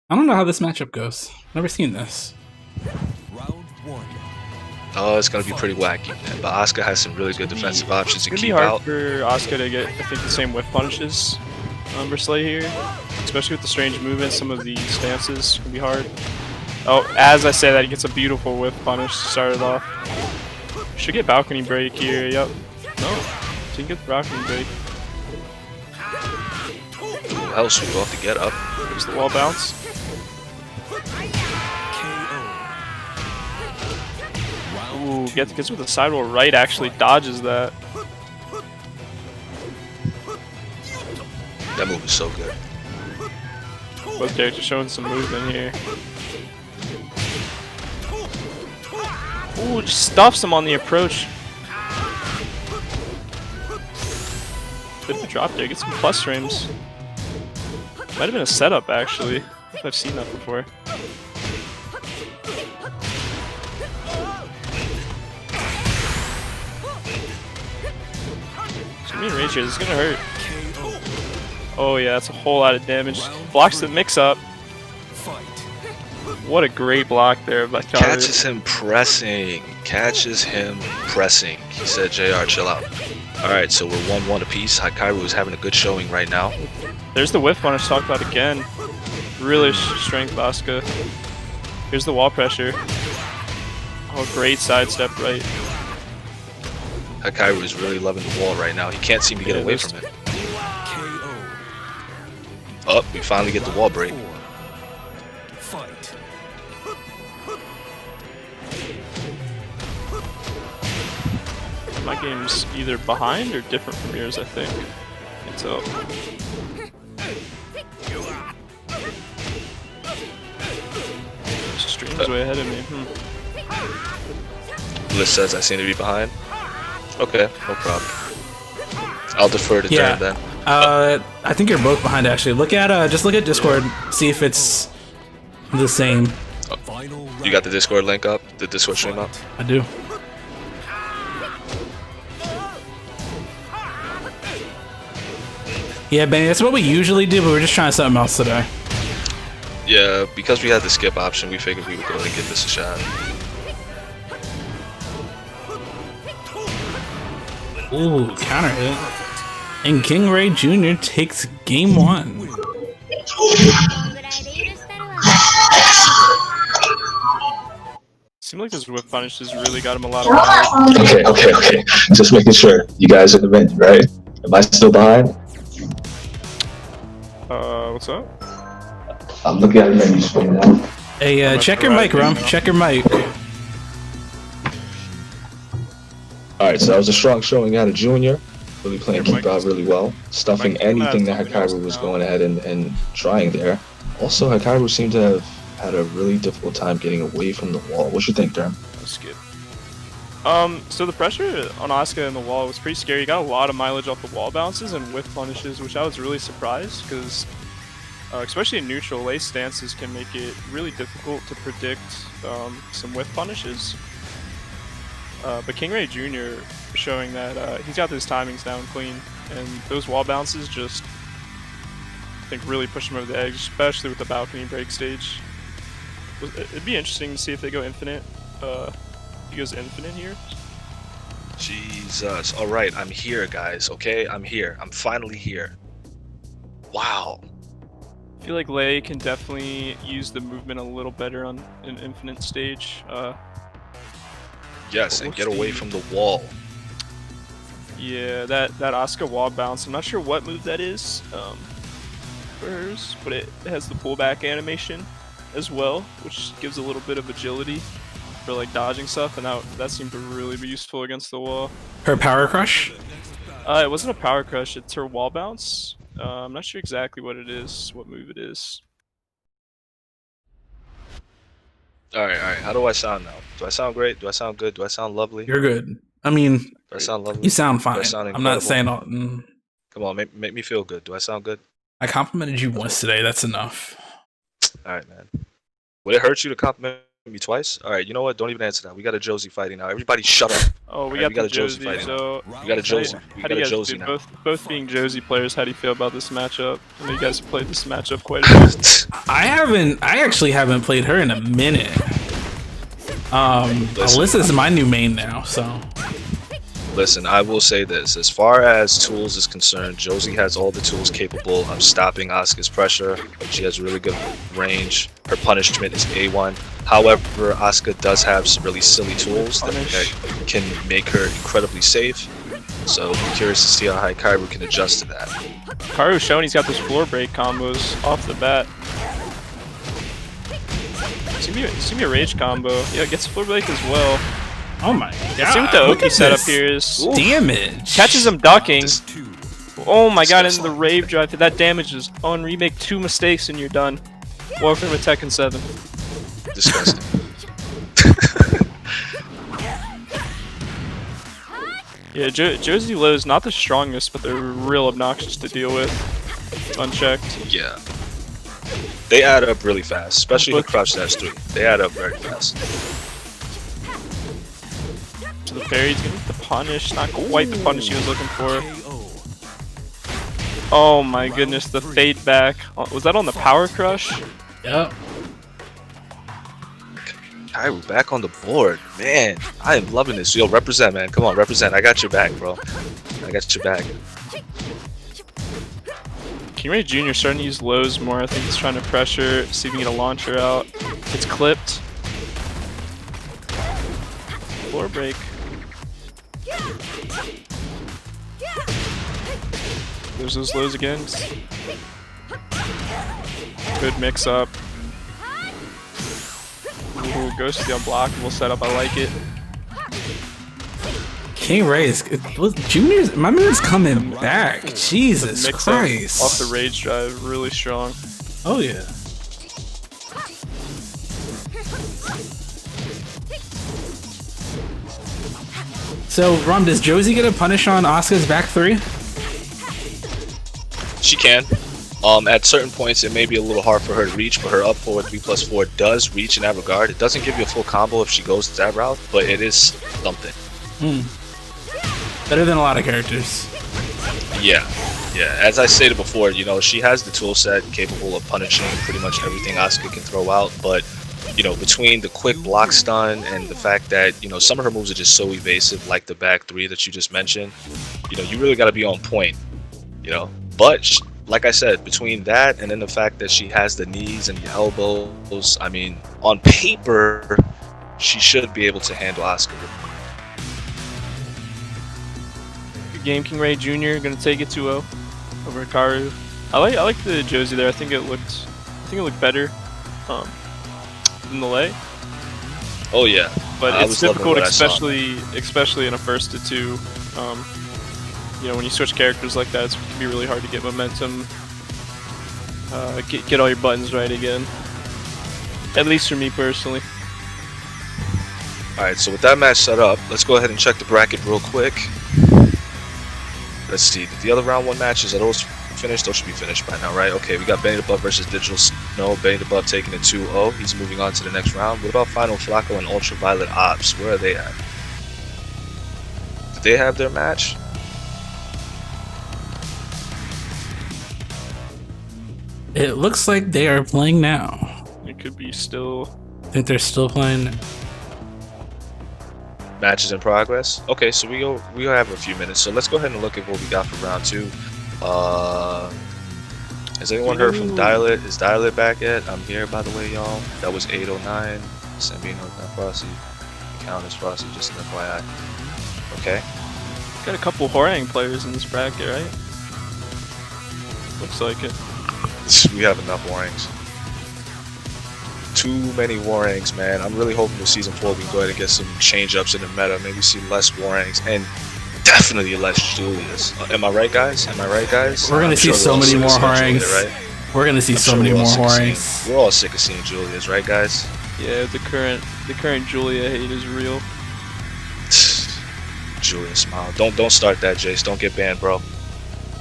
I don't know how this matchup goes. Never seen this. Round one. Oh, it's gonna be pretty wacky, man. But Asuka has some really good defensive options to It's gonna be keep hard out. for Asuka to get, I think, the same whiff punishes Slay here, especially with the strange movement. Some of the stances can be hard. Oh, as I say that, he gets a beautiful whiff punish to start it off. Should get balcony break here. Yep. No, didn't get the balcony break. Ooh, else we go off the get up. There's the wall bounce. Ooh, gets with the sidewall right. Actually dodges that. That move is so good. Both characters showing some movement here. Ooh, just stuffs him on the approach. Bit of a drop there, get some plus frames. Might have been a setup actually, if I've seen that before. So me and Rage here, this is gonna hurt. Oh yeah, that's a whole lot of damage. Blocks the mix up. What a great block there by Karu. Catches him pressing. Catches him pressing. He said, JR, chill out. Alright, so we're 1-1 apiece. Hikaru is having a good showing right now. There's the whiff punish talked about again. Really strength Asuka. Here's the wall pressure. Oh, great sidestep right. Hikaru is really loving the wall right now. He can't seem to get away from it. Oh, we finally get the wall break. My game's either behind or different from yours, I think. So stream's way ahead of me. Bliss says I seem to be behind. Okay, no problem. I'll defer to Yeah. Dern then. I think you're both behind actually. Look at just look at Discord, see if it's the same. You got the Discord link up? The Discord stream up? I do. Yeah, Benny, that's what we usually do, but we're just trying something else today. Yeah, because we had the skip option, we figured we would go ahead and give this a shot. Ooh, counter hit. And King Ray Jr. takes game one. Seemed like this whip punish has really got him a lot of power. Okay. Just making sure. You guys are in the menu, right? Am I still behind? What's up? I'm looking at the menu screen now. Hey, check your mic, Rum. Check your mic. Alright, so that was a strong showing out of Junior. Really playing keep out really well. Stuffing anything that Hikaru was going ahead and trying there. Also, Hikaru seemed to have had a really difficult time getting away from the wall. What you think, Derm? Skip. So the pressure on Asuka in the wall was pretty scary. He got a lot of mileage off the wall bounces and whiff punishes, which I was really surprised because, especially in neutral, lace stances can make it really difficult to predict some whiff punishes. But King Ray Jr. showing that he's got his timings down clean, and those wall bounces just, I think, really push him over the edge, especially with the balcony break stage. It'd be interesting to see if they go infinite. He goes infinite here. Jesus. Alright, I'm here, guys, okay? I'm here. I'm finally here. Wow. I feel like Lei can definitely use the movement a little better on an infinite stage. Yes, and get away from the wall. Yeah, that Asuka wall bounce. I'm not sure what move that is for hers, but it has the pullback animation as well, which gives a little bit of agility for like dodging stuff, and that seemed to really be useful against the wall. Her power crush? It wasn't a power crush, it's her wall bounce. I'm not sure exactly what it is, what move it is. Alright, how do I sound now? Do I sound great? Do I sound good? Do I sound lovely? You're good. I mean, Do I sound lovely? you sound fine. Do I sound I'm not incredible? saying all. Come on, make me feel good. Do I sound good? I complimented you once today. That's enough. Alright, man. Would it hurt you to compliment me twice? All right, you know what? Don't even answer that. We got a Josie fighting now. Everybody shut up. Oh, we Alright, got a the Josie Josie. fighting. So, We got a Josie. We how got do a you guys Josie do? now. Both being Josie players, how do you feel about this matchup? I know you guys have played this matchup quite a bit. I actually haven't played her in a minute. Alyssa's my new main now, so. Listen, I will say this. As far as tools is concerned, Josie has all the tools capable of stopping Asuka's pressure. She has really good range. Her punishment is A1. However, Asuka does have some really silly tools that can make her incredibly safe. So I'm curious to see how Hikaru can adjust to that. Hikaru's showing he's got those floor break combos off the bat. It's gonna be a rage combo. Yeah, it gets floor break as well. Oh my god. See what the look Oki at setup this here is. damage. Catches him ducking. Oh my god, Disgusting. into the rave drive. That damages. On remake 2 mistakes and you're done. Welcome to Tekken 7. Disgusting. Yeah, Josie Low is not the strongest, but they're real obnoxious to deal with. Unchecked. Yeah. They add up really fast, especially with Crouch Dash 3. They add up very fast. So the parry's gonna get the punish. Not quite the punish he was looking for. Oh my goodness, the fade back. Was that on the power crush? Yep. Hikaru back on the board. Man, I am loving this. Yo, represent, man. Come on, represent. I got your back, bro. I got your back. King Ray Jr. starting to use lows more. I think he's trying to pressure, see if he can get a launcher out. It's clipped. Floor break. There's those lows again. Good mix up. Ooh, goes to the unblockable setup. I like it. King Ray is Junior's. My man's coming back. Jesus Mix up Christ. off the rage drive, really strong. Oh yeah. So Rom, does Josie get a punish on Asuka's back 3? She can. At certain points, it may be a little hard for her to reach, but her up forward 3+4 does reach in that regard. It doesn't give you a full combo if she goes that route, but it is something. Better than a lot of characters. Yeah. As I stated before, you know, she has the tool set capable of punishing pretty much everything Asuka can throw out, but you know, between the quick block stun and the fact that, you know, some of her moves are just so evasive, like the back 3 that you just mentioned, you know, you really got to be on point, you know. But like I said, between that and then the fact that she has the knees and the elbows, I mean, on paper, she should be able to handle Asuka. Good game, King Ray Jr. Gonna take it 2-0 over Hikaru. I like the Josie there. I think it looked better than the lay. Oh yeah, But I it's was loving difficult, what I saw. especially in a 1st to 2. You know, when you switch characters like that, it can be really hard to get momentum. Get all your buttons right again. At least for me personally. Alright, so with that match set up, let's go ahead and check the bracket real quick. Let's see, the other round 1 matches, are those finished? Those should be finished by now, right? Okay, we got Benny the Buff versus Digital Snow. Benny the Buff taking it 2-0. He's moving on to the next round. What about Final Flacco and Ultraviolet Ops? Where are they at? Did they have their match? It looks like they are playing now. It could be still. I think they're still playing. Matches in progress. Okay, so we have a few minutes. So let's go ahead and look at what we got for round 2. Has anyone heard from Dialit? Is Dialit back yet? I'm here, by the way, y'all. That was 809. Sambino, not Frosty. Count as Frosty, just an FYI. Okay. Got a couple Horang players in this bracket, right? Looks like it. We have enough Warangs. Too many Warangs, man. I'm really hoping with Season 4 we can go ahead and get some change-ups in the meta. Maybe see less Warangs and definitely less Julius. Am I right, guys? Am I right, guys? We're gonna see so many more Horangs. Right? We're gonna see so many more Horangs. We're all sick of seeing Julius, right, guys? Yeah, the current Julia hate is real. Julius, smile. Don't start that, Jace. Don't get banned, bro.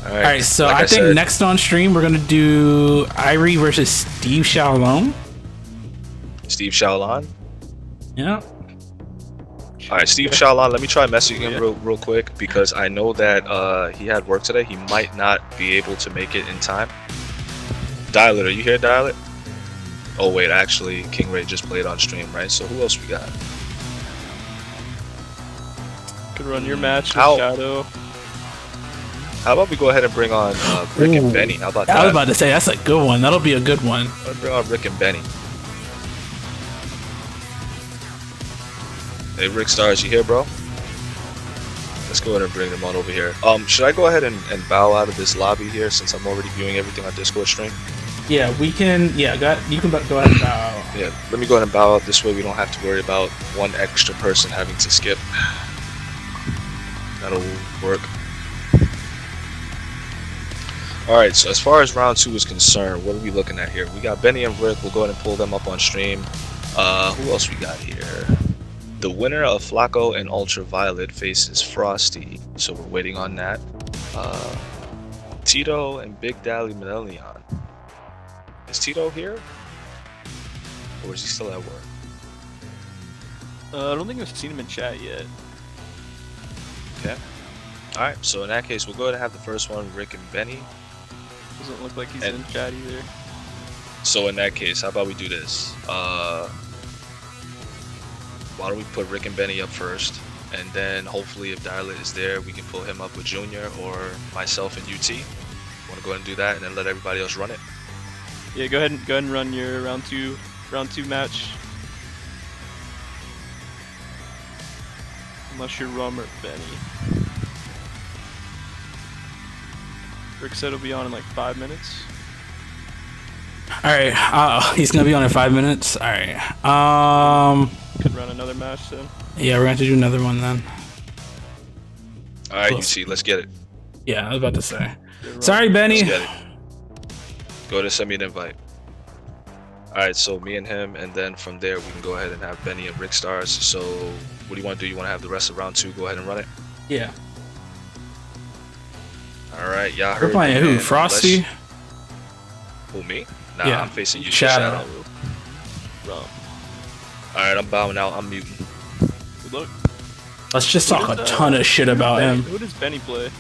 All right, so I think next on stream we're gonna do Irie versus Steve Shaolong. Steve Shaolong. Yeah. All right, Steve Shalon, let me try messaging him real quick because I know that he had work today. He might not be able to make it in time. Dial It, are you here, Dial It? Oh wait, actually, King Ray just played on stream, right? So who else we got? Could run your match with How- Shadow. How about we go ahead and bring on Rick and Ooh. Benny? How about I was that? about to say that's a good one. That'll be a good one. Let's bring on Rick and Benny. Hey, Rick Stars, you here, bro? Let's go ahead and bring them on over here. Should I go ahead and bow out of this lobby here since I'm already viewing everything on Discord stream? Yeah, we can. Yeah, you can go ahead and bow out. Yeah, let me go ahead and bow out this way. We don't have to worry about one extra person having to skip. That'll work. Alright, so as far as round 2 is concerned, what are we looking at here? We got Benny and Rick. We'll go ahead and pull them up on stream. Who else we got here? The winner of Flacco and Ultraviolet faces Frosty. So we're waiting on that. Tito and Big Daddy Medallion. Is Tito here? Or is he still at work? I don't think I've seen him in chat yet. Okay. Alright, so in that case, we'll go ahead and have the first one, Rick and Benny. Doesn't look like he's And- in chat either. So in that case, how about we do this? Why don't we put Rick and Benny up first, and then hopefully if Dialet is there, we can pull him up with Junior or myself and UT. Want to go ahead and do that, and then let everybody else run it? Yeah, go ahead and run your round two match. Unless you're Rum or Benny. Rick said he'll be on in like 5 minutes. All right. He's gonna be on in 5 minutes. All right. Could run another match then. Yeah, we're gonna have to do another one then. Alright, Close. UT, let's get it. Yeah, I was about to say. Yeah, run. Sorry, Benny. Let's get it. Go ahead and send me an invite. Alright, so me and him, and then from there we can go ahead and have Benny and Rick Stars. So what do you want to do? You want to have the rest of round 2 go ahead and run it? Yeah. Alright, y'all We're heard playing me, who? man. Frosty? Unless- Who, me? Nah, Yeah. I'm facing you, Shadow. Rum. Alright, I'm bowing out. I'm muting. Good luck. Let's just Who talk a does, ton of shit about Benny- him. Who does Benny play?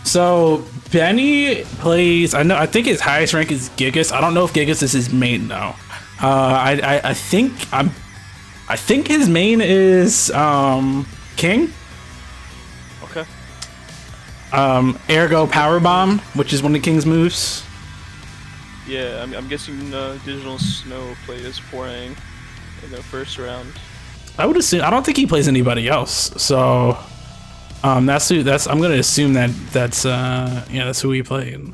So Benny plays. I think his highest rank is Gigas. I don't know if Gigas is his main though. I think his main is King. Okay. Ergo Power Bomb, which is one of King's moves. Yeah, I'm guessing Digital Snow played as Porang in the first round. I would assume. I don't think he plays anybody else. So that's who. I'm gonna assume that's that's who he played.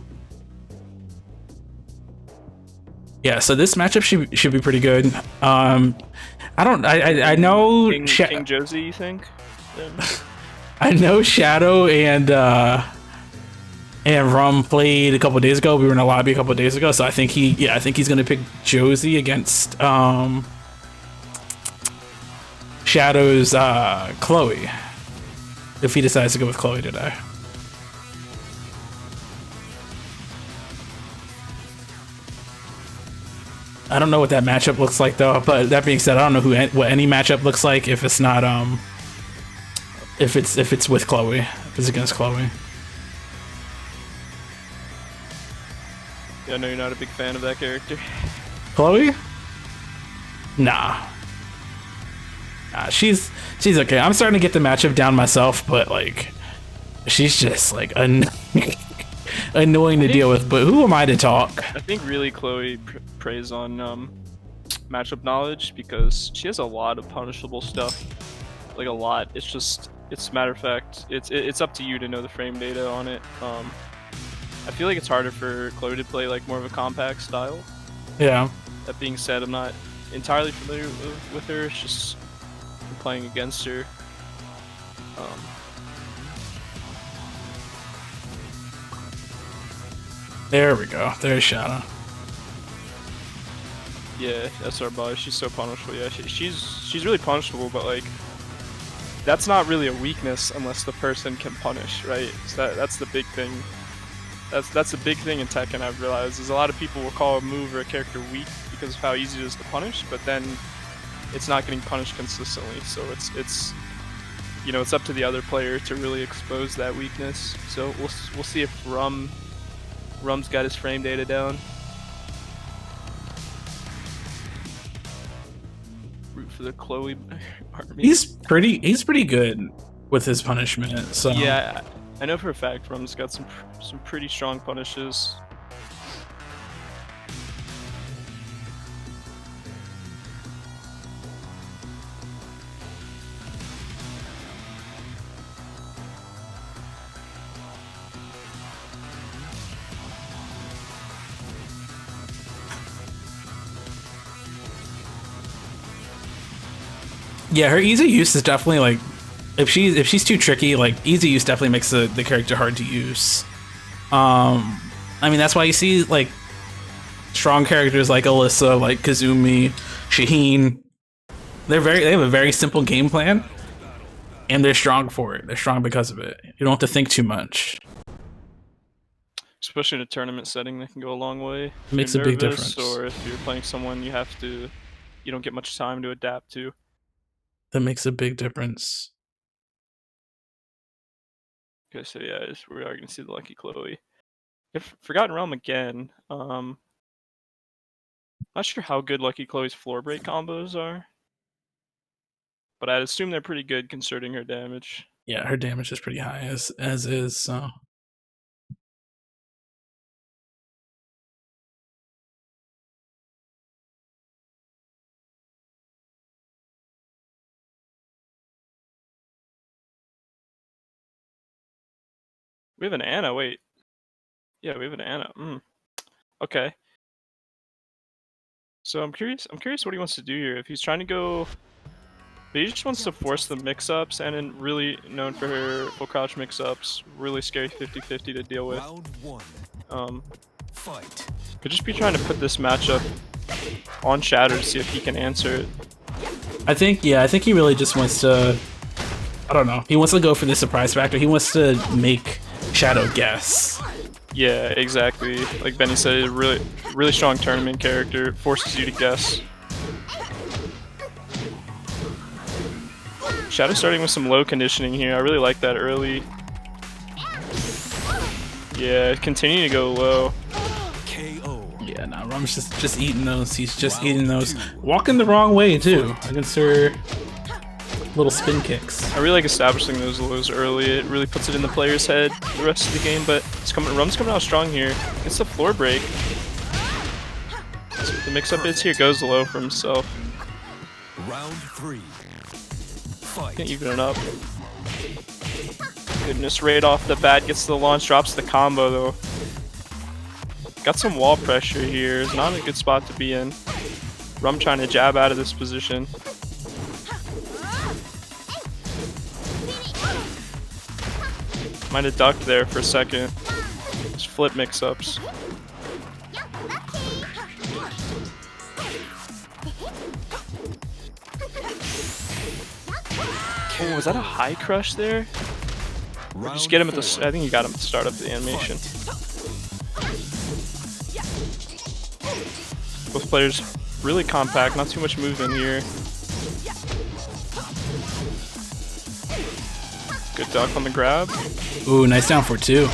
Yeah. So this matchup should be pretty good. I know King Josie, you think? Then? I know Shadow and Rum played a couple days ago. We were in a lobby a couple days ago, so I think he's gonna pick Josie against Shadow's Chloe. If he decides to go with Chloe today. I don't know what that matchup looks like though, but that being said, I don't know what any matchup looks like if it's not if it's with Chloe, if it's against Chloe. Yeah, I know you're not a big fan of that character. Chloe? Nah, she's okay. I'm starting to get the matchup down myself, but like, she's just like annoying to deal with. But who am I to talk? I think really Chloe preys on matchup knowledge because she has a lot of punishable stuff. Like a lot. It's a matter of fact, it's up to you to know the frame data on it. I feel like it's harder for Chloe to play like more of a compact style. Yeah. That being said, I'm not entirely familiar with her. It's just playing against her. There we go. There's Shadow. Yeah, that's our boss. She's so punishable. Yeah, she's really punishable, but like that's not really a weakness unless the person can punish, right? So that's the big thing. That's the big thing in Tekken I've realized is a lot of people will call a move or a character weak because of how easy it is to punish, but then it's not getting punished consistently. So it's you know, it's up to the other player to really expose that weakness. So we'll see if Rum's got his frame data down. Root for the Chloe army. He's pretty good with his punishment. So Yeah, I know for a fact Rum's got some pretty strong punishes. yeah, her easy use is definitely like, if she's too tricky, like easy use definitely makes the character hard to use. I mean, that's why you see like strong characters like Alyssa, like Kazumi, Shaheen. They have a very simple game plan, and they're strong for it. They're strong because of it. You don't have to think too much. Especially in a tournament setting, that can go a long way. If Makes you're a big nervous, difference. Or if you're playing someone you don't get much time to adapt to. That makes a big difference. Okay, so yeah, we are going to see the Lucky Chloe. I've Forgotten Realm again. Not sure how good Lucky Chloe's floor break combos are, but I'd assume they're pretty good considering her damage. Yeah, her damage is pretty high as is. So We have an Anna. Wait, yeah, we have an Anna. Okay. So I'm curious what he wants to do here. If he's trying to go, but he just wants to force the mix-ups, and then really known for her full crouch mix-ups, really scary 50-50 to deal with. Round one. Fight. Could just be trying to put this matchup on Shadow to see if he can answer it. I think he really just wants to, I don't know, he wants to go for the surprise factor. He wants to make Shadow guess. Yeah, exactly. Like Benny said, a really strong tournament character, forces you to guess. Shadow starting with some low conditioning here. I really like that early. Yeah, continue to go low. KO. Yeah, nah, Rum's just eating those. He's just eating those. Walking the wrong way too against her little spin kicks. I really like establishing those lows early. It really puts it in the player's head for the rest of the game, but Rum's coming out strong here. It's the floor break. So the mix-up is here, goes low for himself. Round three. Fight. Can't even it up. Goodness, right off the bat, gets the launch, drops the combo though. Got some wall pressure here. It's not a good spot to be in. Rum trying to jab out of this position. Might have ducked there for a second. Just flip mix-ups. Oh, was that a high crush there? Or just get him at the. I think you got him at the start of the animation. Both players really compact, not too much movement here. Good duck on the grab. Ooh, nice down for two.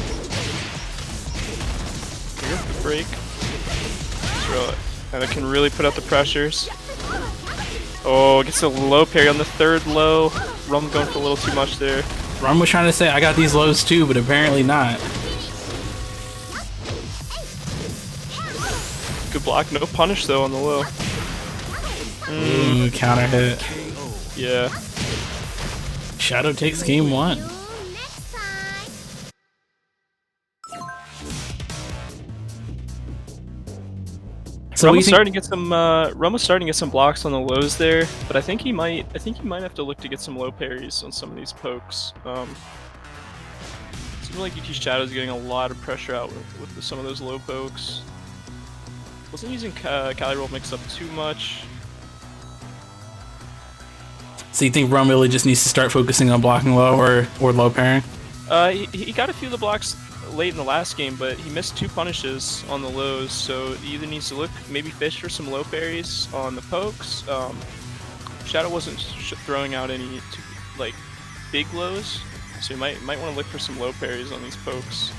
Here, good break. And it can really put out the pressures. Oh, gets a low parry on the third low. Rum going for a little too much there. Rum was trying to say I got these lows too, but apparently not. Good block, no punish though on the low. Ooh, counter hit. Yeah. Shadow takes game one. So Rum was starting to get some. Rum was starting to get some blocks on the lows there, but I think he might have to look to get some low parries on some of these pokes. Seems like UT Shadow's getting a lot of pressure out with some of those low pokes. Wasn't using Cali Roll mix up too much. So you think Rum really just needs to start focusing on blocking low or low parrying? He got a few of the blocks late in the last game, but he missed 2 punishes on the lows, so he either needs to maybe fish for some low parries on the pokes, Shadow wasn't throwing out any like big lows, so you might want to look for some low parries on these pokes.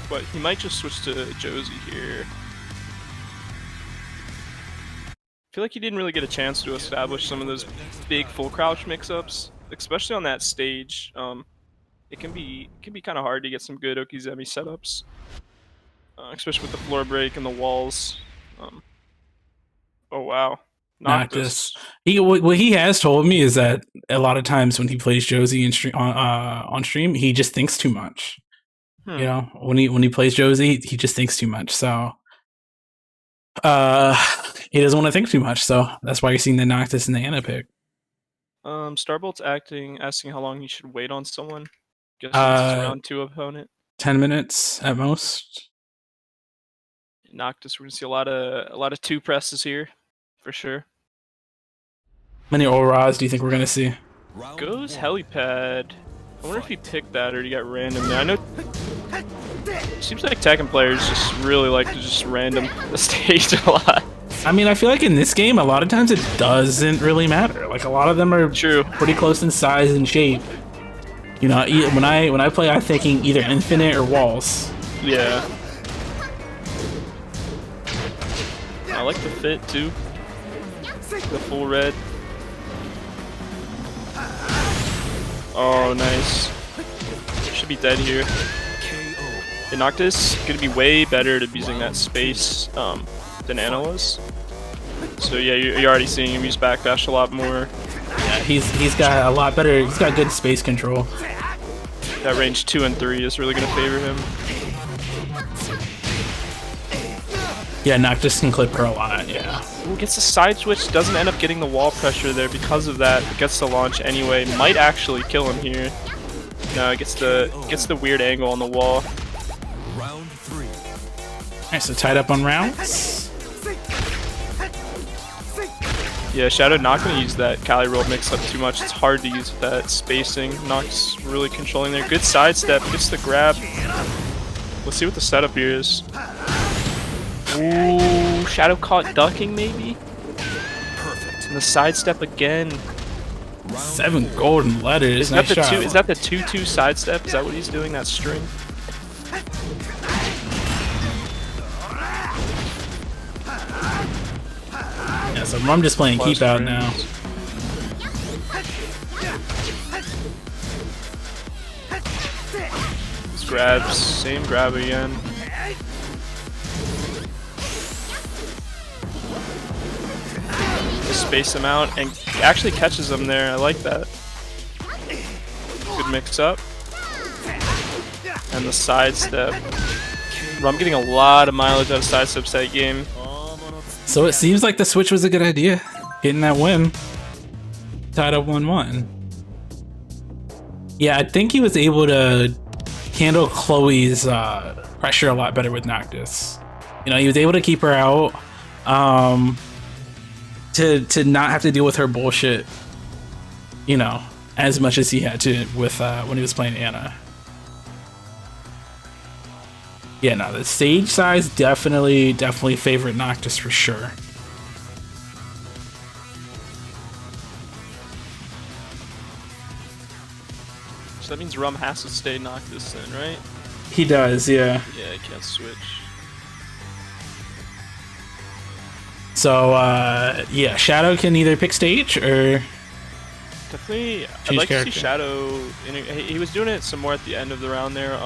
But he might just switch to Josie here. I feel like he didn't really get a chance to establish some of those big full crouch mix-ups, especially on that stage. It can be kind of hard to get some good Okizeme setups, especially with the floor break and the walls. Oh wow, Noctis. What he has told me is that a lot of times when he plays Josie on stream, he just thinks too much. You know, when he plays Josie, he just thinks too much. So he doesn't want to think too much. So that's why you're seeing the Noctis and the Ana pick. Starbolt's asking how long he should wait on someone. Guess it's round 2 opponent. 10 minutes at most. Noctis, we're gonna see a lot of 2 presses here, for sure. How many Auras do you think we're gonna see? Goes helipad. I wonder if he picked that or he got random. Now, I know. It seems like Tekken players just really like to just random the stage a lot. I mean, I feel like in this game, a lot of times it doesn't really matter. Like a lot of them are pretty close in size and shape. You know, when I play, I'm thinking either infinite or walls. Yeah. I like the fit too. The full red. Oh, nice. Should be dead here. The Noctis gonna be way better at abusing that space than Ana was. So yeah, you're already seeing him use backdash a lot more. Yeah, he's got a lot better. He's got good space control. That range 2 and 3 is really gonna favor him. Yeah, Noctis can clip her a lot. Yeah. Ooh, gets the side switch. Doesn't end up getting the wall pressure there because of that. But gets the launch anyway. Might actually kill him here. No, it gets the weird angle on the wall. Round 3. Alright, so tied up on rounds. Yeah, Shadow not going to use that Kali roll mix up too much. It's hard to use that spacing. Nox really controlling there. Good sidestep. Gets the grab. Let's see what the setup here is. Ooh, Shadow caught ducking maybe? Perfect. And the sidestep again. 7 golden letters. Is that the 2-2 sidestep? Is that what he's doing, that string? Yeah, so I'm just playing keep out now. These grabs, same grab again. Just space him out and actually catches him there. I like that. Good mix up. And the sidestep. I'm getting a lot of mileage out of sidesteps that game. So it seems like the switch was a good idea. Getting that win. Tied up 1-1. Yeah, I think he was able to handle Chloe's pressure a lot better with Noctis. You know, he was able to keep her out. To not have to deal with her bullshit, you know, as much as he had to with when he was playing Ana. Yeah, no, the stage size definitely favorite Noctis for sure. So that means Rum has to stay Noctis then, right? He does, yeah. Yeah, he can't switch. So, yeah, Shadow can either pick stage or... Definitely, I'd like to see Shadow... He was doing it some more at the end of the round there,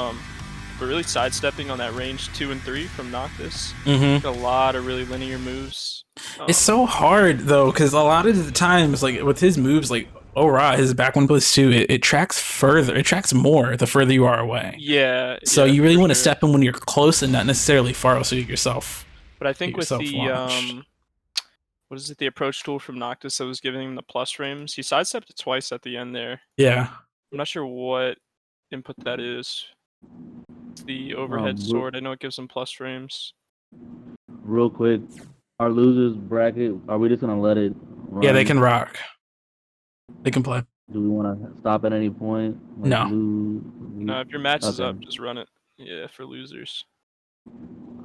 but really sidestepping on that range 2 and 3 from Noctis. Like a lot of really linear moves. It's so hard, though, because a lot of the times, like, with his moves, like, his back 1+2, it tracks further. It tracks more the further you are away. Yeah. So you really want to step in when you're close and not necessarily far, so you yourself... But I think with the... what is it? The approach tool from Noctis that was giving him the plus frames. He sidestepped it twice at the end there. Yeah. I'm not sure what input that is. It's the overhead sword. I know it gives him plus frames. Real quick, our losers bracket, are we just gonna let it run? Yeah, they can rock. They can play. Do we want to stop at any point? Like No. No, if your match is up, just run it. Yeah, for losers.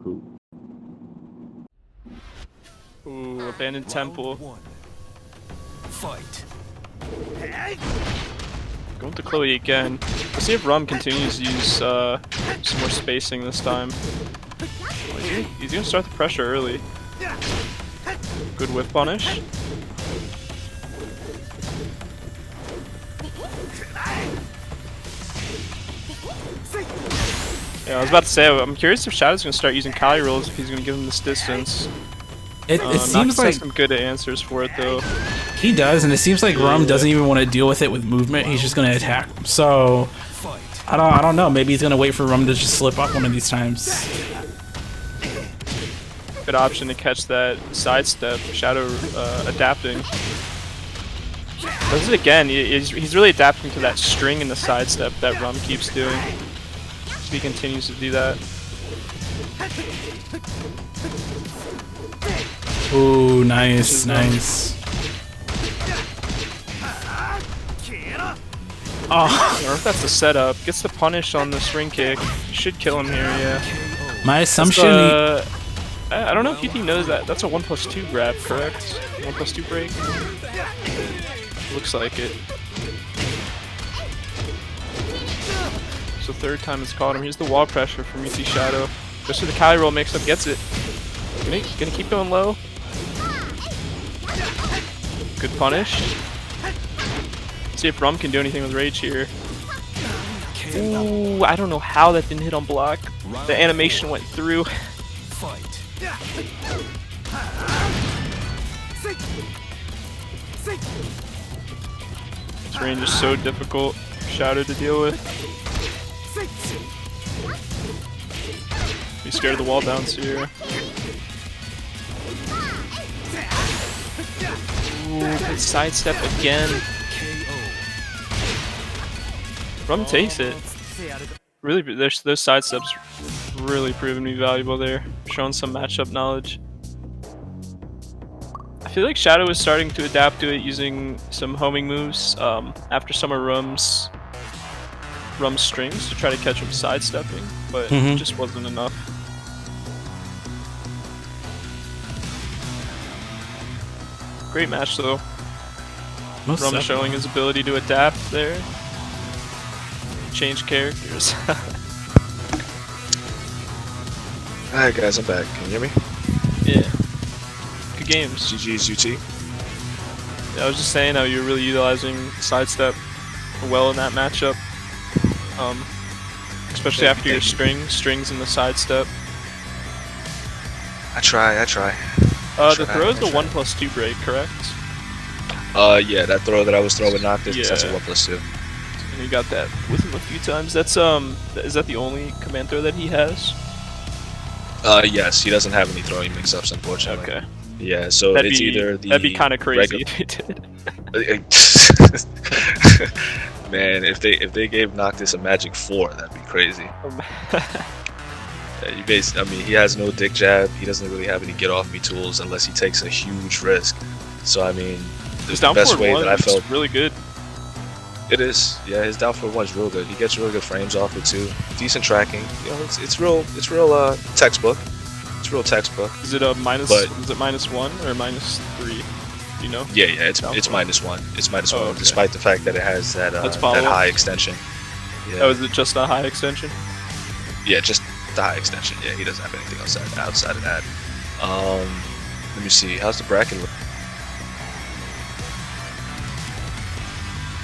Cool. Ooh, abandoned temple. Round 1. Fight. Going to Chloe again. Let's see if Rum continues to use some more spacing this time. Oh, he's gonna start the pressure early. Good whiff punish. Yeah, I was about to say, I'm curious if Shadow's gonna start using Kali rolls if he's gonna give him this distance. It seems Noctis like has some good answers for it though. he does, and it seems like Rum doesn't even want to deal with it with movement. He's just gonna attack. So Fight. I don't know. Maybe he's gonna wait for Rum to just slip up one of these times. Good option to catch that sidestep. Shadow adapting. Does it again. He's really adapting to that string in the sidestep that Rum keeps doing. He continues to do that. Ooh, nice, nice. Oh, I don't know if that's the setup. Gets the punish on the spring kick. Should kill him here, yeah. my assumption. I don't know if UT knows that. That's a 1+2 grab, correct? 1+2 break? Looks like it. So third time it's caught him. Here's the wall pressure from UT Shadow. Just so the Kali roll mix up, gets it. Gonna keep going low. Good punish. See if Rum can do anything with Rage here. Ooh, I don't know how that didn't hit on block. The animation went through. Fight. This range is so difficult for Shadow to deal with. Be scared of the wall bounce here. Ooh, good sidestep again. Rum takes it. Really, those sidesteps really proving to be valuable there. Showing some matchup knowledge. I feel like Shadow is starting to adapt to it using some homing moves after some of Rum's strings to try to catch him sidestepping, but it just wasn't enough. Great match though. Most Rum definitely. showing his ability to adapt there. Change characters. Alright guys, I'm back. Can you hear me? Yeah. Good games. GG's UT. Yeah, I was just saying how you're really utilizing sidestep well in that matchup. Especially after your strings in the sidestep. I try. The throw is the I try. 1+2 break, correct? Yeah, that throw that I was throwing Noctis, that's a Yeah. 1+2. And you got that with him a few times. That's is that the only command throw that he has? Yes, he doesn't have any throwing mix-ups, unfortunately. Okay. Yeah, so That'd it's be, either the that'd be kind of crazy regu- if he did. Man, if they gave Noctis a magic 4, that'd be crazy. Yeah, I mean, he has no dick jab. He doesn't really have any get off me tools unless he takes a huge risk. So I mean, His the down best forward way one that I is felt really good. it is. Yeah, his down forward one's real good. He gets really good frames off it too. Decent tracking. You know, it's real textbook. It's real textbook. Is it a minus? But- Is it -1 or -3? Do you know? Yeah, it's Down -1. It's -1, Oh, okay. despite the fact that it has that Let's that follow up. high extension. Yeah. Oh, is it just a high extension? Yeah, just the high extension. Yeah, he doesn't have anything outside of that. Let me see. How's the bracket look?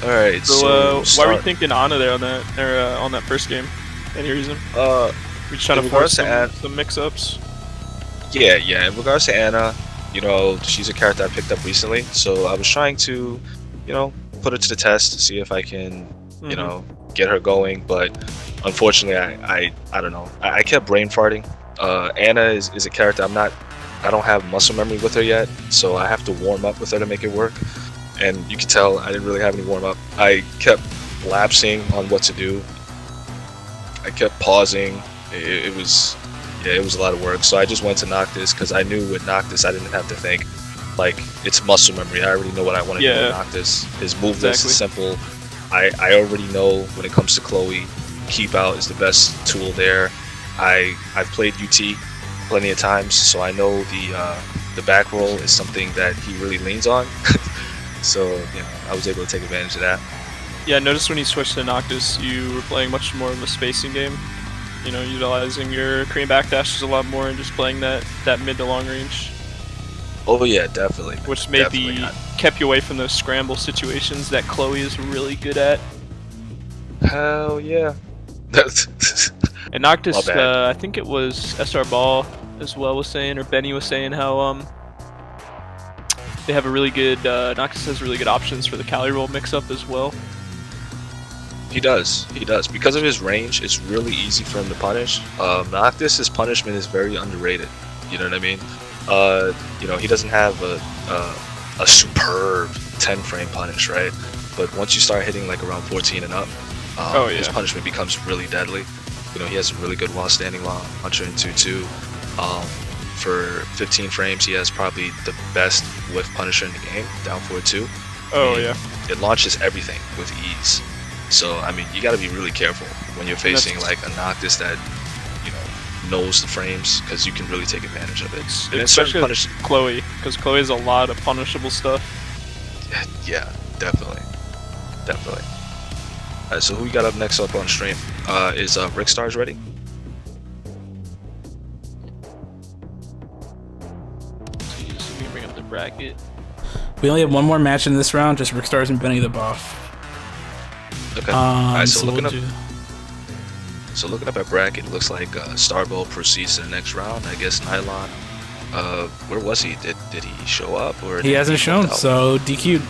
All right. So, why were you thinking Ana there on that on that first game? Any reason? We just trying in to force regards to some mix-ups. Yeah. In regards to Anna, you know, she's a character I picked up recently, so I was trying to, you know, put her to the test to see if I can, you know, get her going. But unfortunately, I don't know. I kept brain farting. Anna is a character I don't have muscle memory with her yet, so I have to warm up with her to make it work. And you can tell I didn't really have any warm up. I kept lapsing on what to do. I kept pausing. It was a lot of work. So I just went to Noctis because I knew with Noctis I didn't have to think. Like, it's muscle memory. I already know what I want to do with Noctis. His move list is simple. I already know when it comes to Chloe, keep out is the best tool there. I've played UT plenty of times, so I know the back roll is something that he really leans on. So, you know, I was able to take advantage of that. Yeah, I noticed when you switched to Noctis, you were playing much more of a spacing game. You know, utilizing your Korean backdashes a lot more and just playing that mid to long range, Oh yeah, definitely. which maybe kept you away from those scramble situations that Chloe is really good at. Hell yeah. And Noctis, My bad. I think it was SR Ball as well was saying, or Benny was saying how they have a really good Noctis has really good options for the Cali roll mix up as well. He does. Because of his range, it's really easy for him to punish. Noctis' punishment is very underrated. You know what I mean? You know, he doesn't have a superb 10 frame punish, right? But once you start hitting like around 14 and up, his punishment becomes really deadly. You know, he has a really good while standing launcher in 2-2. For 15 frames, he has probably the best whiff punisher in the game, down 4-2. Oh, I mean, yeah. It launches everything with ease. So, I mean, you gotta be really careful when you're facing like a Noctis that, you know, knows the frames, because you can really take advantage of it. And then certain Especially Chloe, because Chloe has a lot of punishable stuff. Yeah, definitely. Alright, so who we got up next up on stream? Is Rick Stars ready? Jeez, let me bring up the bracket. We only have one more match in this round, just Rick Stars and Benny the Buff. Okay. Alright, so so looking we'll up. So looking up at bracket, it looks like Starbow proceeds to the next round. I guess Nylon. Where was he? Did he show up or? He hasn't shown, so DQ'd.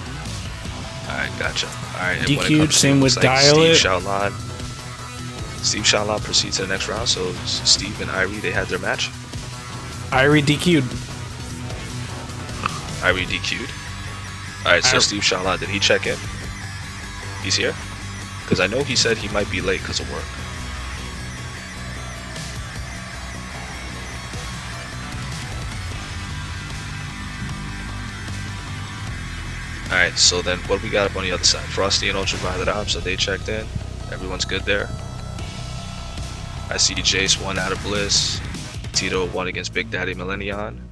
Alright, gotcha. Alright, DQ'd, same with Dial It. Steve Shaolin proceeds to the next round. So Steve and Irie, they had their match. Irie DQ'd. Irie DQ'd. Alright, so Steve Shaolin, did he check in? He's here? Because I know he said he might be late because of work. Alright, so then what we got up on the other side? Frosty and Ultraviolet Arms, so they checked in. Everyone's good there. I see Jace won out of Bliss. Tito won against Big Daddy Millennion.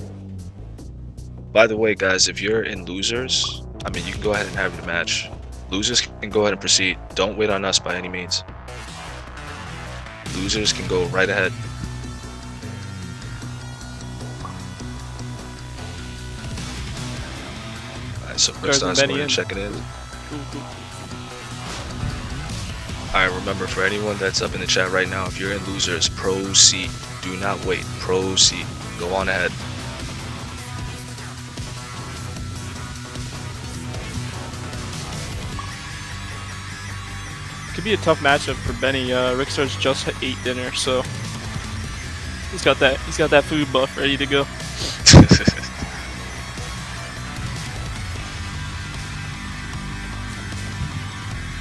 By the way, guys, if you're in losers, I mean, you can go ahead and have your match. Losers can go ahead and proceed. Don't wait on us by any means. Losers can go right ahead. Alright, so Rick Stars going and checking in. Alright, remember, for anyone that's up in the chat right now, if you're in losers, proceed. Do not wait. Proceed. Go on ahead. Could be a tough matchup for Benny. Rick Stars just ate dinner, so he's got that food buff ready to go.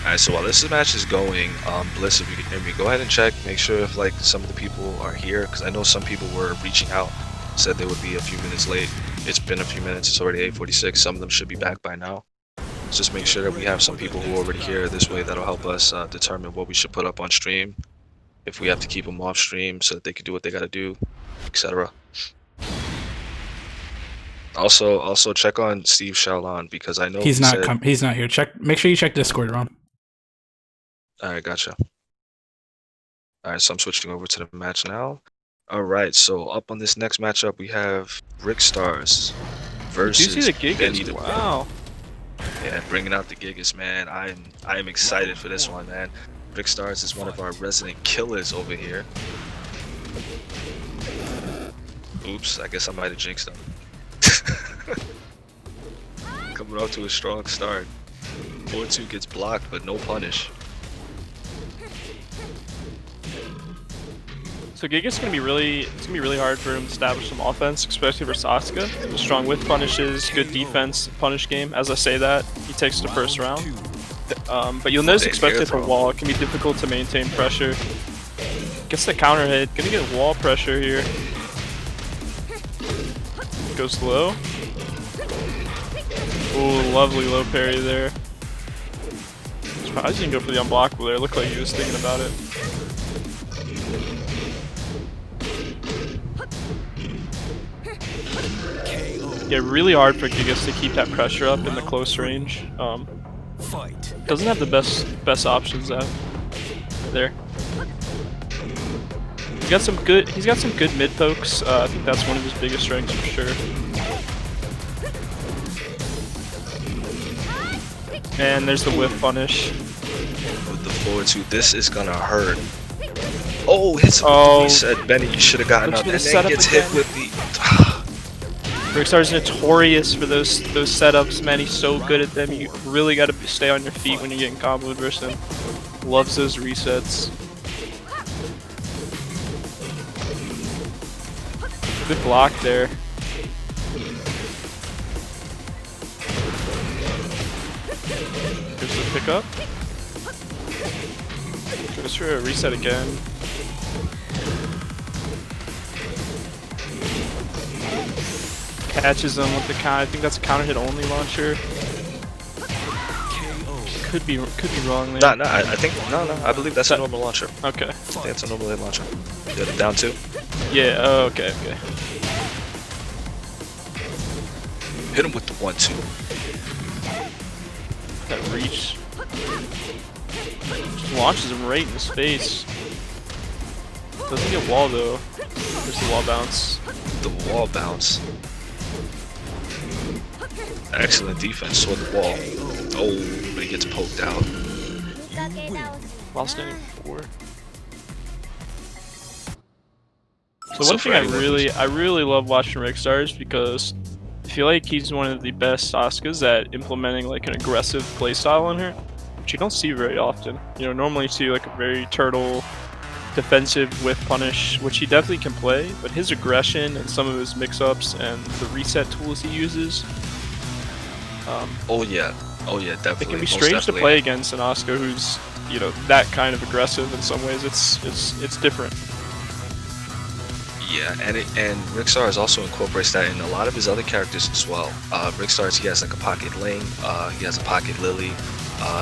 Alright, so while this match is going, Bliss, if you can hear me, go ahead and check, make sure if like some of the people are here, because I know some people were reaching out, said they would be a few minutes late. It's been a few minutes, it's already 8:46, some of them should be back by now. Let's just make sure that we have some people who are already here. This way that'll help us determine what we should put up on stream, if we have to keep them off stream so that they can do what they gotta do, etc. Also check on Steve Shaolin, because I know He's not here. Make sure you check Discord, Ron. Alright, gotcha. Alright, so I'm switching over to the match now. Alright, so up on this next matchup we have Rick Stars versus Did you see the Benny Gigas? the Wow. Yeah, bringing out the Gigas, man. I am excited for this one, man. Rick Stars is one of our resident killers over here. Oops, I guess I might have jinxed him. Coming off to a strong start. 4-2 gets blocked, but no punish. So Giga's gonna be really hard for him to establish some offense, especially versus Asuka. Strong with punishes, good defense, punish game. As I say that, he takes the first round. But you'll notice, especially for wall, it can be difficult to maintain pressure. Gets the counter hit, gonna get wall pressure here. Goes low. Ooh, lovely low parry there. Surprised he didn't go for the unblockable there. Looked like he was thinking about it. Yeah, really hard for Gigas to keep that pressure up in the close range. Fight. Doesn't have the best options out there. He's got some good mid pokes. I think that's one of his biggest strengths for sure. And there's the whiff punish. With the forward two, this is gonna hurt. Oh, hits him Oh. with the reset. Benny, you should have gotten But up. you And should've set then up gets hit again. with the. Brickstar's notorious for those setups, man. He's so good at them. You really got to stay on your feet when you're getting comboed versus him. Loves those resets. Good block there. Here's the pickup. Goes for a reset again. Catches him with the counter. I think that's a counter hit only launcher. Could be wrong there. No, I think no. I believe that's a normal launcher. Okay. I think that's a normal hit launcher. Yeah, down two. Yeah. Oh, okay. Okay. Hit him with the 1-2. That reach. Just launches him right in his face. Doesn't get wall though. There's the wall bounce. The wall bounce. Excellent defense toward the wall. Oh, but he gets poked out. While standing 4. So So one for thing anyone I really love watching Rickstars because I feel like he's one of the best Asukas at implementing like an aggressive playstyle on her, which you don't see very often. You know, normally you see like a very turtle defensive whiff punish, which he definitely can play, but his aggression and some of his mix-ups and the reset tools he uses, Oh yeah, definitely. it can be most strange to definitely. play against an Asuka who's, you know, that kind of aggressive. In some ways, it's different. Yeah, and Rickstars also incorporates that in a lot of his other characters as well. Rickstars, he has like a pocket Ling, he has a pocket Lily,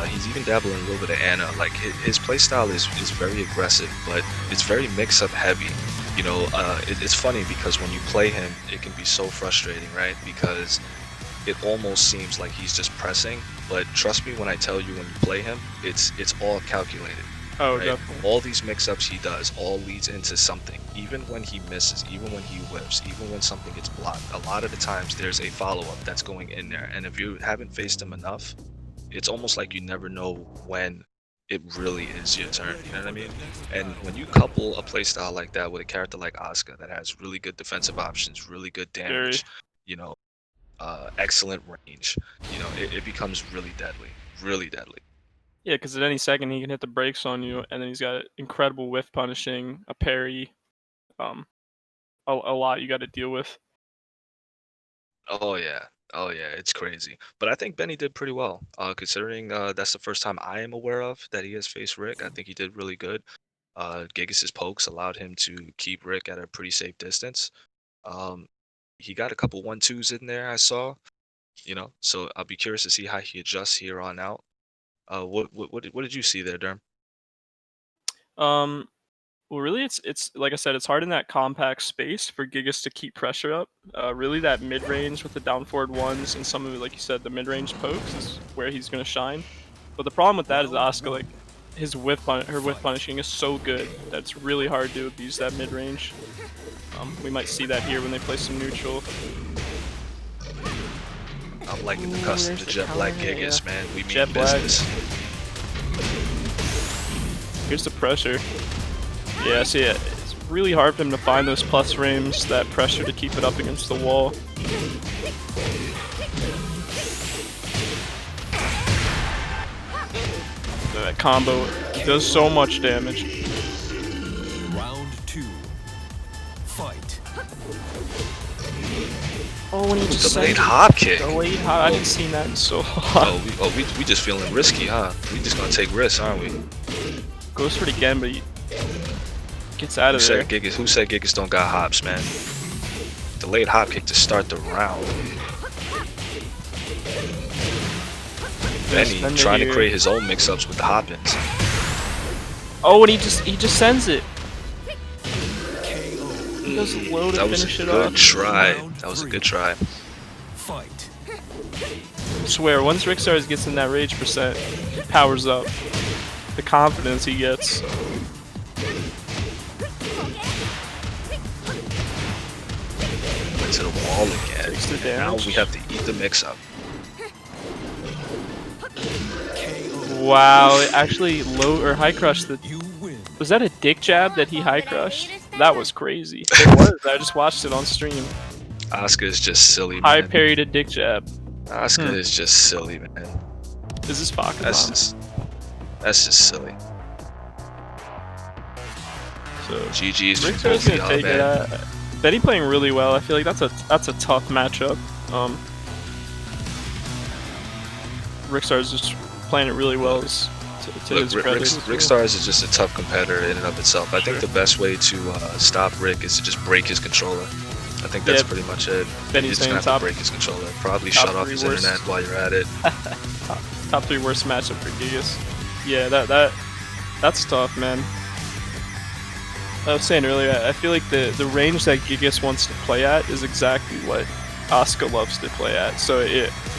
he's even dabbling a little bit of Anna. Like his playstyle is very aggressive, but it's very mix-up heavy. You know, it's funny because when you play him, it can be so frustrating, right? Because it almost seems like he's just pressing, but trust me when I tell you, when you play him, it's all calculated. Oh, Right? definitely. All these mix-ups he does all leads into something. Even when he misses, even when he whips, even when something gets blocked, a lot of the times there's a follow-up that's going in there. And if you haven't faced him enough, it's almost like you never know when it really is your turn. You know what I mean? And when you couple a playstyle like that with a character like Asuka that has really good defensive options, really good damage, you know, excellent range, you know, it becomes really deadly. Really deadly. Yeah, because at any second he can hit the brakes on you, and then he's got incredible whiff punishing, a parry, a lot you got to deal with. Oh yeah, it's crazy. But I think Benny did pretty well, considering that's the first time I am aware of that he has faced Rick. I think he did really good. Gigas' pokes allowed him to keep Rick at a pretty safe distance. He got a couple 1-2s in there, I saw. You know, so I'll be curious to see how he adjusts here on out. What did you see there, Derm? Well, really, it's like I said, it's hard in that compact space for Gigas to keep pressure up. Really, that mid range with the down forward ones and some of it, like you said, the mid range pokes is where he's gonna shine. But the problem with that is Asuka, like her whiff punishing is so good that it's really hard to abuse that mid range. We might see that here when they play some neutral. I'm liking the custom to Jet Black Gigas, man. We mean Jet Black. business. Here's the pressure. Yeah, see, it's really hard for him to find those plus frames, that pressure to keep it up against the wall. That combo does so much damage. Round 2. Fight. Oh, when he just Delayed sent hop kick. delayed hop. I haven't seen that in so long. We just feeling risky, huh? We just gonna take risks, aren't we? Goes for it again, but he gets out Who of there. said Gigas don't got hops, man? Delayed hop kick to start the round. Benny Spend it trying to here. create his own mix-ups with the hop-ins. Oh, and he just sends it. He does low to That was finish a it good off. try. That was a good try. Fight. I swear, once Rickstars gets in that rage percent, it powers up. The confidence he gets. Went to the wall again. Takes the And now damage. we have to eat the mix-up. Wow, it actually low or high crushed the. You win. Was that a dick jab that he high crushed? That was crazy. It was. I just watched it on stream. Asuka is just silly, High man. parried a dick jab. Asuka is just silly, man. Is this Fakumon? That's just silly. So GG's for Rickstars both of gonna y'all, take it. man. Benny playing really well. I feel like that's a tough matchup. Rickstars just playing it really well. To Look, his credit. Rick Stars is just a tough competitor in and of itself. I think the best way to stop Rick is to just break his controller. I think that's Yeah, pretty much it. Benny's He's just gonna have saying to break his controller. Probably top shut off three his worst. internet while you're at it. Top 3 worst matchup for Gigas. Yeah, that's tough, man. I was saying earlier, I feel like the range that Gigas wants to play at is exactly what Asuka loves to play at. So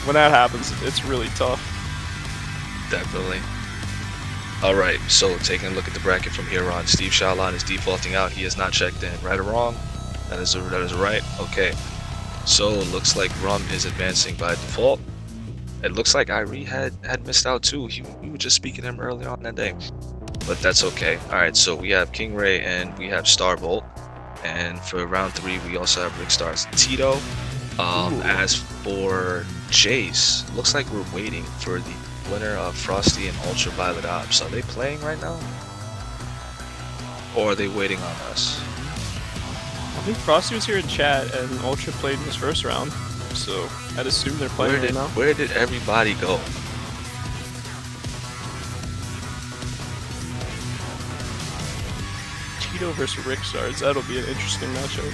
when that happens, it's really tough. Definitely. Alright, so taking a look at the bracket from here on, Steve Shaolin is defaulting out. He has not checked in. Right or wrong? That is right. Okay. So looks like Rum is advancing by default. It looks like Irie had missed out too. We were just speaking to him earlier on that day. But that's okay. Alright, so we have King Ray and we have Starbolt. And for round 3 we also have Rick Stars and Tito. As for Jace, looks like we're waiting for the winner of Frosty and Ultraviolet Ops. Are they playing right now? Or are they waiting on us? I think Frosty was here in chat and Ultra played in his first round. So I'd assume they're playing right now. Where did everybody go? Tito versus Rickstars. That'll be an interesting matchup.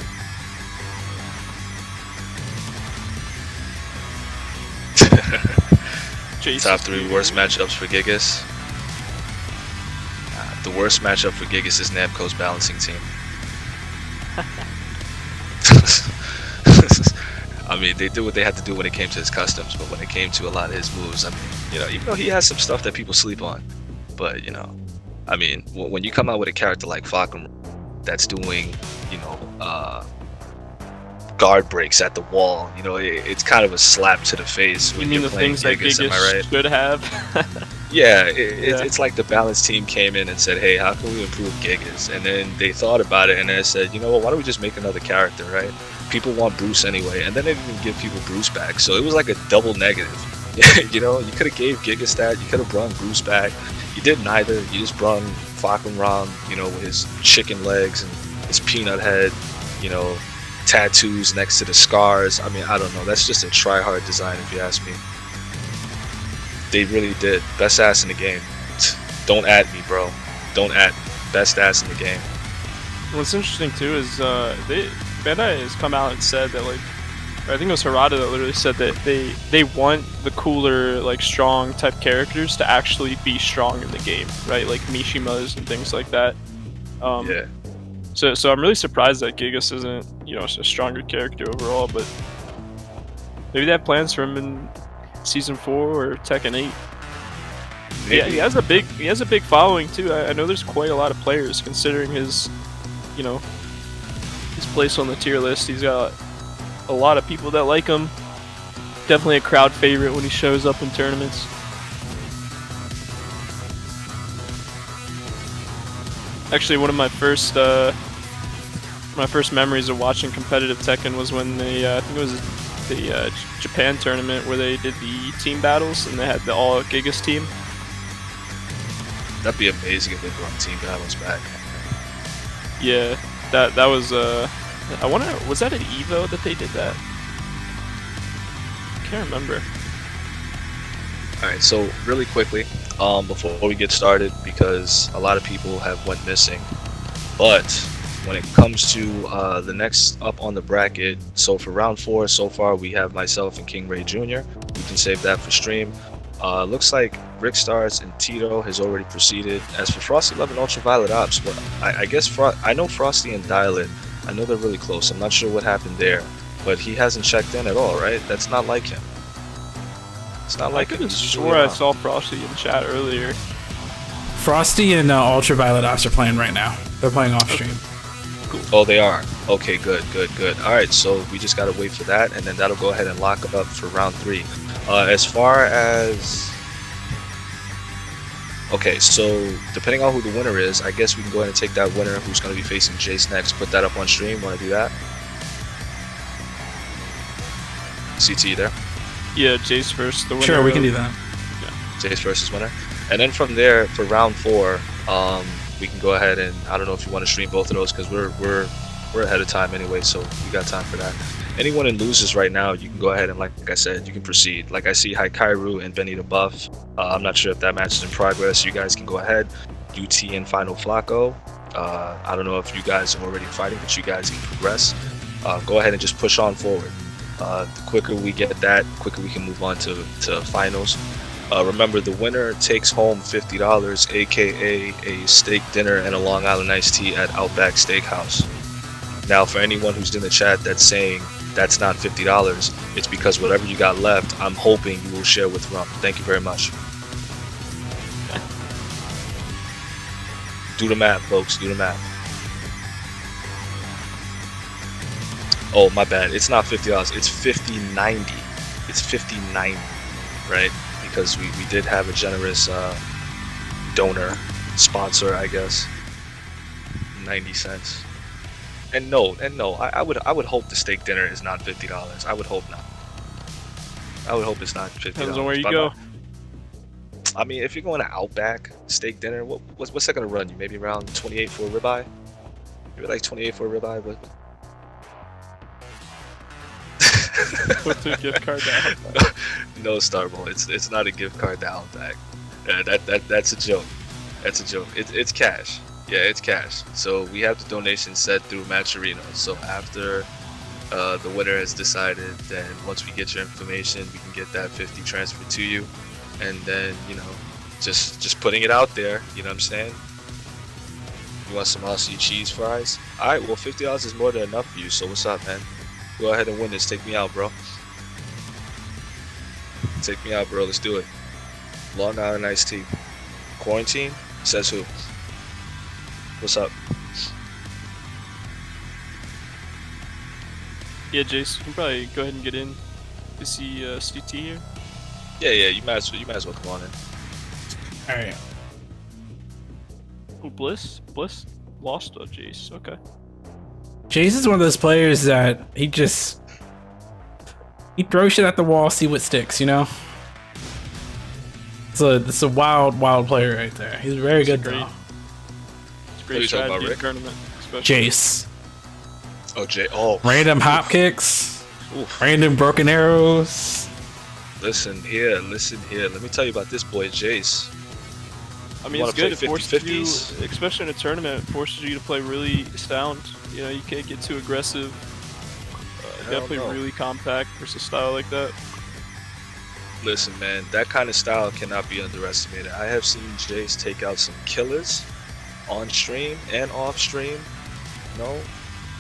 Jace Top is 3 beating worst him. matchups for Gigas. The worst matchup for Gigas is Namco's balancing team. I mean, they did what they had to do when it came to his customs, but when it came to a lot of his moves, I mean, even though he has some stuff that people sleep on, but I mean, when you come out with a character like Fakum that's doing, guard breaks at the wall, it's kind of a slap to the face. You When mean you're the playing things that Gigas, am I Gigas right? should have? Yeah, Yeah. it's like the balance team came in and said, hey, how can we improve Gigas? And then they thought about it and they said, you know what, why don't we just make another character, right? People want Bruce anyway, and then they didn't even give people Bruce back, so it was like a double negative. You could have gave Gigas that, you could have brought Bruce back. You did neither, you just brought Fakum Ram, with his chicken legs and his peanut head, tattoos next to the scars. I mean, I don't know, that's just a try-hard design if you ask me. They really did. Best ass in the game. Don't add me, bro. Don't add me. Best ass in the game. What's interesting too is Bandai has come out and said that, like, I think it was Harada that literally said that they want the cooler, like, strong type characters to actually be strong in the game, right? Like Mishimas and things like that. Yeah. So I'm really surprised that Gigas isn't, a stronger character overall, but maybe they have plans for him in Season 4 or Tekken 8. Yeah, he has a big following too. I know there's quite a lot of players considering his place on the tier list. He's got a lot of people that like him. Definitely a crowd favorite when he shows up in tournaments. Actually, one of my first memories of watching competitive Tekken was when they I think it was the Japan tournament where they did the team battles and they had the all Gigas team. That'd be amazing if they brought team battles back. Yeah, that was I wonder, was that at Evo that they did that? I can't remember. Alright, so really quickly, before we get started, because a lot of people have went missing, but when it comes to the next up on the bracket, so for round 4 so far we have myself and King Ray Jr. We can save that for stream. Looks like Rick Stars and Tito has already proceeded. As for Frosty Love and Ultraviolet Ops, but I guess I know Frosty and Dialin, I know they're really close. I'm not sure what happened there. but he hasn't checked in at all, right? That's not like him. It's not I like could him. have He's usually swore I around. saw Frosty in chat earlier. Frosty and Ultraviolet Ops are playing right now. They're playing off stream. Oh, they are. Okay, good. All right, so we just gotta wait for that, and then that'll go ahead and lock it up for round 3. As far as okay, so depending on who the winner is, I guess we can go ahead and take that winner who's gonna be facing Jace next. Put that up on stream. Want to do that? CT there. Yeah, Jace first. The winner. Sure, we can do that. Jace versus winner. And then from there, for round 4, we can go ahead and I don't know if you want to stream both of those because we're ahead of time anyway, so we got time for that. Anyone in loses right now, you can go ahead and like I said, you can proceed. Like I see Haikairu and Benny the Buff. I'm not sure if that match is in progress. You guys can go ahead. UT and Final Flacco. I don't know if you guys are already fighting, but you guys can progress. Go ahead and just push on forward. The quicker we get that, quicker we can move on to finals. Remember, the winner takes home $50, aka a steak dinner and a Long Island iced tea at Outback Steakhouse. Now, for anyone who's in the chat that's saying that's not $50, it's because whatever you got left, I'm hoping you will share with Rum. Thank you very much. Do the math, folks. Do the math. Oh, my bad. It's not $50. It's $50.90. It's $50.90, right? Because we did have a generous donor sponsor, I guess. 90 cents. And no, I would hope the steak dinner is not $50. I would hope not. I would hope it's not $50. Depends on where you But go. I mean, if you're going to Outback steak dinner, what's that gonna run you? Maybe around 28 for a ribeye? Maybe like 28 for a ribeye, but Put the gift card down. no, Starboy. It's not a gift card to Outback. That's a joke. That's a joke. It's cash. Yeah, it's cash. So we have the donation set through Matcherino. So after the winner has decided, then once we get your information, we can get that 50 transferred to you, and then just putting it out there. You know what I'm saying? You want some Aussie cheese fries? All right. Well, $50 is more than enough for you. So what's up, man? Go ahead and win this. Take me out, bro. Take me out, bro. Let's do it. Long Island iced tea. Quarantine? Says who? What's up? Yeah, Jace, you can probably go ahead and get in to see CT here. Yeah. You might as well come on in. All right. Oh, Bliss lost to Jace. Okay. Jace is one of those players that he throws shit at the wall, see what sticks, you know? It's a wild player right there. He's very good great. though. It's a Who you great talking about, strategy in Rick? tournament, especially. Jace. Oh, Jay. Oh, Random hop kicks, oof. random broken arrows. Listen here. Let me tell you about this boy, Jace. I mean, wanna it's good. play It forces you, 50-50s? especially in a tournament, it forces you to play really sound. You know, you can't get too aggressive. Hell Definitely no. really compact versus style like that. Listen, man, that kind of style cannot be underestimated. I have seen Jace take out some killers on stream and off stream. No,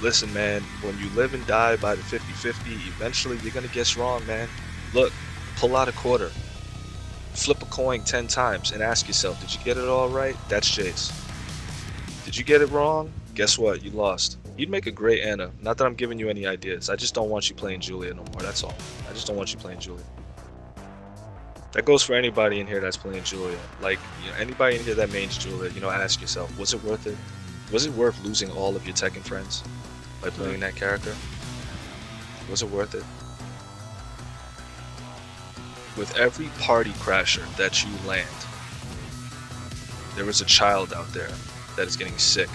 listen, man, when you live and die by the 50-50, eventually you're gonna guess wrong, man. Look, pull out a quarter, flip a coin 10 times, and ask yourself, did you get it all right? That's Jace. Did you get it wrong? Guess what? You lost. You'd make a great Anna. Not that I'm giving you any ideas. I just don't want you playing Julia no more. That's all. I just don't want you playing Julia. That goes for anybody in here that's playing Julia. Like, anybody in here that mains Julia, ask yourself, was it worth it? Was it worth losing all of your Tekken friends by playing that character? Was it worth it? With every party crasher that you land, there is a child out there that is getting sick.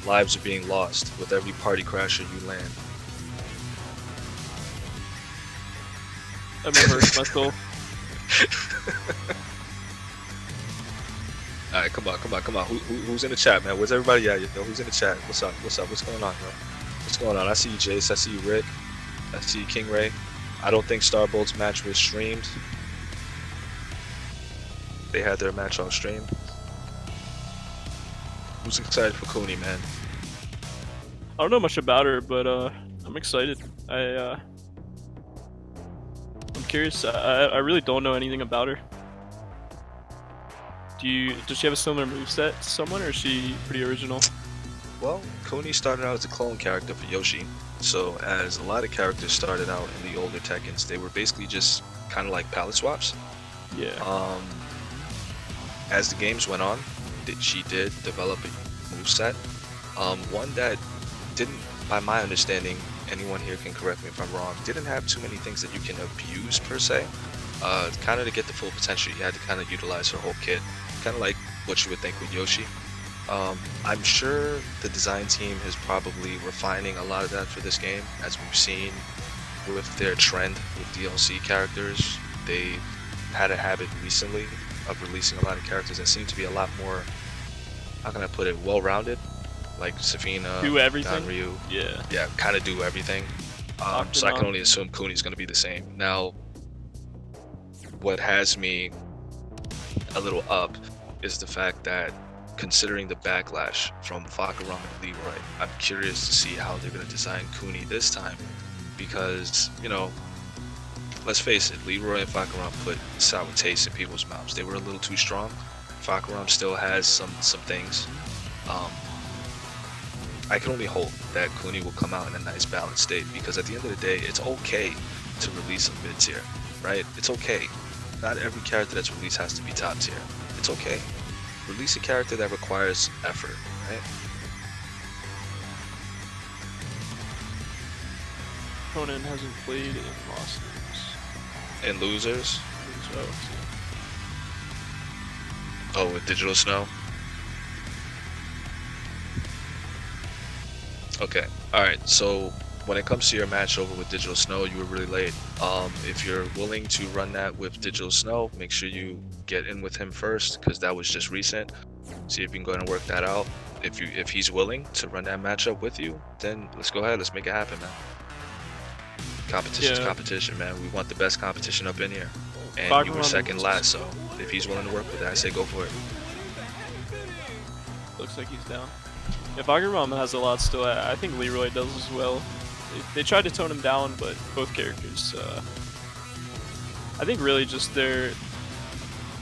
Lives are being lost with every party crasher you land. That may hurt my soul. All right, come on. Who's in the chat, man? Where's everybody at? Who's in the chat? What's up? What's going on, bro? What's going on? I see you, Jace. I see you, Rick. I see you, King Ray. I don't think Starbolt's match was streamed. They had their match on stream. Who's excited for Cooney, man? don't know much about her, but I'm excited. I'm curious. I really don't know anything about her. Does she have a similar moveset to someone, or is she pretty original? Well, Kuni started out as a clone character for Yoshi. So as a lot of characters started out in the older Tekkens, they were basically just kind of like palette swaps. Yeah. As the games went on, she did develop a moveset. One that didn't, by my understanding, anyone here can correct me if I'm wrong, didn't have too many things that you can abuse per se. Kind of to get the full potential, you had to kind of utilize her whole kit. Kind of like what you would think with Yoshi. I'm sure the design team is probably refining a lot of that for this game, as we've seen with their trend with DLC characters. They've had a habit recently of releasing a lot of characters that seem to be a lot more, how can I put it, well-rounded, like Safina, Do everything? Ganryu. Yeah. Kind of do everything. So I can only assume Kuni's going to be the same. Now, what has me a little up is the fact that, considering the backlash from Fahkumram and Leroy, I'm curious to see how they're going to design Kuni this time, because, you know, let's face it, Leroy and Fahkumram put sour taste in people's mouths. They were a little too strong. Fahkumram still has some things. I can only hope that Kuni will come out in a nice balanced state, because at the end of the day, it's okay to release a mid-tier, right? It's okay. Not every character that's released has to be top tier. It's okay. Release a character that requires effort, right? Conan hasn't played in Lost And losers? News. Oh, with Digital Snow? Okay, alright, so when it comes to your match over with Digital Snow, you were really late. If you're willing to run that with Digital Snow, make sure you get in with him first, because that was just recent. See if you can go ahead and work that out. If he's willing to run that matchup with you, then let's go ahead, let's make it happen, man. Competition's competition, man. We want the best competition up in here. And you were second last, so if he's willing to work with that, I say go for it. Looks like he's down. Yeah, Fahkumram has a lot still. I think Leroy does as well. They tried to tone him down, but both characters, I think really just they're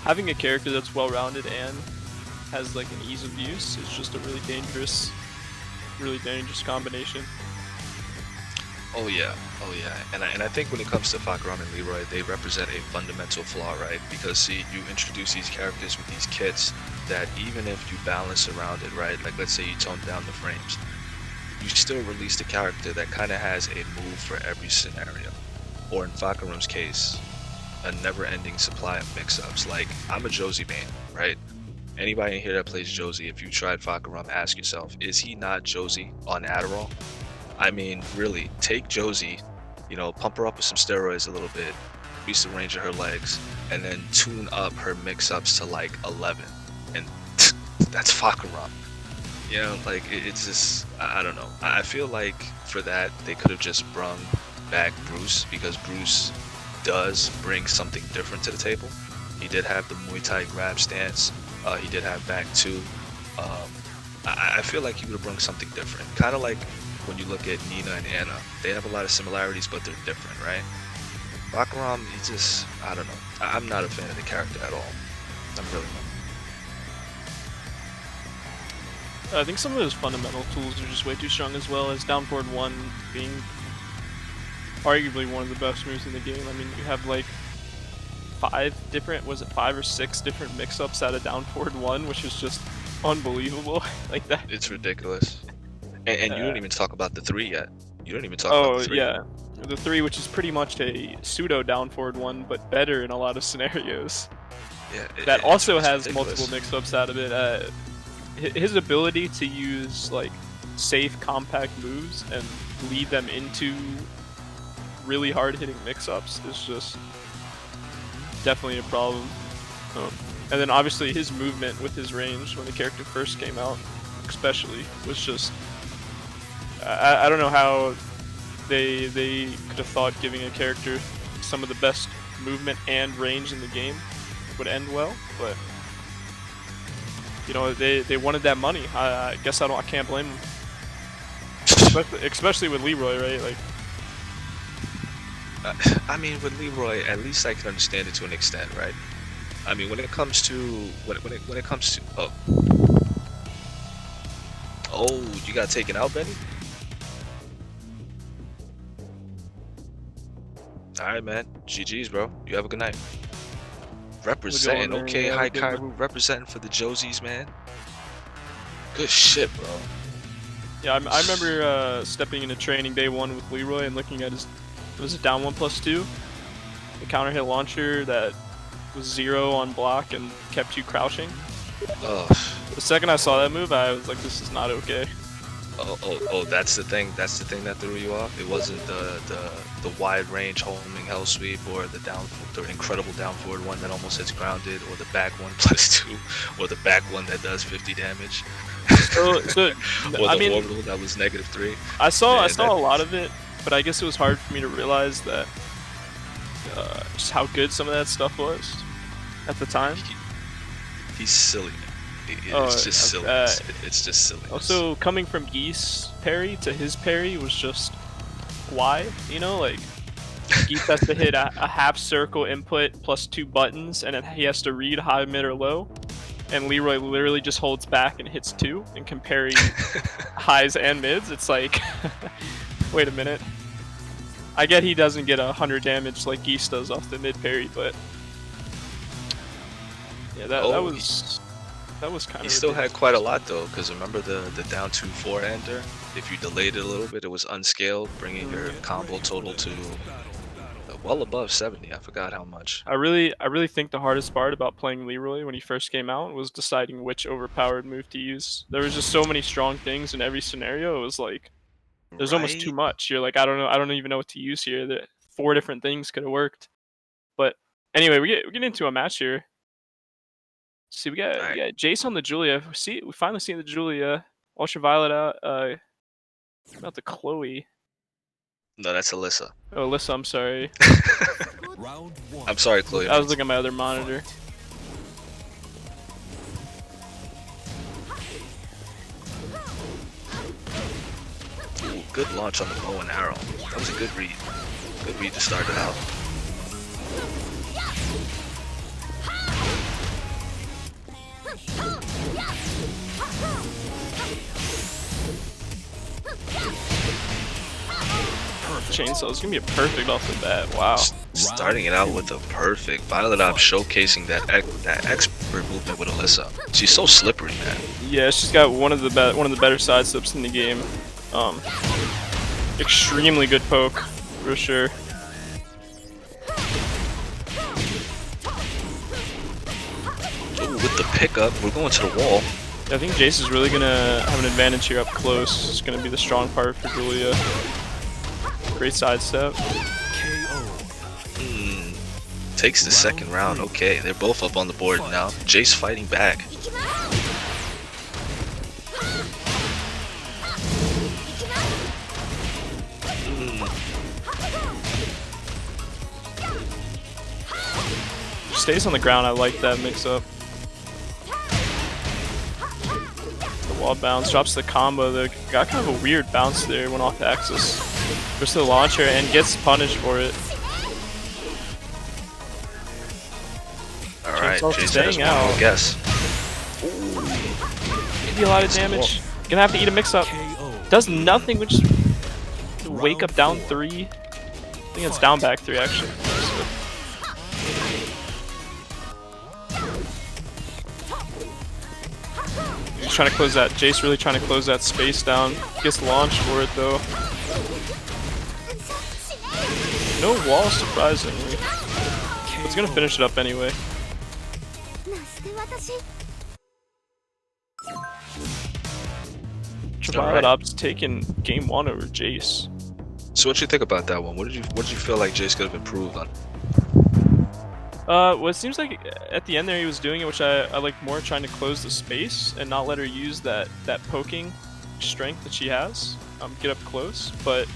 having a character that's well-rounded and has like an ease of use is just a really dangerous combination. Oh yeah. And I think when it comes to Fahkumram and Leroy, they represent a fundamental flaw, right? Because see, you introduce these characters with these kits that even if you balance around it, right? Like let's say you tone down the frames, you still release the character that kind of has a move for every scenario. Or in Fahkumram's case, a never-ending supply of mix-ups. Like, I'm a Josie main, right? Anybody in here that plays Josie, if you tried Fahkumram, ask yourself, is he not Josie on Adderall? I mean, really, take Josie, you know, pump her up with some steroids a little bit, increase the range of her legs, and then tune up her mix-ups to like 11. And that's Fahkumram. You know, like, it's just, I don't know. I feel like for that, they could have just brung back Bruce, because Bruce does bring something different to the table. He did have the Muay Thai grab stance. He did have back two. I feel like he would have brought something different. Kind of like when you look at Nina and Anna. They have a lot of similarities, but they're different, right? Fahkumram, he just, I don't know. I'm not a fan of the character at all. I'm really not. I think some of those fundamental tools are just way too strong, as well as down forward 1 being arguably one of the best moves in the game. I mean, you have like 5 or 6 different mix-ups out of down forward 1, which is just unbelievable. Like that. It's ridiculous. And you didn't even talk about the 3 yet. You don't even talk about the 3. Oh, yeah. The 3, which is pretty much a pseudo down forward 1, but better in a lot of scenarios. Yeah. That also has ridiculous. multiple mix-ups out of it. His ability to use like safe, compact moves and lead them into really hard-hitting mix-ups is just definitely a problem. And then obviously his movement with his range when the character first came out, especially, was just I don't know how they could have thought giving a character some of the best movement and range in the game would end well, but you know, they wanted that money. I guess I can't blame them. especially with Leroy, right? Like, I mean, with Leroy, at least I can understand it to an extent, right? I mean, when it comes to oh, you got taken out, Benny. All right, man. GG's, bro. You have a good night. Representing, man. okay, Yeah, Hi good one. Kairu, representing for the Josies, man. Good shit, bro. yeah, I remember stepping into training day 1 with Leroy and looking at his, was it down 1+2? The counter hit launcher that was 0 on block and kept you crouching. Oh, The second I saw that move, I was like, this is not okay. oh, that's the thing. That's the thing that threw you off. It wasn't the wide range homing hell sweep or the incredible down forward one that almost hits grounded, or the back one +2, or the back one that does 50 damage. So or I the mean, orbital that was -3. I saw Man, a lot of it, but I guess it was hard for me to realize that just how good some of that stuff was at the time. He's silly, man. Oh, It's just silly. It's just silly. Also, coming from Geese parry to his parry was just why, you know, like Geese has to hit a half circle input +2 buttons, and then he has to read high, mid, or low. And Leroy literally just holds back and hits 2 and can parry highs and mids. It's like, wait a minute. I get he doesn't get 100 damage like Geese does off the mid parry, but yeah, that was kind of. He still had quite a lot though, because remember the down 2-4 ender. If you delayed it a little bit, it was unscaled, bringing your combo total to well above 70. I forgot how much. I really think the hardest part about playing Leroy when he first came out was deciding which overpowered move to use. There was just so many strong things in every scenario. It was like there's almost too much. You're like, I don't even know what to use here. The 4 different things could have worked. But anyway, we get into a match here. See, we got Jace on the Julia. We finally see the Julia. Ultraviolet out. About the Chloe. No, that's Alyssa. Oh, Alyssa, I'm sorry. Round 1. I'm sorry, Chloe. I was looking at my other monitor. Ooh, good launch on the bow and arrow. That was a good read. Good read to start it out. Chainsaw is gonna be a perfect off the bat. Wow. Starting it out with a perfect Violet Op, showcasing that expert movement with Alyssa. She's so slippery, man. Yeah, she's got one of the better side steps in the game. Extremely good poke, for sure. Ooh, with the pickup, we're going to the wall. Yeah, I think Jace is really gonna have an advantage here up close. It's gonna be the strong part for Julia. Great sidestep. Takes the second round. Okay, they're both up on the board now. Jace fighting back. Stays on the ground. I like that mix-up. The wall bounce drops the combo. They got kind of a weird bounce there. Went off axis. Goes to the launcher and gets punished for it. Alright, Chainsaw's Jace has staying one more out. guess. Could be a lot of damage. Gonna have to eat a mix-up. Does nothing, which wake up down 3. I think it's down back 3 actually. He's trying to close that. Jace really trying to close that space down. Gets launched for it though. No wall, surprisingly. But he's gonna finish it up anyway. Ultraviolet Op's taking game 1 over Jace. So what you think about that one? What did you feel like Jace could have improved on? Well, it seems like at the end there he was doing it, which I like more, trying to close the space and not let her use that poking strength that she has. Get up close, but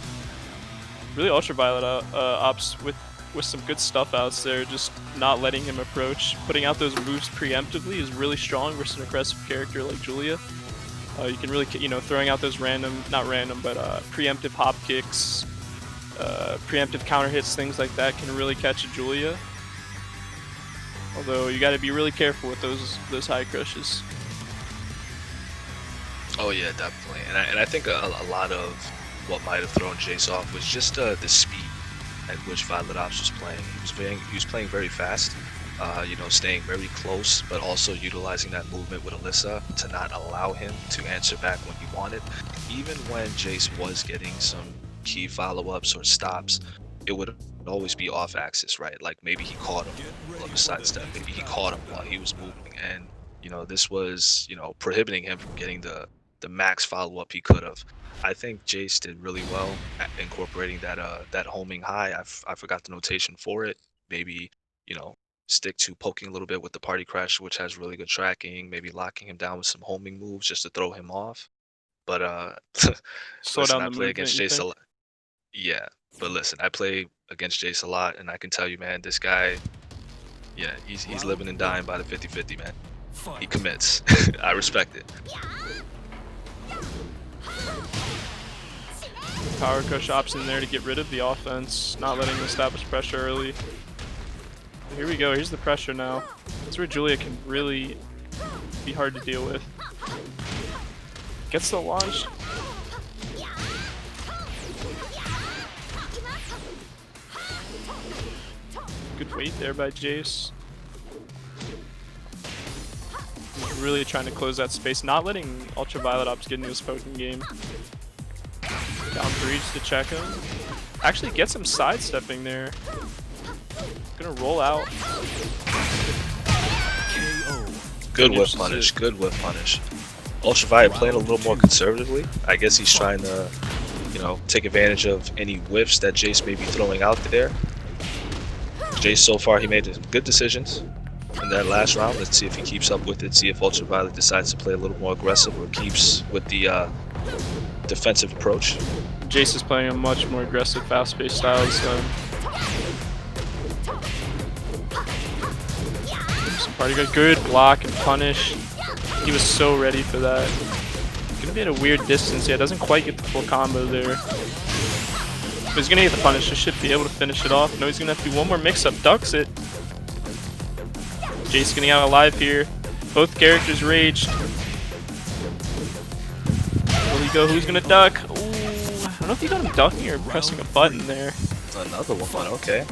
really Ultraviolet Ops with some good stuff outs there, just not letting him approach. Putting out those moves preemptively is really strong versus an aggressive character like Julia. You can really, throwing out those not random, but preemptive hop kicks, preemptive counter hits, things like that can really catch a Julia. Although you got to be really careful with those high crushes. Oh yeah, definitely. And I think a lot of what might have thrown Jace off was just the speed at which Violet Ops was playing. He was playing very fast, staying very close, but also utilizing that movement with Alyssa to not allow him to answer back when he wanted. Even when Jace was getting some key follow-ups or stops, it would always be off axis, right? Like maybe he caught him on a sidestep, maybe he caught him while he was moving, and this was prohibiting him from getting the max follow-up he could have. I think Jace did really well at incorporating that homing high. I forgot the notation for it. Maybe stick to poking a little bit with the party crash, which has really good tracking. Maybe locking him down with some homing moves just to throw him off. But Slow listen, down I the play movement, against you Jace a think? lot. Yeah, but listen, I play against Jace a lot, and I can tell you, man, this guy, yeah, he's living and dying by the 50-50, man. He commits. I respect it. Power crush option there to get rid of the offense, not letting them establish pressure early. Here we go, here's the pressure now. That's where Julia can really be hard to deal with. Gets the launch. Good weight there by Jace. He's really trying to close that space, not letting Ultraviolet Ops get into his poking game. Down breach to check him. Actually gets him sidestepping there. Gonna roll out. Good whiff punish. Good whiff punish. Ultraviolet playing a little more conservatively. I guess he's trying to, take advantage of any whiffs that Jace may be throwing out there. Jace, so far, he made good decisions in that last round. Let's see if he keeps up with it. See if Ultraviolet decides to play a little more aggressive or keeps with the defensive approach. Jace is playing a much more aggressive, fast-paced style this time. Some party guard, good block and punish. He was so ready for that. Gonna be at a weird distance. Yeah, doesn't quite get the full combo there. But he's gonna get the punish. He should be able to finish it off. No, he's gonna have to do one more mix-up. Ducks it. Jace getting out alive here. Both characters raged. Will he go? Who's gonna duck? Ooh, I don't know if he got him ducking or pressing a button there. Another one, okay.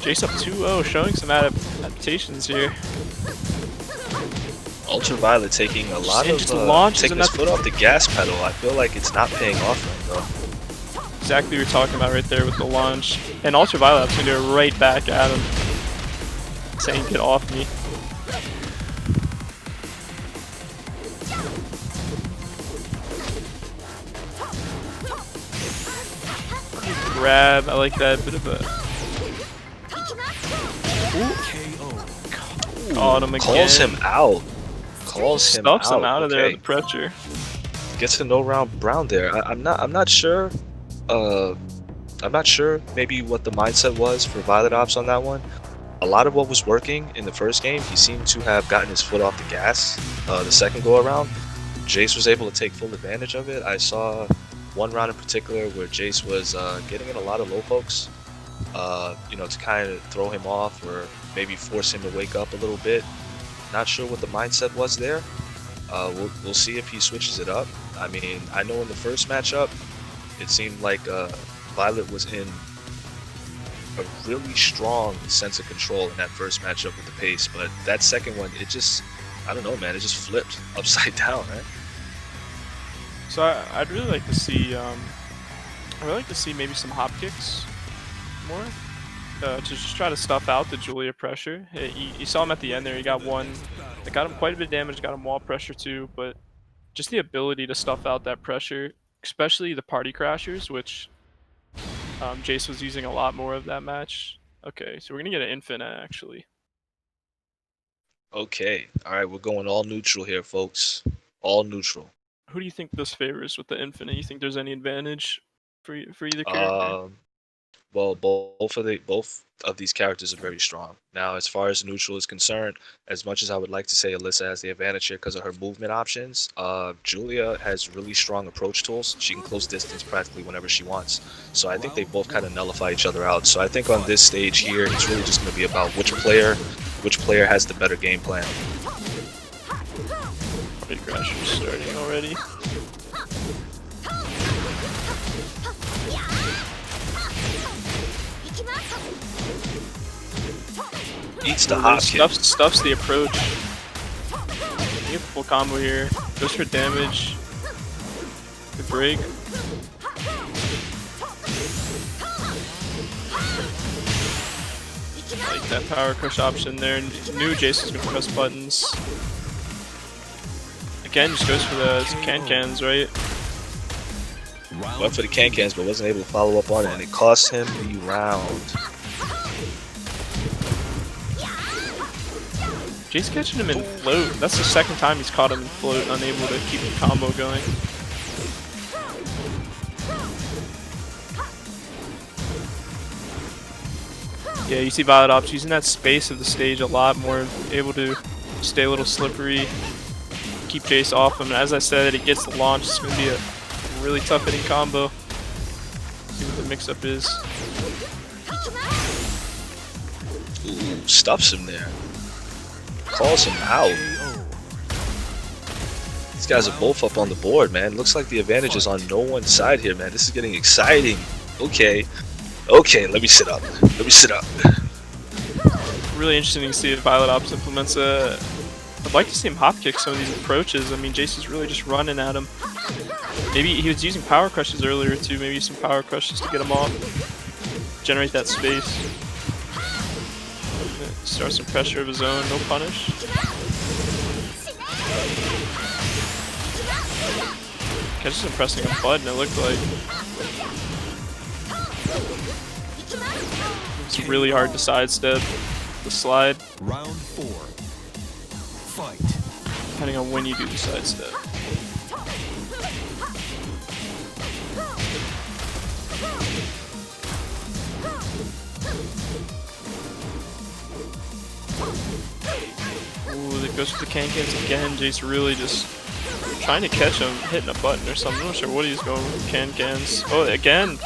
Jace up 2-0, showing some adaptations here. Ultraviolet taking a lot of taking his foot off the gas pedal. I feel like it's not paying off right though. Exactly what we were talking about right there with the launch. And Ultraviolet's gonna do it right back at him, saying get off me. Grab, I like that bit of a... Ooh. Caught him again. Calls him out. Calls him out. Stuffs him out of there with the pressure. Gets a no round Brown there. I'm not sure. I'm not sure maybe what the mindset was for Violet Ops on that one. A lot of what was working in the first game, he seemed to have gotten his foot off the gas. The second go around, Jace was able to take full advantage of it. I saw one round in particular where Jace was getting in a lot of low pokes, to kind of throw him off or maybe force him to wake up a little bit. Not sure what the mindset was there. We'll see if he switches it up. I mean, I know in the first matchup, it seemed like Violet was in a really strong sense of control in that first matchup with the pace, but that second one, it just, I don't know, man, it just flipped upside down, right? So I'd really like to see, maybe some hop kicks more. To just try to stuff out the Julia pressure. You saw him at the end there, he got one that got him quite a bit of damage, got him wall pressure too, but just the ability to stuff out that pressure, especially the party crashers, which Jace was using a lot more of that match. Okay, so we're gonna get an infinite actually. Okay, alright, we're going all neutral here, folks. All neutral. Who do you think this favors with the infinite? You think there's any advantage for either character? Well, both of these characters are very strong. Now, as far as neutral is concerned, as much as I would like to say Alyssa has the advantage here because of her movement options, Julia has really strong approach tools. She can close distance practically whenever she wants. So I think they both kind of nullify each other out. So I think on this stage here, it's really just going to be about which player has the better game plan. Big Crasher starting already. Eats the hop kick. Stuffs the approach. You get full combo here. Goes for damage. Good break. Like that power crush option there. Knew Jason's gonna press buttons. Again, just goes for the can-cans, right? Went for the can-cans, but wasn't able to follow up on it, and it cost him the round. Jace catching him in float. That's the second time he's caught him in float, unable to keep the combo going. Yeah, you see Violet Ops using that space of the stage a lot more, able to stay a little slippery, keep Jace off him. And as I said, it gets the launch. It's going to be a really tough hitting combo. See what the mix-up is. Ooh, stuffs him there. Calls him out. These guys are both up on the board, man. Looks like the advantage is on no one's side here, man. This is getting exciting. Okay. Okay, let me sit up. Let me sit up. Really interesting to see if Violet Ops implements a... I'd like to see him hop kick some of these approaches. I mean, Jace is really just running at him. Maybe he was using power crushes earlier too. Maybe some power crushes to get him off. Generate that space. Start some pressure of his own, no punish. Catches him pressing a button, it looked like. It's really hard to sidestep the slide. Round 4. Fight. Depending on when you do the sidestep. Ooh, that goes for the can-cans again. Jace really just trying to catch him, hitting a button or something. I'm not sure what he's going with can-cans. Oh, again!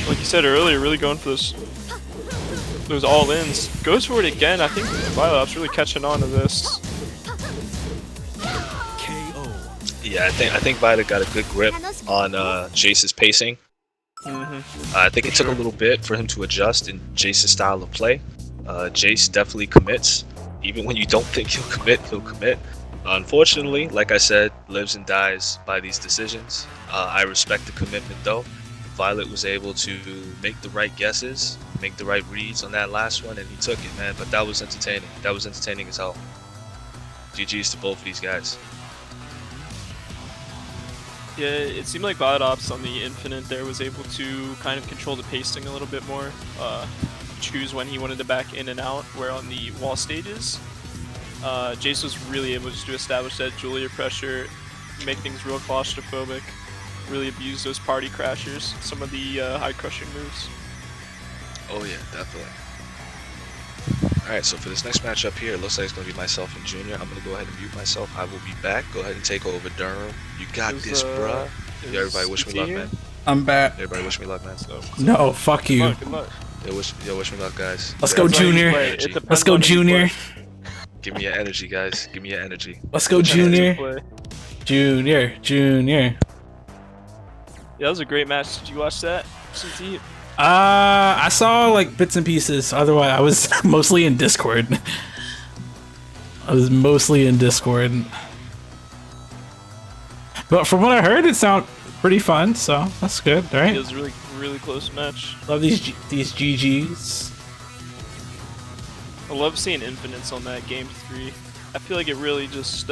Like you said earlier, really going for those all-ins. Goes for it again. I think Violet Ops really catching on to this. KO. Yeah, I think Violet got a good grip on Jace's pacing. I think it took a little bit for him to adjust in Jace's style of play. Jace definitely commits. Even when you don't think he'll commit, he'll commit. Unfortunately, like I said, lives and dies by these decisions. I respect the commitment though. Violet was able to make the right guesses, make the right reads on that last one, and he took it, man. But that was entertaining. That was entertaining as hell. GG's to both of these guys. Yeah, it seemed like Violet Ops on the Infinite there was able to kind of control the pacing a little bit more. Choose when he wanted to back in and out, where on the wall stages, Jace was really able just to establish that Julia pressure, make things real claustrophobic, really abuse those party crashers, some of the high crushing moves. Oh yeah, definitely. Alright, so for this next matchup here, it looks like it's going to be myself and Junior. I'm going to go ahead and mute myself. I will be back. Go ahead and take over Durham. You got this, bruh. Yeah, everybody wish me luck, man. I'm back. Everybody wish me luck, man. So, No, fuck you. Good luck. wish me luck, guys. Let's go, That's how you Junior. play. It depends Let's go, on who you Junior. play. Give me your energy, guys. Give me your energy. Let's go, Depends on who you Junior. play. Junior. Yeah, that was a great match. Did you watch that? CT? I saw like bits and pieces. Otherwise, I was mostly in Discord. But from what I heard, it sounded pretty fun. So that's good, right? It was a really close match. Love these GGs. I love seeing infinites on that game 3. I feel like it really just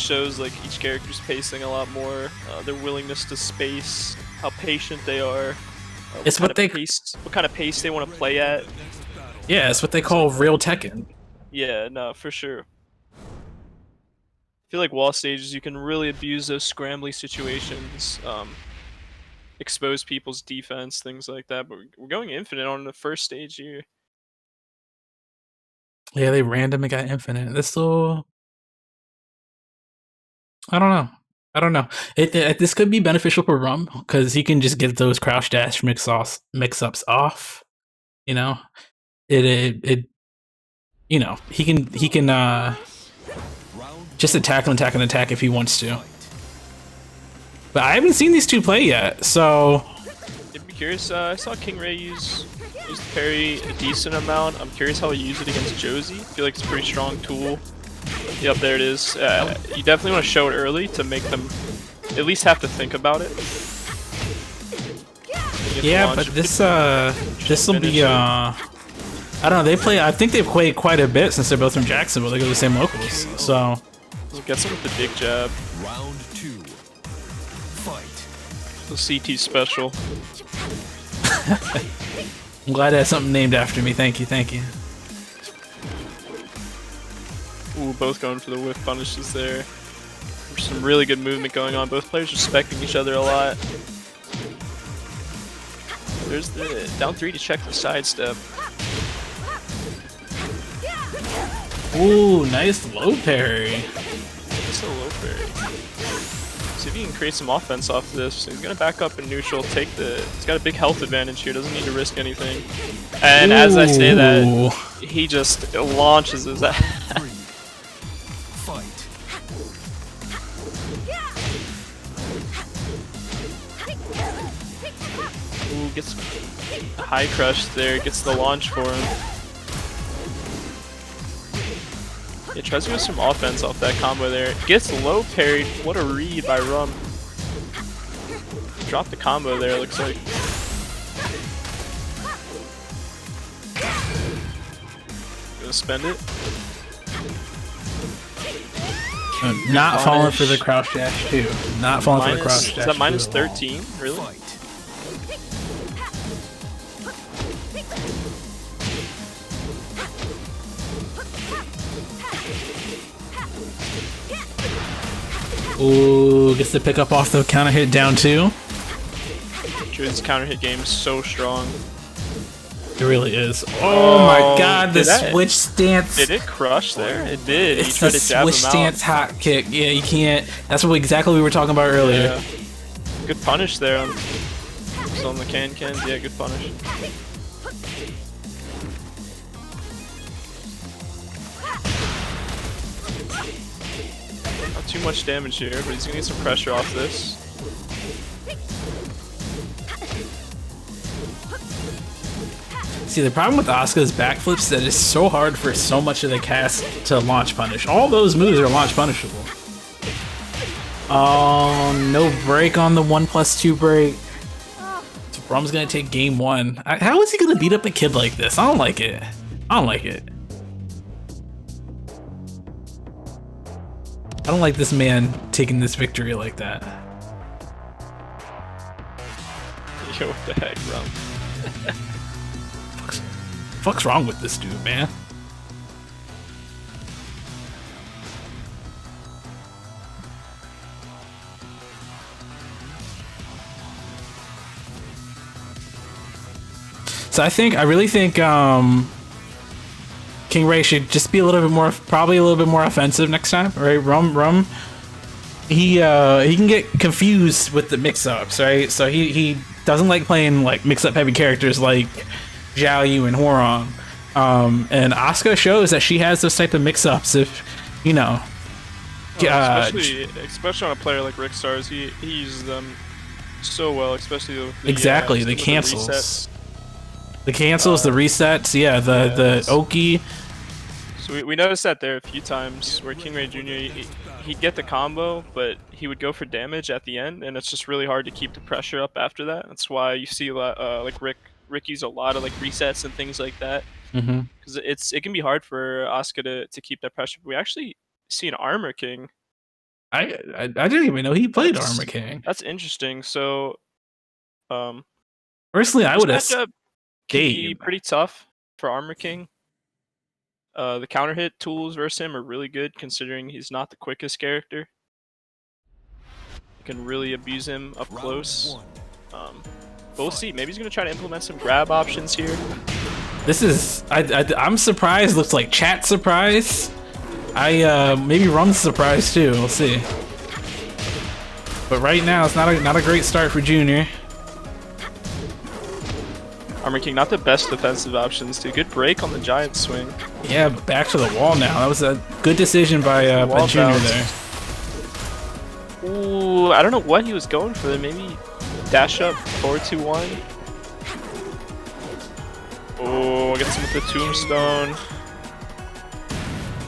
shows like each character's pacing a lot more, their willingness to space, how patient they are. It's what kind of pace they want to play at. Yeah, it's what they call real Tekken. Yeah, no, for sure. I feel like wall stages, you can really abuse those scrambly situations. expose people's defense, things like that. But we're going infinite on the first stage here. Yeah, they randomly got infinite. This still, I don't know. I don't know. This could be beneficial for Rum because he can just get those crouch dash mix ups off. You know, it you know, he can just attack and attack if he wants to. But I haven't seen these two play yet, so I'd be curious. I saw King Ray use the parry a decent amount. I'm curious how he used it against Josie. I feel like it's a pretty strong tool. Yep, there it is. You definitely want to show it early to make them at least have to think about it. yeah, but this will be I don't know. They play. I think they've played quite a bit since they're both from Jacksonville. They go to the same locals, so Gets him with the big jab. Round 2. Fight. The CT special. I'm glad I had something named after me. Thank you, thank you. Ooh, both going for the whiff punishes there. There's some really good movement going on. Both players respecting each other a lot. There's the down 3 to check the sidestep. Ooh, nice low parry. It's a low parry. See if he can create some offense off this. He's gonna back up in neutral, take the. He's got a big health advantage here. Doesn't need to risk anything. And as I say that, he just launches his ass. 3. Fight. Ooh, gets a high crush there. Gets the launch for him. Yeah, tries to get some offense off that combo there. Gets low parried. What a read by Rum. Dropped the combo there, looks like. Gonna spend it. Not falling for the crouch dash too. Not falling for the crouch dash. Is that minus too at all. 13? Really? Fight. Ooh, gets the pick up off the counter hit down 2. Druid's counter hit game is so strong. It really is. Oh my god, the did that- switch stance. Did it crush there? It did. He It's tried the to jab switch him out. stance hot kick. Yeah, you can't. That's what exactly we were talking about earlier. Yeah. Good punish there on, just on the can-cans. Yeah, good punish. Not too much damage here, but he's gonna get some pressure off this. See, the problem with Asuka's backflips is that it's so hard for so much of the cast to launch punish. All those moves are launch punishable. Oh, no break on the 1+2 break. So Rum's gonna take game 1. How is he gonna beat up a kid like this? I don't like it. I don't like it. I don't like this man taking this victory like that. Yo, what the heck, Rum? Fuck's wrong with this dude, man? So I really think King Ray should just be a little bit more, probably a little bit more offensive next time, right? Rum, he can get confused with the mix-ups, right? So he doesn't like playing like mix-up heavy characters like Zhao Yu and Hwoarang. And Asuka shows that she has those type of mix-ups. If you know, especially on a player like Rick Stars, he uses them so well, especially the, exactly the cancels. The cancels, the resets, yeah, the Oki. So we noticed that there a few times where King Ray Jr. He'd get the combo, but he would go for damage at the end, and it's just really hard to keep the pressure up after that. That's why you see a lot, like Rick use a lot of like resets and things like that, because it can be hard for Asuka to keep that pressure. But we actually see an Armor King. I didn't even know he played Armor King. That's interesting. So, personally, I would have. Be pretty tough for Armor King. The counter hit tools versus him are really good, considering he's not the quickest character. You can really abuse him up close. But we'll see. Maybe he's gonna try to implement some grab options here. This is I'm surprised. Looks like chat surprised. Maybe Rum's surprised too. We'll see. But right now it's not a great start for Junior. Armor King, not the best defensive options too. Good break on the giant swing. Yeah, back to the wall now. That was a good decision by Junior bounce. there. Ooh, I don't know what he was going for there. Maybe dash up, forward 2-1. Oh, gets him with the tombstone.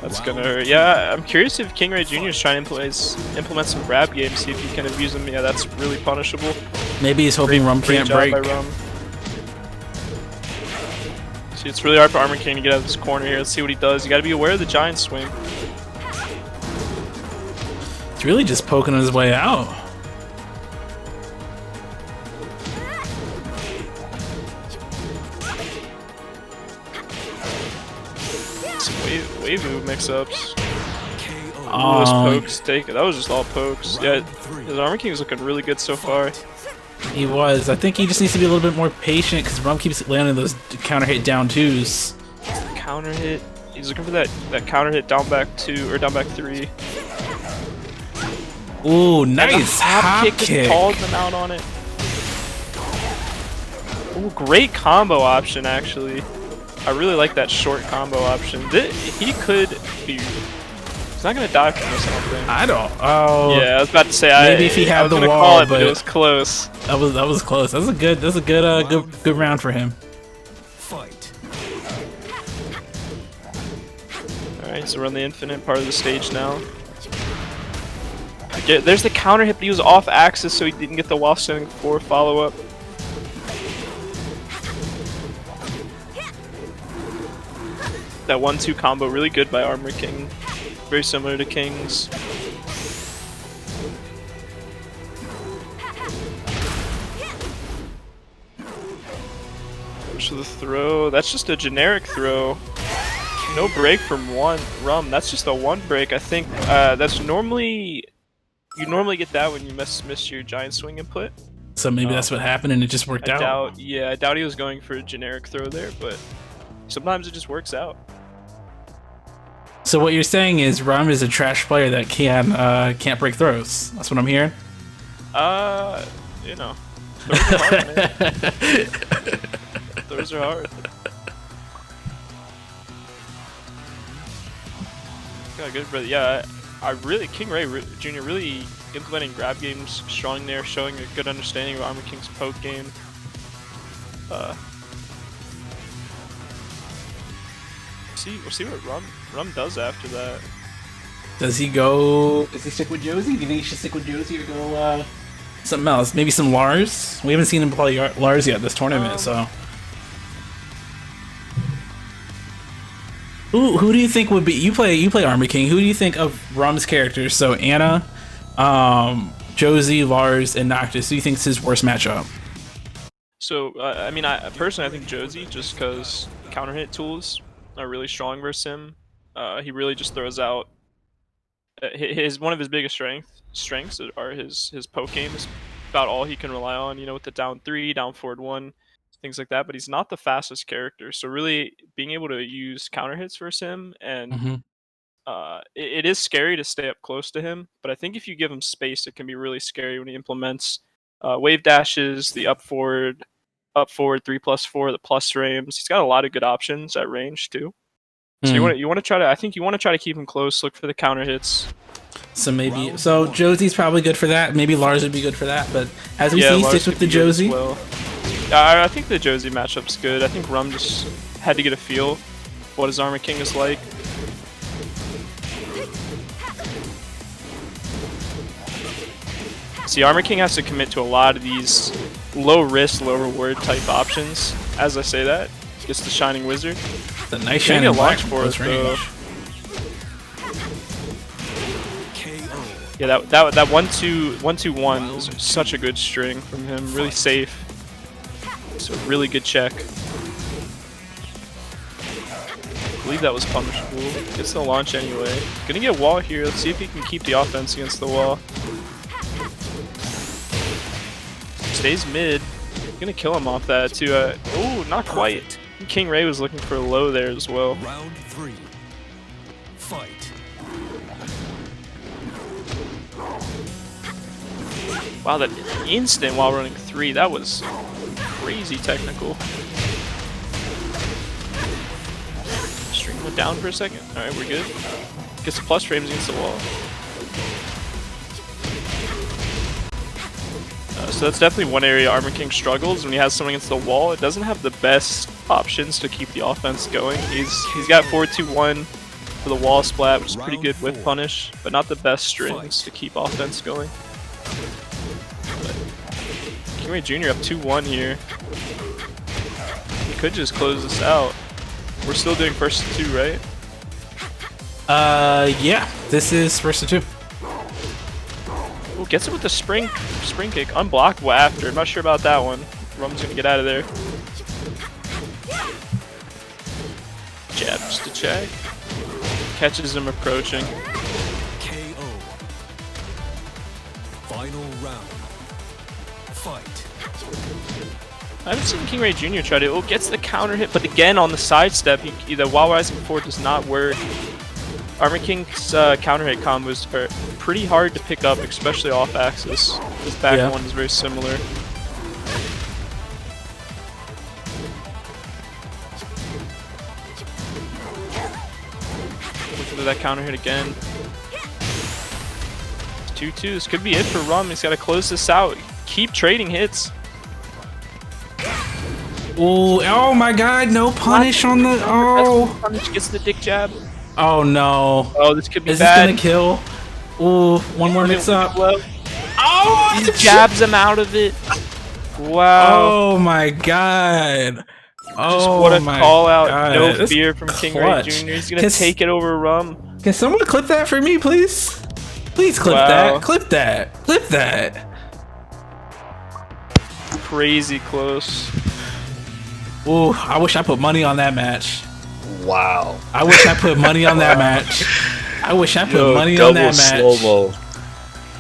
That's gonna hurt. Yeah, I'm curious if King Ray Jr. is trying to implement some grab games, see if he can abuse them. Yeah, that's really punishable. Maybe he's hoping Rum Great can't job break. by Rum. See, it's really hard for Armor King to get out of this corner here. Let's see what he does. You gotta be aware of the giant swing. He's really just poking his way out. Some wave move mix-ups. Oh, Those pokes take it. That was just all pokes. Yeah, his Armor King is looking really good so far. he was. I think he just needs to be a little bit more patient because Rum keeps landing those counter hit down twos. Counter hit. He's looking for that counter hit down back 2 or down back 3. Ooh, nice hop just kick. called them out on it. Ooh, great combo option actually. I really like that short combo option. He could be. He's not gonna die from this, I don't think. I don't. Oh. Yeah, I was about to say. Maybe if he had I was the gonna wall, call it, but it was close. That was close. That's a good round for him. Fight. All right, so we're on the infinite part of the stage now. There's the counter hit, but he was off axis, so he didn't get the while standing 4 follow up. That 1-2 combo really good by Armor King. Very similar to King's. So the throw, that's just a generic throw. No break from Rum. That's just a 1 break. I think that's normally you normally get that when you miss your giant swing input. So maybe that's what happened and it just worked out. I doubt he was going for a generic throw there, but sometimes it just works out. So what you're saying is Rum is a trash player that can't break throws. That's what I'm hearing. You know, throws are hard, man. Throws are hard. Got good, but yeah, I really King Ray Jr. really implementing grab games strong there, showing a good understanding of Armor King's poke game. We'll see what Rum does after that. Does he go? Does he stick with Josie? Do you think he should stick with Josie or go something else? Maybe some Lars? We haven't seen him play Lars yet this tournament, so. Who do you think would be? You play Armor King. Who do you think of Rum's characters? So Anna, Josie, Lars, and Noctis. Who do you think is his worst matchup? So I mean, personally I think Josie, just because counter hit tools are really strong versus him. He really just throws out one of his biggest strengths are his poke game is about all he can rely on. You know, with the down 3, down forward 1. Things like that, but he's not the fastest character, so really being able to use counter hits versus him, and it is scary to stay up close to him, but I think if you give him space, it can be really scary when he implements wave dashes, the up forward 3+4, the plus frames. He's got a lot of good options at range too. So you want to try to, I think you want to try to keep him close, look for the counter hits. So Josie's probably good for that. Maybe Lars would be good for that, but as we see, he sticks with the Josie. Well. I think the Josie matchup's good. I think Rum just had to get a feel what his Armor King is like. See, Armor King has to commit to a lot of these low risk, low reward type options. As I say that, he gets the Shining Wizard. The nice Shining launch for us though. Yeah, that 1-2-1 is such a good string from him. Really safe. So really good check. I believe that was punishable. Gets the launch anyway. Gonna get wall here. Let's see if he can keep the offense against the wall. stays mid. Gonna kill him off that too. Oh, not quite. King Ray was looking for a low there as well. Round 3. Fight. Wow, that instant while running 3, that was crazy technical. Stream went down for a second. Alright, we're good. Gets the plus frames against the wall. So that's definitely one area Armor King struggles when he has someone against the wall. It doesn't have the best options to keep the offense going. He's got 4-2-1 for the wall splat, which is pretty good with punish, but not the best strings to keep offense going. King Ray Jr. up 2-1 here. He could just close this out. We're still doing first to 2, right? Yeah, this is first to 2. Ooh, gets it with the spring kick. Unblockable after. I'm not sure about that one. Rum's gonna get out of there. Jab just to check. Catches him approaching. KO. Final round. Fight. I haven't seen King Ray Jr. try to. Oh, gets the counter hit, but again on the sidestep, the while rising forward does not work. Armor King's counter hit combos are pretty hard to pick up, especially off axis. This back one is very similar. Looking for that counter hit again. 2-2. This could be it for Rum. He's got to close this out. Keep trading hits. Ooh, oh my god, no punish on the. Oh. Punish gets the dick jab. Oh no. Oh, this could be Is bad. this gonna kill? Ooh, one more mix up. Oh! He jabs him out of it. Wow. Oh my god. Oh, What a my call out. God. No That's fear from King Ray clutch. Jr. He's going to take it over Rum. Can someone clip that for me, please? Please clip Wow. that. Clip that. Clip that. Crazy close. Ooh, I wish I put money on that match. Wow. I wish I put money on that match. I wish I put Yo, money on that match. double slow-mo.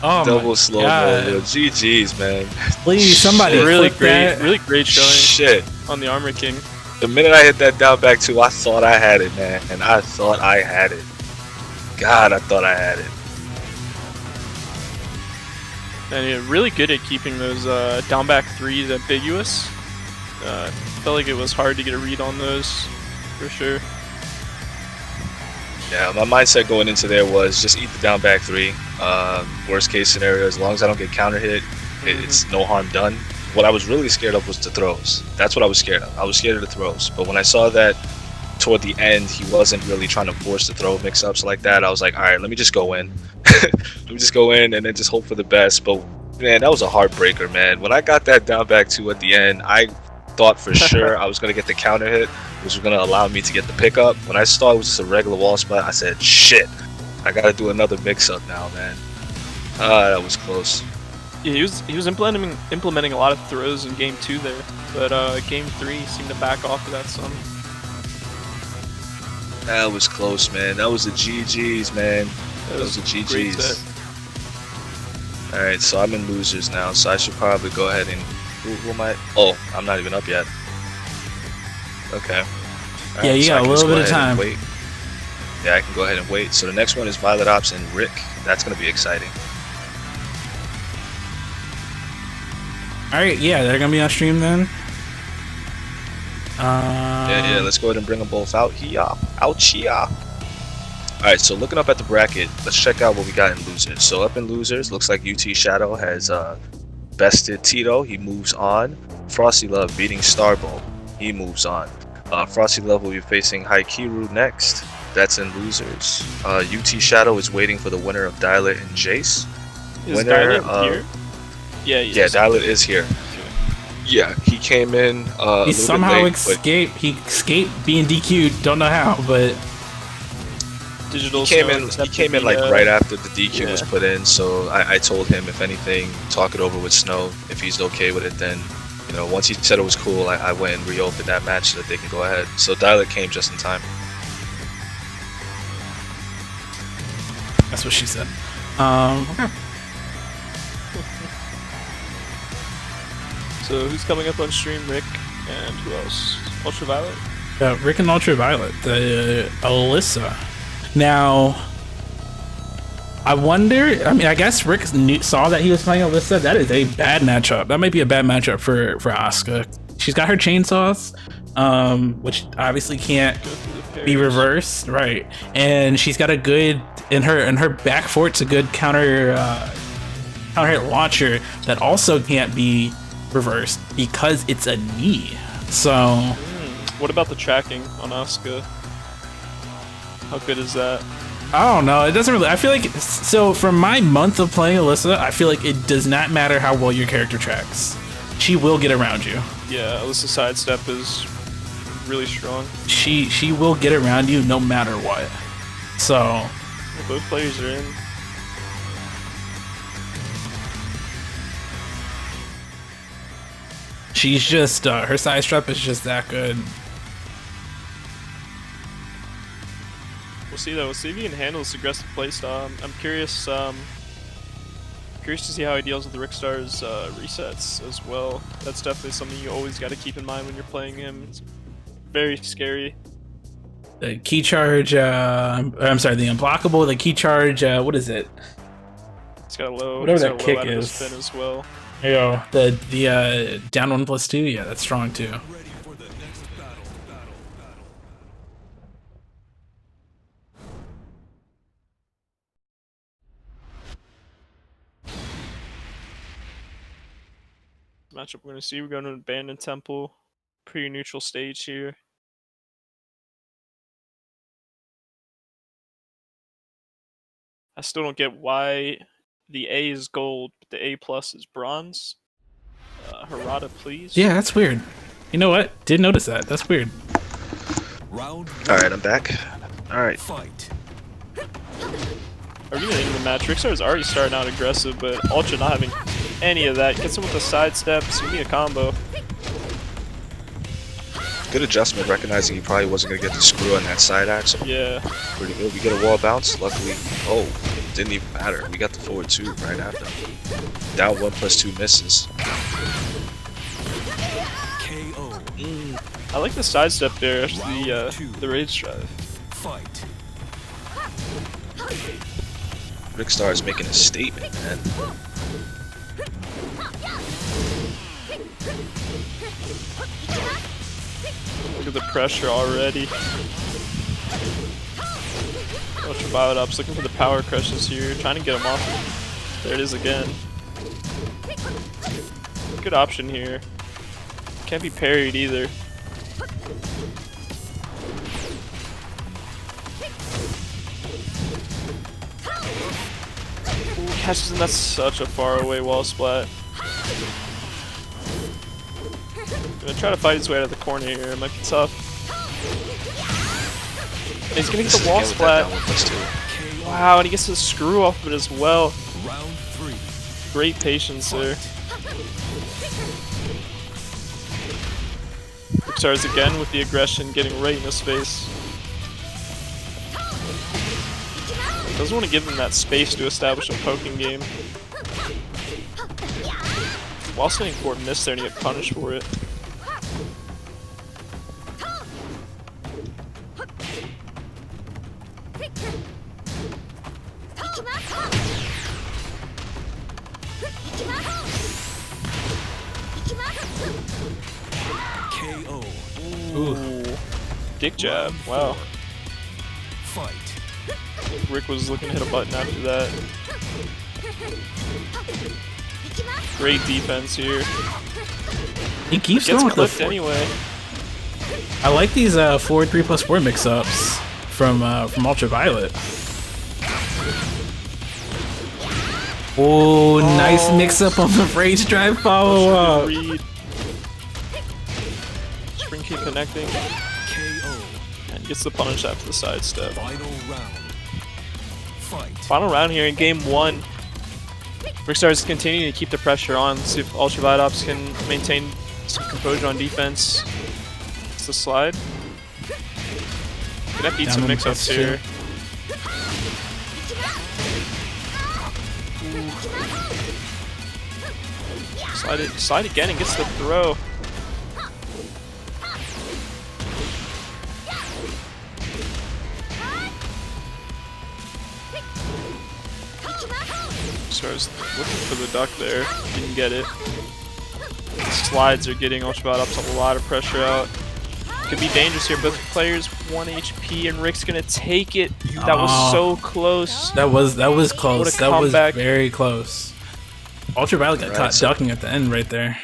Oh Double my slow-mo. God. Yo, GG's, man. Please, somebody Really clip great, that. really great showing Shit. on the Armor King. The minute I hit that down back 2, I thought I had it, man. And I thought I had it. God, I thought I had it. And yeah, really good at keeping those down back 3s ambiguous. Felt like it was hard to get a read on those, for sure. Yeah, my mindset going into there was just eat the down back 3. Worst case scenario, as long as I don't get counter hit, it's no harm done. What I was really scared of was the throws. That's what I was scared of. I was scared of the throws. But when I saw that toward the end, he wasn't really trying to force the throw mix-ups like that, I was like, all right, let me just go in. Let me just go in and then just hope for the best. But, man, that was a heartbreaker, man. When I got that down back 2 at the end, I thought for sure I was going to get the counter hit, which was going to allow me to get the pickup. When I saw it was just a regular wall spot, I said, shit, I got to do another mix-up now, man. That was close. Yeah, he was implementing a lot of throws in game 2 there, but game 3 seemed to back off of that some. That was close, man. That was the GG's, man. That was the great GG's. set. Alright, so I'm in losers now, so I should probably go ahead and... Who am I? Oh, I'm not even up yet. Okay. Alright, Yeah, you so got I a can little just go bit of ahead and time. wait. Yeah, I can go ahead and wait. So the next one is Violet Ops and Rick. That's going to be exciting. Alright, yeah, they're gonna be on stream then. Yeah, let's go ahead and bring them both out here. Out here. Alright, so looking up at the bracket, let's check out what we got in losers. So up in losers, looks like UT Shadow has bested Tito. He moves on. Frosty Love beating Starbolt. He moves on. Frosty Love will be facing Haikiru next. That's in losers. UT Shadow is waiting for the winner of Dialet and Jace. Is Winner Dialet here? Yeah, Yeah, Dialet is here. Yeah, he came in a he little somehow bit late, but escaped. He escaped being DQ'd. Don't know how, but Digital he came Snow in accepted like the, right after the DQ yeah. was put in, so I told him, if anything, talk it over with Snow. If he's okay with it, then, you know, once he said it was cool, I went and reopened that match so that they can go ahead. So Dialet came just in time. that's what she said. Okay. So who's coming up on stream? Rick and who else? Ultraviolet? Rick and Ultraviolet, the Alyssa. Now, I wonder. I mean, I guess Rick saw that he was playing Alyssa. That is a bad matchup. That might be a bad matchup for Asuka. She's got her chainsaws, which obviously can't be reversed, right? And she's got a good in her back fort's a good counter hit launcher that also can't be reversed because it's a knee. So, what about the tracking on Asuka? How good is that? I don't know. It doesn't really. I feel like so from my month of playing Alyssa, I feel like it does not matter how well your character tracks. She will get around you. Yeah, Alyssa's sidestep is really strong. She will get around you no matter what. So Well, both players are in. she's just her side strap is just that good. We'll see though. We'll see if he can handle this aggressive playstyle. I'm curious. Curious to see how he deals with the Rickstar's resets as well. That's definitely something you always got to keep in mind when you're playing him. It's very scary. The key charge. I'm sorry. The unblockable. The key charge. What is it? It's got a low. Whatever it's that got a kick low out of the is. spin as well. Yeah. The down 1+2. Yeah, that's strong too. Ready for the next battle. Matchup we're gonna see. We're going to Abandoned Temple. Pretty neutral stage here. I still don't get why the A is gold, but the A plus is bronze. Harada, please. Yeah, that's weird. You know what? Did notice that. That's weird. Round All right, I'm back. All right. fight. Are we gonna end the match? Rickstar is already starting out aggressive, but Ultra not having any of that. Gets him with the sidesteps. Give me a combo. Good adjustment, recognizing he probably wasn't gonna get the screw on that side axle. Yeah. Pretty good. We get a wall bounce. Luckily, oh, didn't even matter. We got the forward two right after. Down 1+2 misses. KO. I like the sidestep there. The rage drive. Fight. Rickstar is making a statement, man. Look at the pressure already. Ultraviolet up's looking for the power crushes here, trying to get him off. There it is again. Good option here. Can't be parried either. Ooh, catches him. That's such a far away wall splat. Gonna try to fight his way out of the corner here. It might be tough. And he's gonna get the wall Again with that splat. down 1+2. Wow, and he gets the screw off of it as well. Round 3. Great patience there. Rickstar's again with the aggression, getting right in his face. Doesn't want to give him that space to establish a poking game. While standing forward missed there and he get punished for it. KO. Ooh. Dick jab. Wow. Fight. Rick was looking to hit a button after that. Great defense here. He keeps Gets going with the clipped anyway. I like these forward 3+4 mix-ups from Ultraviolet. Oh, nice mix-up on the rage drive follow-up. Read. Spring kick connecting. KO. And gets the punish after the sidestep. Final round. Fight. Final round here in game 1. Rickstar is continuing to keep the pressure on. See if Ultraviolet Ops can maintain some composure on defense. It's the slide. Gonna beat Down some on mix-ups +2. here. Slide again and gets the throw. Stars looking for the duck there. Didn't get it. The slides are getting Ultraviolet a lot of pressure out. Could be dangerous here. Both players 1 HP and Rick's gonna take it. That was so close. That was close. What a That was comeback. very close. Ultraviolet got caught ducking at the end right there.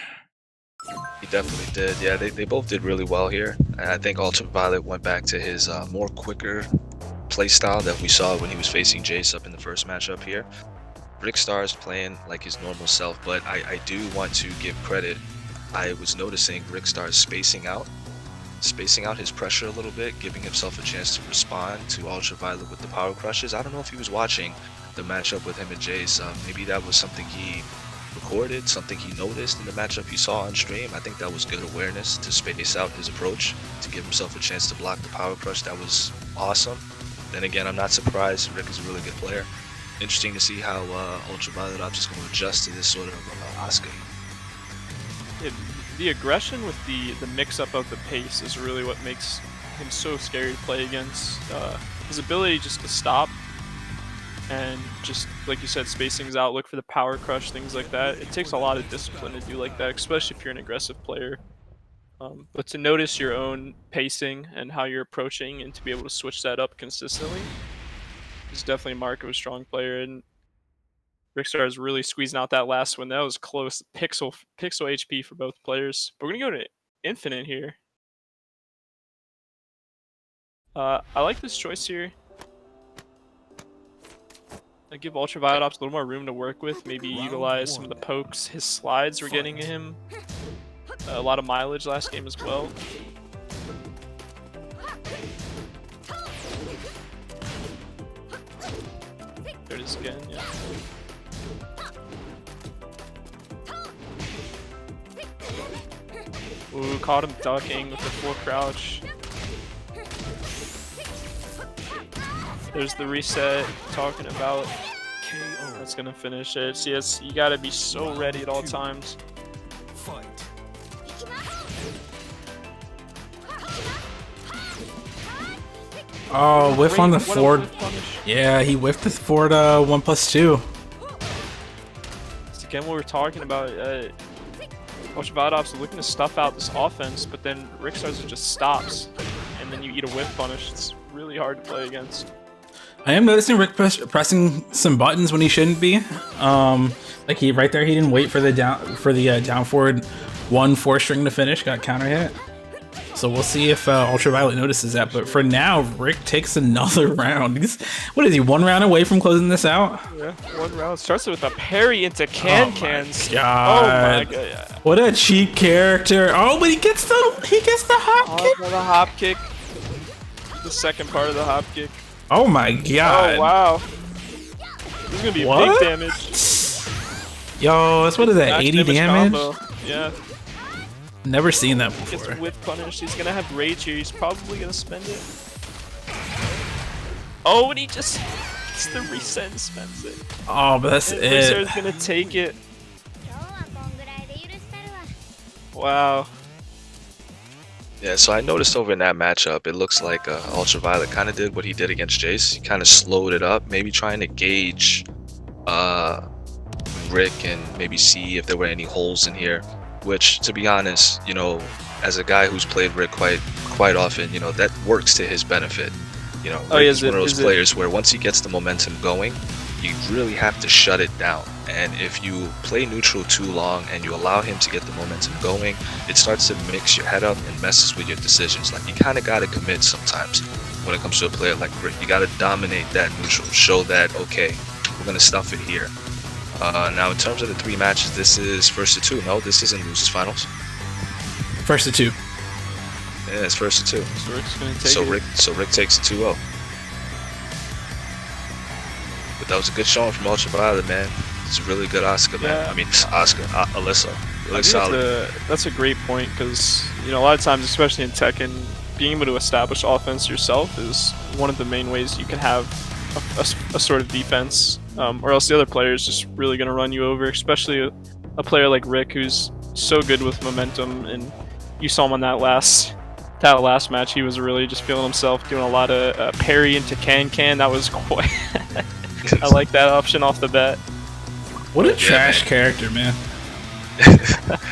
He definitely did. Yeah, they both did really well here. And I think Ultraviolet went back to his more quicker play style that we saw when he was facing Jace up in the first matchup here. Rickstar's playing like his normal self, but I do want to give credit. I was noticing Rickstar spacing out his pressure a little bit, giving himself a chance to respond to Ultraviolet with the power crushes. I don't know if he was watching the matchup with him and Jace. Maybe that was something he recorded, something he noticed in the matchup he saw on stream. I think that was good awareness to space out his approach, to give himself a chance to block the power crush. That was awesome. Then again, I'm not surprised. Rick is a really good player. Interesting to see how Ultraviolet Ops is going to adjust to this sort of Asuka. The aggression with the mix-up of the pace is really what makes him so scary to play against. His ability just to stop and just, like you said, space things out, look for the power crush, things like that. It takes a lot of discipline to do like that, especially if you're an aggressive player. But to notice your own pacing and how you're approaching and to be able to switch that up consistently is definitely a mark of a strong player. And Rickstar is really squeezing out that last one. That was close. Pixel HP for both players. But we're gonna go to Infinite here. I like this choice here. I give Ultraviolet Ops a little more room to work with. Maybe utilize some of the pokes. His slides were getting him a lot of mileage last game as well. There it is again, yeah. Ooh, caught him ducking with the full crouch. There's the reset talking about. KO. That's gonna finish it. CS, you gotta be so ready at all times. Fight. Oh, whiff on the What a forward. whiff punish. Yeah, he whiffed the forward 1+2. It's again what we're talking about. Ultraviolet Ops looking to stuff out this offense, but then Rickstar's just stops, and then you eat a whiff punish. It's really hard to play against. I am noticing Rick pressing some buttons when he shouldn't be. Like he right there, he didn't wait for the down forward 1/4 string to finish. Got counter hit. So we'll see if Ultraviolet notices that. But for now, Rick takes another round. What is he? 1 round away from closing this out? Yeah, 1 round. Starts with a parry into cans. God. Oh my god. Yeah. What a cheap character. Oh, but he gets the hop kick. Oh, the hop kick. The second part of the hop kick. Oh my god. Oh wow. This is gonna be What? big damage. Yo, that's what is that? Max 80 damage? combo. Yeah. Never seen that Gets before. whiff punished. He's gonna have rage here. He's probably gonna spend it. Oh, and he just gets the reset and spends it. Oh, but that's And it. Rickstar's gonna take it. Wow. Yeah, so I noticed over in that matchup, it looks like Ultraviolet kind of did what he did against Jace. He kind of slowed it up, maybe trying to gauge Rick and maybe see if there were any holes in here. Which, to be honest, you know, as a guy who's played Rick quite often, you know, that works to his benefit. You know, Rick is one of those players where once he gets the momentum going, you really have to shut it down. And if you play neutral too long and you allow him to get the momentum going, it starts to mix your head up and messes with your decisions. Like, you kind of got to commit sometimes when it comes to a player like Rick. You got to dominate that neutral, show that, okay, we're going to stuff it here. Now, in terms of the 3 matches, this is first to 2. No, this isn't losers finals. First to 2. Yeah, it's first to 2. So Rick's gonna take it. So Rick takes a 2-0. But that was a good showing from Ultraviolet, man. It's a really good Asuka, man. Yeah. I mean, Alyssa. Really solid. That's a great point, because you know, a lot of times, especially in Tekken, being able to establish offense yourself is one of the main ways you can have a sort of defense, or else the other player is just really going to run you over, especially a player like Rick who's so good with momentum, and you saw him on that last match. He was really just feeling himself, doing a lot of parry into can. That was quite. I like that option off the bat. What a trash character, man.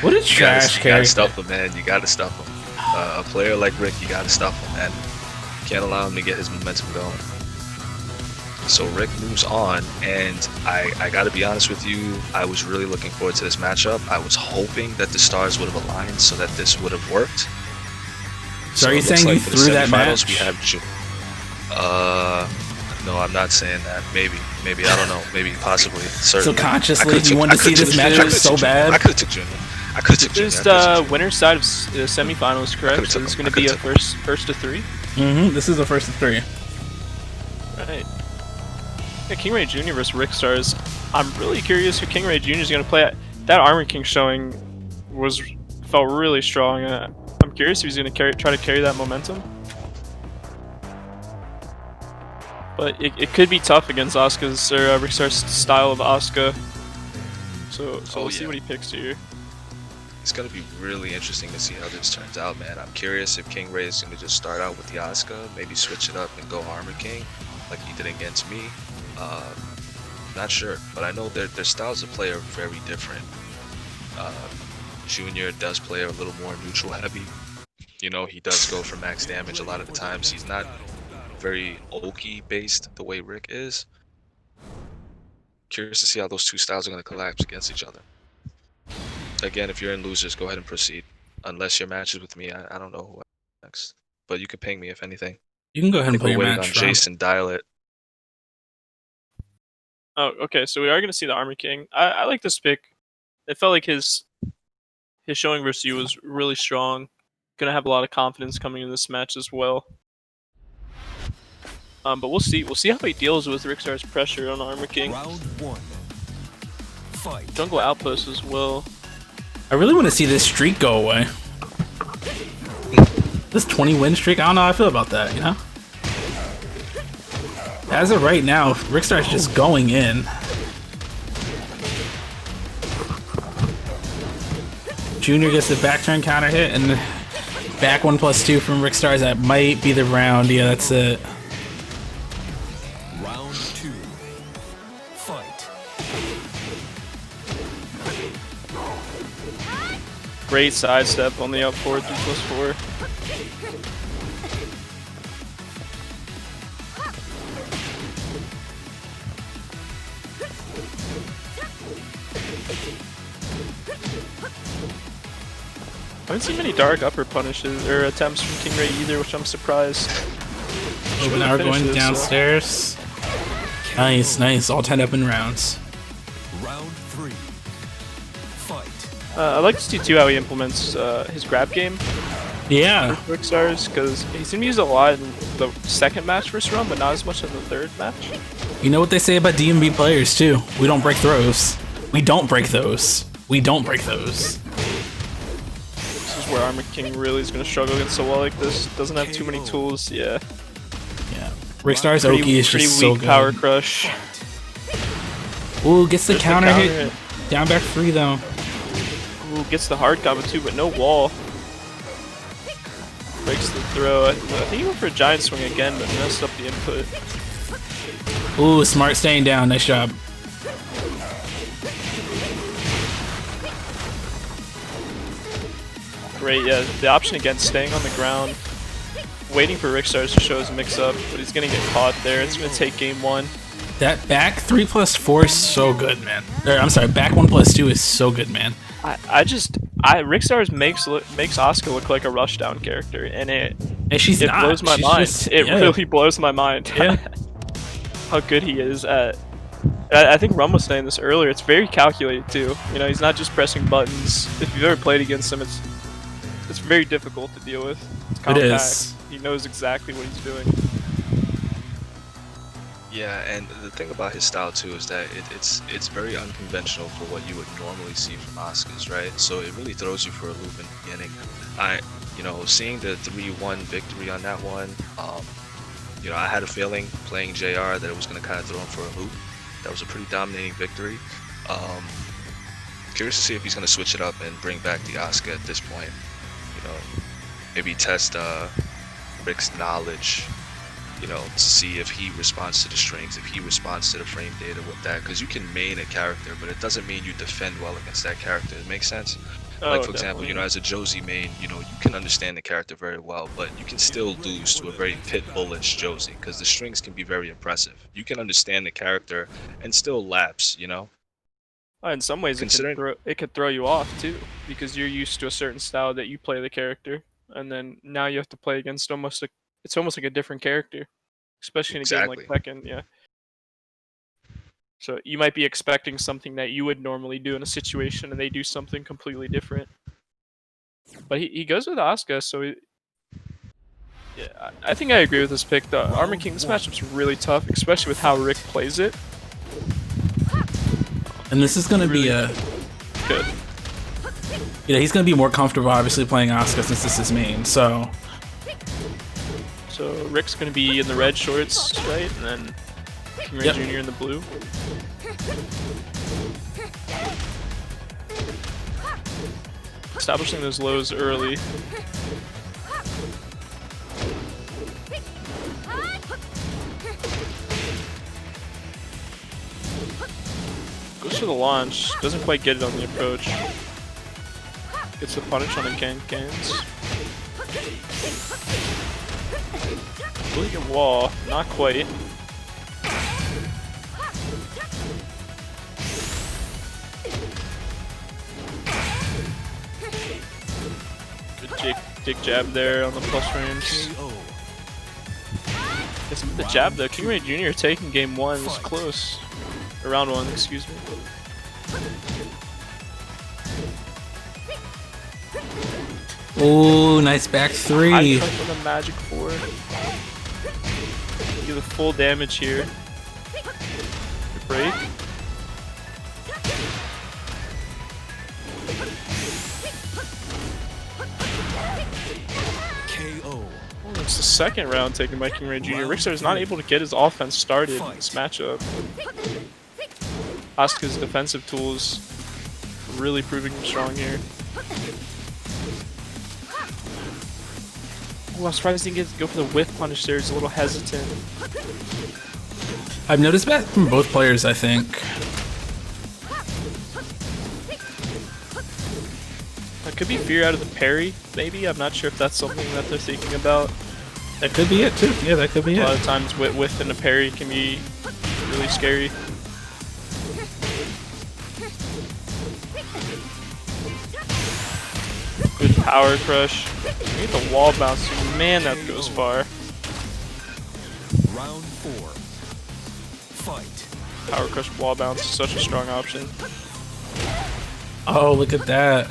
What a trash character. You gotta stuff him, man. You gotta stuff him. A player like Rick, you gotta stuff him, man. Can't allow him to get his momentum going. So Rick moves on, and I gotta be honest with you, I was really looking forward to this matchup. I was hoping that the stars would have aligned so that this would have worked. So are you saying you threw that match? We have no, I'm not saying that. Maybe, I don't know. Maybe, possibly, certainly. So consciously, you wanted to see this matchup so bad? I could have took Junior. I could have took Junior. Just winner's side of the semifinals, correct? So it's going to be a first to three? Mm-hmm, this is the first of three. Right. Yeah, King Ray Jr. versus Rick Stars. I'm really curious who King Ray Jr. is going to play at. That Armor King showing felt really strong. I'm curious if he's going to try to carry that momentum. But it could be tough against Asuka's or Rick Stars' style of Asuka. So we'll see what he picks here. It's gonna be really interesting to see how this turns out, man. I'm curious if King Ray is gonna just start out with the Asuka, maybe switch it up and go Armor King, like he did against me. Not sure, but I know their styles of play are very different. Junior does play a little more neutral heavy. You know, he does go for max damage a lot of the times. He's not very Oki based the way Rick is. Curious to see how those two styles are going to collapse against each other. Again, if you're in losers, go ahead and proceed. Unless your match is with me, I don't know who next. But you can ping me if anything. You can go ahead and play your match. On Jason, dial it. Oh, okay. So we are going to see the Armor King. I like this pick. It felt like his showing versus you was really strong. Going to have a lot of confidence coming in this match as well. But we'll see. We'll see how he deals with Rick Star's pressure on Armor King. Round one. Fight. Jungle Outpost as well. I really want to see this streak go away. This 20-win streak, I don't know how I feel about that, you know? As of right now, Rick Star's just going in. Junior gets the back turn counter hit, and back 1+2 from Rick Stars. That might be the round. Yeah, that's it. Round two. Fight. Great sidestep on the up forward 3+4. I haven't seen many dark upper punishes or attempts from King Ray either, which I'm surprised. Open hour going downstairs. Nice, nice. All 10 up in rounds. Round three. Fight. I like to see too how he implements his grab game Yeah. for Rick Stars, because he's been used a lot in the second match versus run, but not as much in the third match. You know what they say about DMV players too? We don't break throws. We don't break those. We don't break those. This is where Armor King really is going to struggle against a wall like this. Doesn't have too many tools. Yeah. Yeah. Rick Star's Oki is just so weak good. Power Crush. Ooh, gets the There's counter hit. Down back 3 though. Ooh, gets the hard combo too, but no wall. Breaks the throw. I think he went for a giant swing again, but messed up the input. Ooh, smart staying down. Nice job. Great, yeah. The option against staying on the ground, waiting for Rick Stars to show his mix-up, but he's gonna get caught there. It's gonna take game 1. That back 3+4 is so good, man. I'm sorry, back 1+2 is so good, man. Rick Stars makes Asuka look like a rushdown character, and it she's not. blows my She's mind. just- It yeah. really blows my mind. Yeah. How good he is at. I think Rum was saying this earlier. It's very calculated too. You know, he's not just pressing buttons. If you've ever played against him, it's very difficult to deal with. It's compact. It is. He knows exactly what he's doing. Yeah, and the thing about his style too is that it's very unconventional for what you would normally see from Asuka's, right? So it really throws you for a loop in the beginning. Seeing the 3-1 victory on that one, I had a feeling playing JR that it was going to kind of throw him for a loop. That was a pretty dominating victory. curious to see if he's gonna switch it up and bring back the Asuka at this point. You know, maybe test Rick's knowledge. You know, to see if he responds to the strings, if he responds to the frame data with that, because you can main a character, but it doesn't mean you defend well against that character. It makes sense. Like for example, you know, as a Josie main, you know, you can understand the character very well, but you can still lose to a very pit bullish Josie because the strings can be very impressive. You can understand the character and still lapse, you know. In some ways, it could throw you off too, because you're used to a certain style that you play the character, and then now you have to play against it's almost like a different character, especially in a game like Tekken. Yeah. So you might be expecting something that you would normally do in a situation, and they do something completely different. But he goes with Asuka, so yeah, I think I agree with this pick. The Armor King, this matchup's really tough, especially with how Rick plays it. And this is gonna be a good. Yeah, he's gonna be more comfortable, obviously, playing Asuka since this is main. So Rick's gonna be in the red shorts, right, and then King Ray Jr. in the blue. Establishing those lows early. Goes for the launch, doesn't quite get it on the approach. Gets the punish on the cans. Really good wall, not quite. Good dig jab there on the plus range. Guess with the jab though, King Ray Jr. taking game 1 is close. Or round 1, excuse me. oh, nice back 3. I cut for the magic 4. Get the full damage here. Good break. KO. Oh, it's the second round taken by King Ray Jr. Rickstar is not able to get his offense started in this matchup. Asuka's defensive tools really proving him strong here. Oh, I'm surprised he didn't go for the whiff punish there. He's a little hesitant. I've noticed that from both players, I think. That could be fear out of the parry, maybe. I'm not sure if that's something that they're thinking about. That could be it too. Yeah, that could be it. A lot of times whiff and a parry can be really scary. Good power crush. Get the wall bounce. Man, that goes far. Round 4. Fight. Power crush wall bounce is such a strong option. Oh, look at that.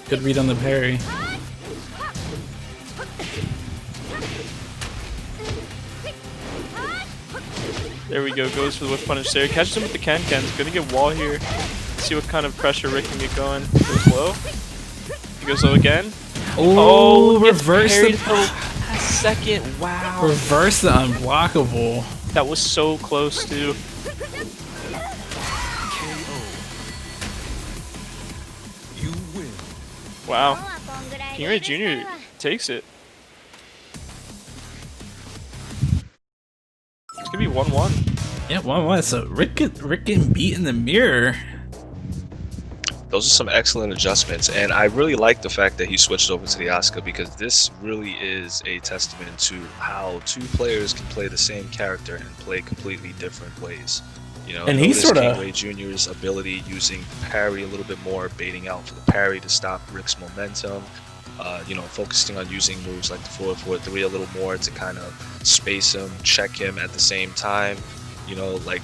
Good read on the parry. There we go. Goes for the whiff punish there. Catches him with the can-cans. Gonna get wall here. See what kind of pressure Rick can get going. Goes low. He goes low again. Oh, reverse the second. Wow. Reverse the unblockable. That was so close too. KO. You win. Wow. King Ray Jr. takes it. It's gonna be 1-1. Yeah, 1-1. So Rick getting beat in the mirror. Those are some excellent adjustments, and I really like the fact that he switched over to the Asuka because this really is a testament to how two players can play the same character and play completely different ways. You know, and he's sort of King Ray Jr.'s ability using parry a little bit more, baiting out for the parry to stop Rick's momentum. You know, focusing on using moves like the 4-4-3 a little more to kind of space him, check him at the same time. You know, like.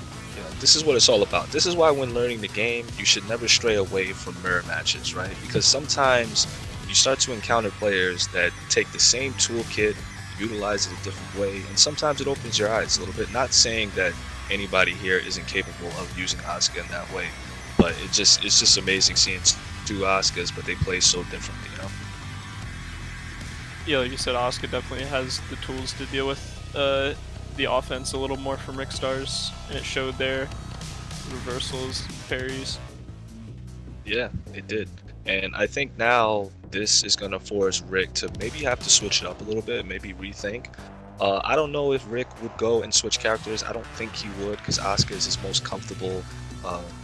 This is what it's all about. This is why when learning the game, you should never stray away from mirror matches, right? Because sometimes you start to encounter players that take the same toolkit, utilize it a different way, and sometimes it opens your eyes a little bit. Not saying that anybody here isn't capable of using Asuka in that way, but it's just amazing seeing two Asukas, but they play so differently, you know? Yeah, like you said, Asuka definitely has the tools to deal with the offense a little more from Rickstars, and it showed there. Reversals, parries. Yeah, it did. And I think now this is going to force Rick to maybe have to switch it up a little bit, maybe rethink. I don't know if Rick would go and switch characters. I don't think he would, because Asuka is his most comfortable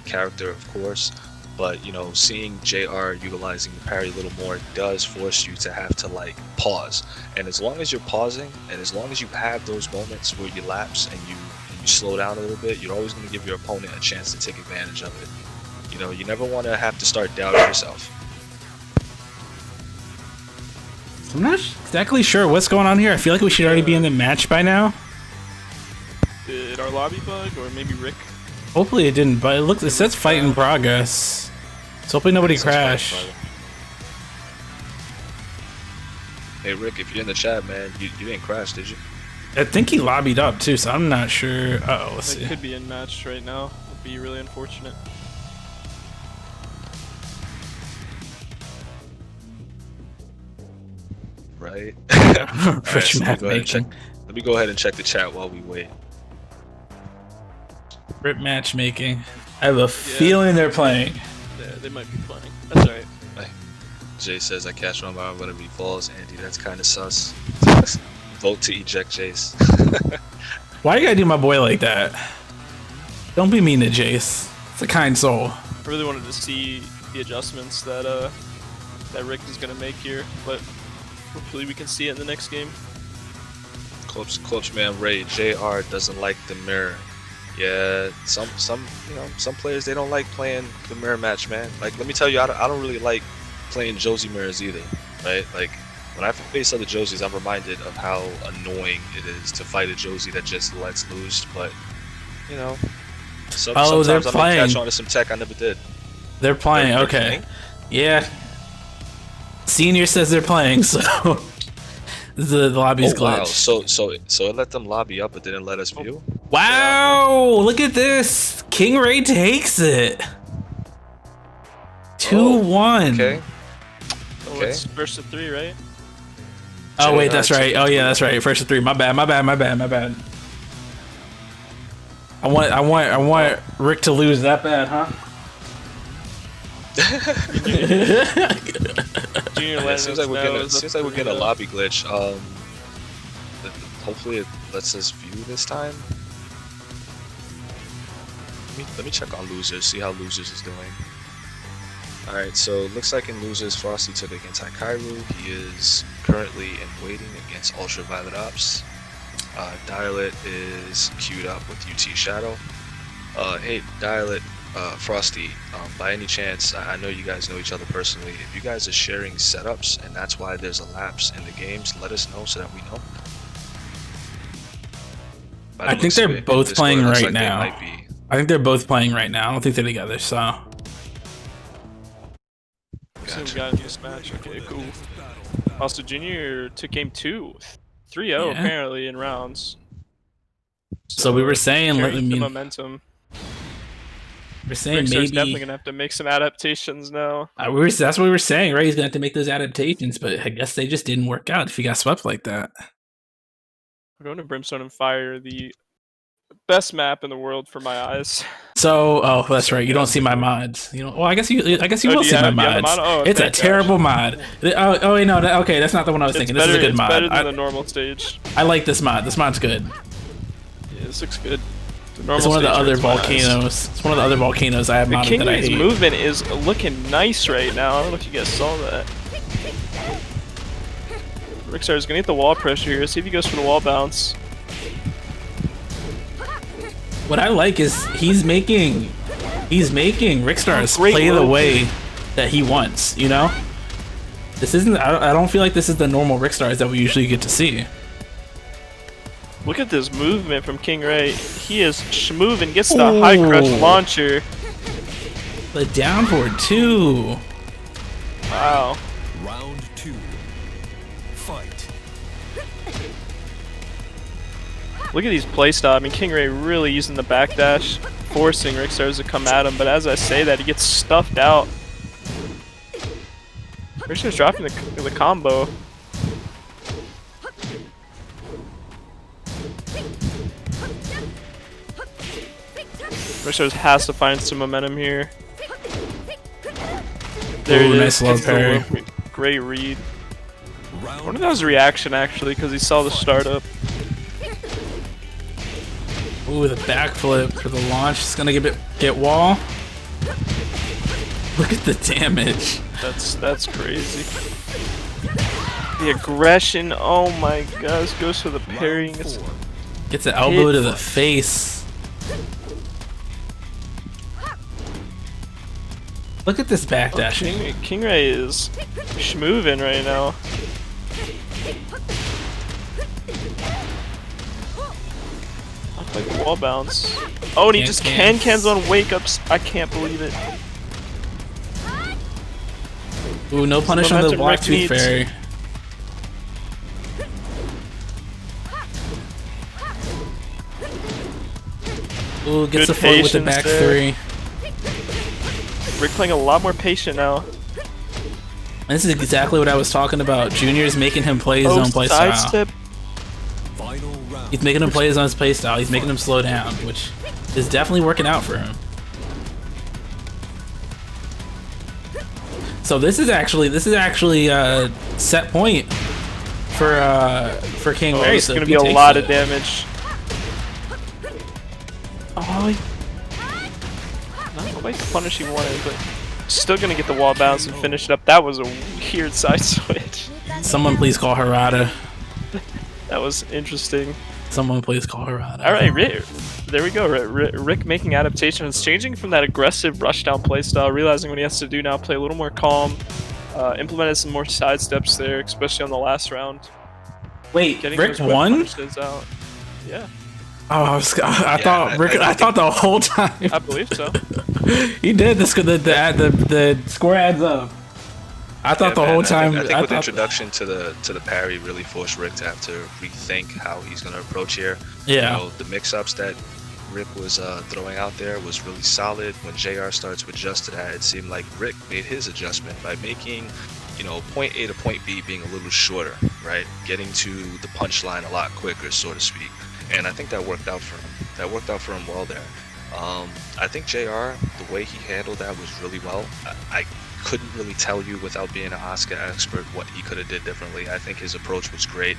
character, of course. But, you know, seeing JR utilizing the parry a little more does force you to have to, like, pause. And as long as you're pausing, and as long as you have those moments where you lapse and you slow down a little bit, you're always going to give your opponent a chance to take advantage of it. You know, you never want to have to start doubting yourself. I'm not exactly sure what's going on here. I feel like we should already be in the match by now. Did our lobby bug, or maybe Rick? Hopefully it didn't, but it says fight in progress. So hopefully nobody crashed. Hey Rick, if you're in the chat, man, you didn't crash, did you? I think he lobbied up too, so I'm not sure. Uh oh, let's It see. could be in match right now. Would be really unfortunate. Right? Rich so map making. let me go ahead and check the chat while we wait. Rip matchmaking. I have a feeling they're playing. Yeah, they might be playing. That's alright. Jay says I catch my mind whenever he falls. Andy, that's kind of sus. Vote to eject Jace. Why you gotta do my boy like that? Don't be mean to Jace. It's a kind soul. I really wanted to see the adjustments that that Rick is gonna make here, but hopefully we can see it in the next game. Clutch man Ray, JR doesn't like the mirror. Yeah, some players, they don't like playing the mirror match, man. Like, let me tell you, I don't really like playing Josie mirrors either, right? Like, when I face other Josies, I'm reminded of how annoying it is to fight a Josie that just lets loose. But, you know, sometimes they're I'm gonna playing. catch on to some tech I never did. They're playing. They're Okay. playing? Yeah. Senior says they're playing, so the lobby's Wow, glitched. so it let them lobby up, but didn't let us view. Wow! Look at this. King Ray takes it. 2-1. Okay. Oh, Okay. it's first to 3, right? Oh wait, that's JR right. Oh yeah, that's right. First to 3. My bad. I want Rick to lose that bad, huh? Junior Yeah, it seems like we're getting a lot. lobby glitch. Hopefully it lets us view this time. Let me check on losers, see how losers is doing. Alright, so it looks like in losers, Frosty took against Hikaru. He is currently in waiting against Ultraviolet Ops. Dialet is queued up with UT Shadow. Hey, Dialet, Frosty, by any chance, I know you guys know each other personally. If you guys are sharing setups and that's why there's a lapse in the games, let us know so that we know. By the I think looks they're of it, both Discord playing looks right like they now. might be- I think they're both playing right now. I don't think they're together, so. So we Gotcha. got in this match. Okay, cool. Also, Junior took game 2. 3-0 Yeah. apparently in rounds. So we were saying, carrying the momentum. we're saying Rickstar's definitely maybe. gonna have to make some adaptations now. That's what we were saying, right? He's gonna have to make those adaptations, but I guess they just didn't work out if he got swept like that. We're going to Brimstone and Fire, the best map in the world for my eyes. So, oh, that's right. You don't see my mods. You know. Well, I guess you Oh, will do see you my have- do you have the mods. mod? Oh, It's a thank gosh. terrible mod. Oh wait, no. Okay, that's not the one I was thinking. This is a good it's mod. better than the normal stage. I like this mod. This mod's good. Yeah, this looks good. The normal It's one of the stage other hurts my eyes. volcanoes. It's one of the other volcanoes I have The modded that I King's hate. movement is looking nice right now. I don't know if you guys saw that. Rickstar's gonna get the wall pressure here. See if he goes for the wall bounce. What I like is he's making Rickstars Great play the look. way that he wants. You know, this isn't. I don't feel like this is the normal Rickstars that we usually get to see. Look at this movement from King Ray. He is schmoving, gets the high crush Ooh. launcher. The down forward too. Wow. Round 2. Fight. Look at these playstyle. I mean, King Ray really using the backdash, forcing Rickstars to come at him. But as I say that, he gets stuffed out. Rickstar's dropping the combo. Rickstars has to find some momentum here. There Ooh, it nice is. low Gets the parry. low- Great read. I Round wonder if that was a reaction actually, because he saw the startup. Ooh, the backflip for the launch. It's gonna get wall. Look at the damage. That's crazy. The aggression, oh my gosh, goes for the parrying. round It's 4. Gets an elbow to the face. Look at this backdashing. King Ray is schmoovin' right now. Like wall bounce. Oh, and he just cans on wake ups. I can't believe it. Ooh, no punish on the momentum block Rick tooth needs. fairy. Ooh, gets Good the forward with the patience back there. three. Rick playing a lot more patient now. This is exactly what I was talking about. Junior's making him play his Oh, own play style. sidestep. Final round. He's making him play his own play style. He's making him slow down, which is definitely working out for him. So this is actually a set point for King Oh, Ray. it's So gonna if be he a takes lot it- of damage. Oh, not quite the punish he wanted, but still gonna get the wall bounce and finish it up. That was a weird side switch. Someone please call Harada. That was interesting. Someone please call Harada. All right, there we go. Rick making adaptations, changing from that aggressive rushdown playstyle, realizing what he has to do now, play a little more calm. Implemented some more side steps there, especially on the last round. Wait, Getting Rick those whip won? punishes out. Yeah, Oh, I thought the whole time I believe so. he did this. The score adds up. I thought the man, whole time. I think I with the thought, introduction to the parry really forced Rick to have to rethink how he's going to approach here. yeah. You know, the mix-ups that Rick was throwing out there was really solid. When JR started to adjust to that, it seemed like Rick made his adjustment by making, you know, point A to point B being a little shorter, right? Getting to the punchline a lot quicker, so to speak. And I think that worked out for him. That worked out for him well there. I think JR, the way he handled that was really well. I couldn't really tell you without being an Oscar expert what he could have did differently. I think his approach was great.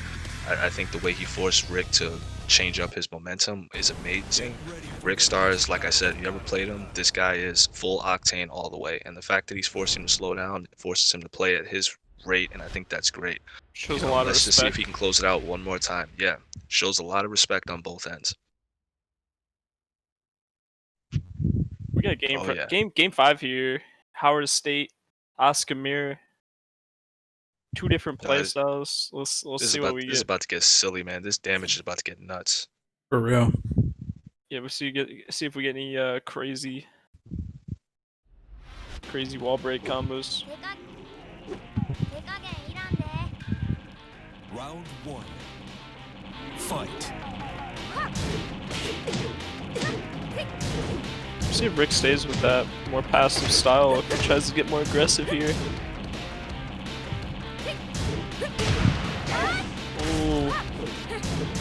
I think the way he forced Rick to change up his momentum is amazing. Rick Stars, like I said, if you ever played him, this guy is full octane all the way. And the fact that he's forcing him to slow down forces him to play at his rate, and I think that's great. Shows You a know, lot of let's just see if respect. he can close it out one more time. Yeah, shows a lot of respect on both ends. We got a game, Oh, yeah. game 5 here. Howard State, Oscar Mir. Two different play Guys, styles. Let's see what we This is get. about to get silly, man. This damage is about to get nuts. For real. Yeah, we'll see if we get any crazy wall break combos. Round 1. Fight. See if Rick stays with that more passive style if he tries to get more aggressive here. Ooh.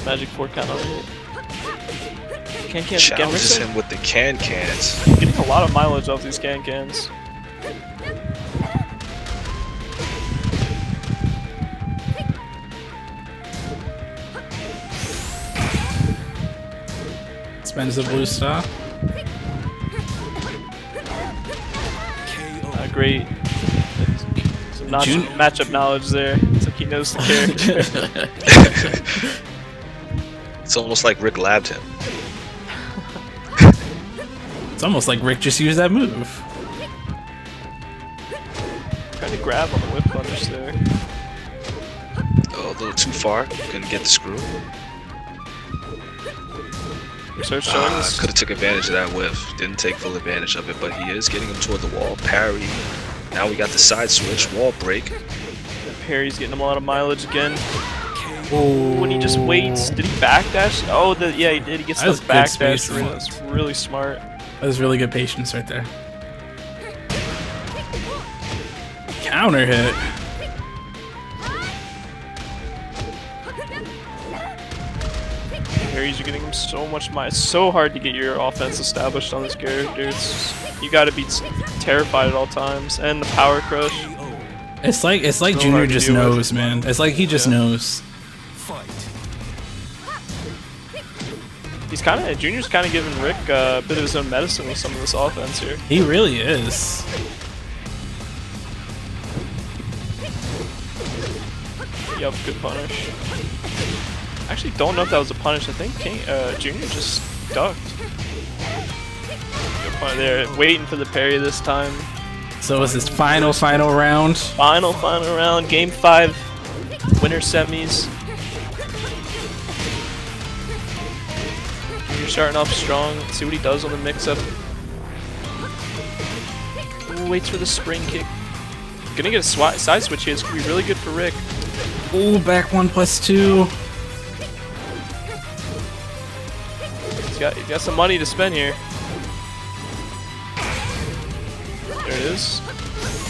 Magic 4 count on it. Can again. Challenges Rick's him with the cans. getting a lot of mileage off these cans. Spends the blue star. KO. Great. Some matchup knowledge there. It's like he knows the character. It's almost like Rick labbed him. It's almost like Rick just used that move. Trying to grab on the whip punish there. Oh, a little too far. Couldn't get the screw. Start showing this. Could have took advantage of that whiff. Didn't take full advantage of it, but he is getting him toward the wall. Parry. Now we got the side switch. Wall break. Parry's getting him a lot of mileage again. When he just waits, did he backdash? Oh, yeah, he did. He gets That the was good backdash. spacing. That's really smart. That was really good patience right there. Counter hit. parries are getting him so much miles. It's so hard to get your offense established on this character. You gotta be terrified at all times. And the power crush. It's like so Junior hard to just deal with. knows, man. It's like he just knows. Fight. Junior's kind of giving Rick a bit of his own medicine with some of this offense here. He really is. Yup, good punish. Actually, don't know if that was a punish. I think Junior just ducked. Good punish there, waiting for the parry this time. So is this final round? Final round, game 5, winner semis. Junior starting off strong. Let's see what he does on the mix-up. Ooh, waits for the spring kick. Gonna get a side switch here. It's gonna be really good for Rick. Ooh, back 1+2. He's got some money to spend here. There it is.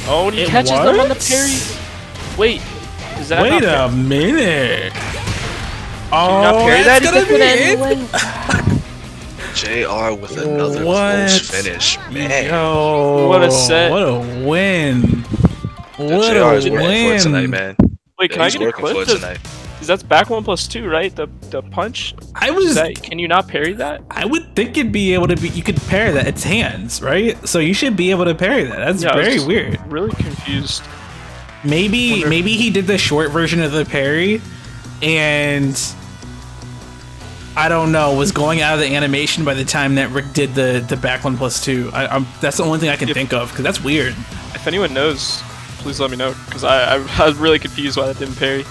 Oh, and he catches them on the parry. Wait, is that Wait not a minute. Oh, not parry that? that's He gonna gets be it it. JR with another What? close finish. Man. Yo, What a set. What a win. What JR is a working for it tonight, win. man. Wait, can I He's get a working for clip? it tonight. That's back 1+2, right? The punch. Can you not parry that? I would think it'd be able to be. You could parry that. It's hands, right? So you should be able to parry that. That's Yeah, I was very just weird. Really confused. Maybe he did the short version of the parry, and I don't know, was going out of the animation by the time that Rick did the back 1+2. That's the only thing I can think of, because that's weird. If anyone knows, please let me know, because I was really confused why that didn't parry.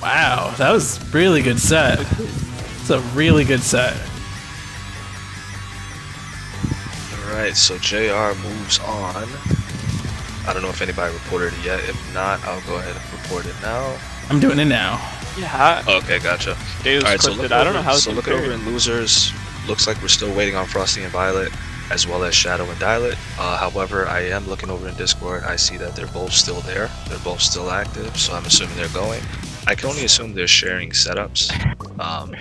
Wow, that was really good set. It's a really good set. Alright, so JR moves on. I don't know if anybody reported it yet. If not, I'll go ahead and report it now. I'm doing it now. Yeah. Okay, gotcha. Alright, So look I don't know how. so look over in losers. Looks like we're still waiting on Frosty and Violet, as well as Shadow and Dilet. However, I am looking over in Discord. I see that they're both still there. They're both still active, so I'm assuming they're going. I can only assume they're sharing setups.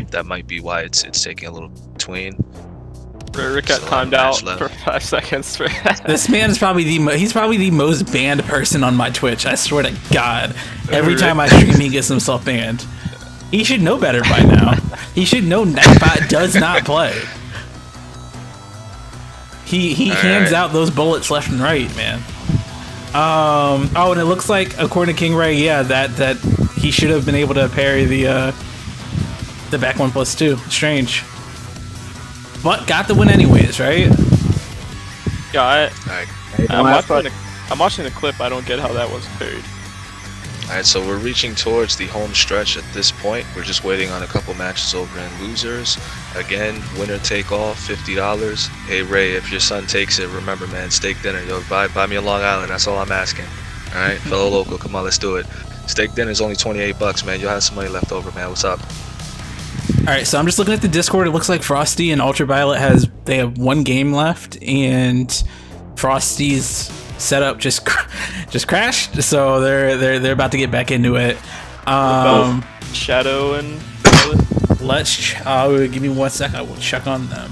That might be why it's taking a little between. Rick got Still timed have a out match for left. 5 seconds. For This man is probably he's probably the most banned person on my Twitch. I swear to God. Every time I stream, he gets himself banned. He should know better by now. He should know Nightbot does not play. He hands out those bullets left and right, man. Oh, and it looks like, according to King Ray, yeah, that he should have been able to parry the back 1+2. Strange. But got the win anyways, right? Yeah, Alright, I'm watching the clip. I don't get how that wasn't parried. Alright, so we're reaching towards the home stretch at this point. We're just waiting on a couple matches over in losers. Again, winner take all, $50. Hey Ray, if your son takes it, remember man, steak dinner. Yo, buy me a Long Island, that's all I'm asking. Alright, fellow local, come on, let's do it. Steak dinner is only 28 bucks, man. You'll have some money left over, man. What's up? Alright, so I'm just looking at the Discord. It looks like Frosty and Ultraviolet have one game left, and Frosty's setup just crashed, so they're about to get back into it. Shadow and Let's give me 1 sec. I will check on them.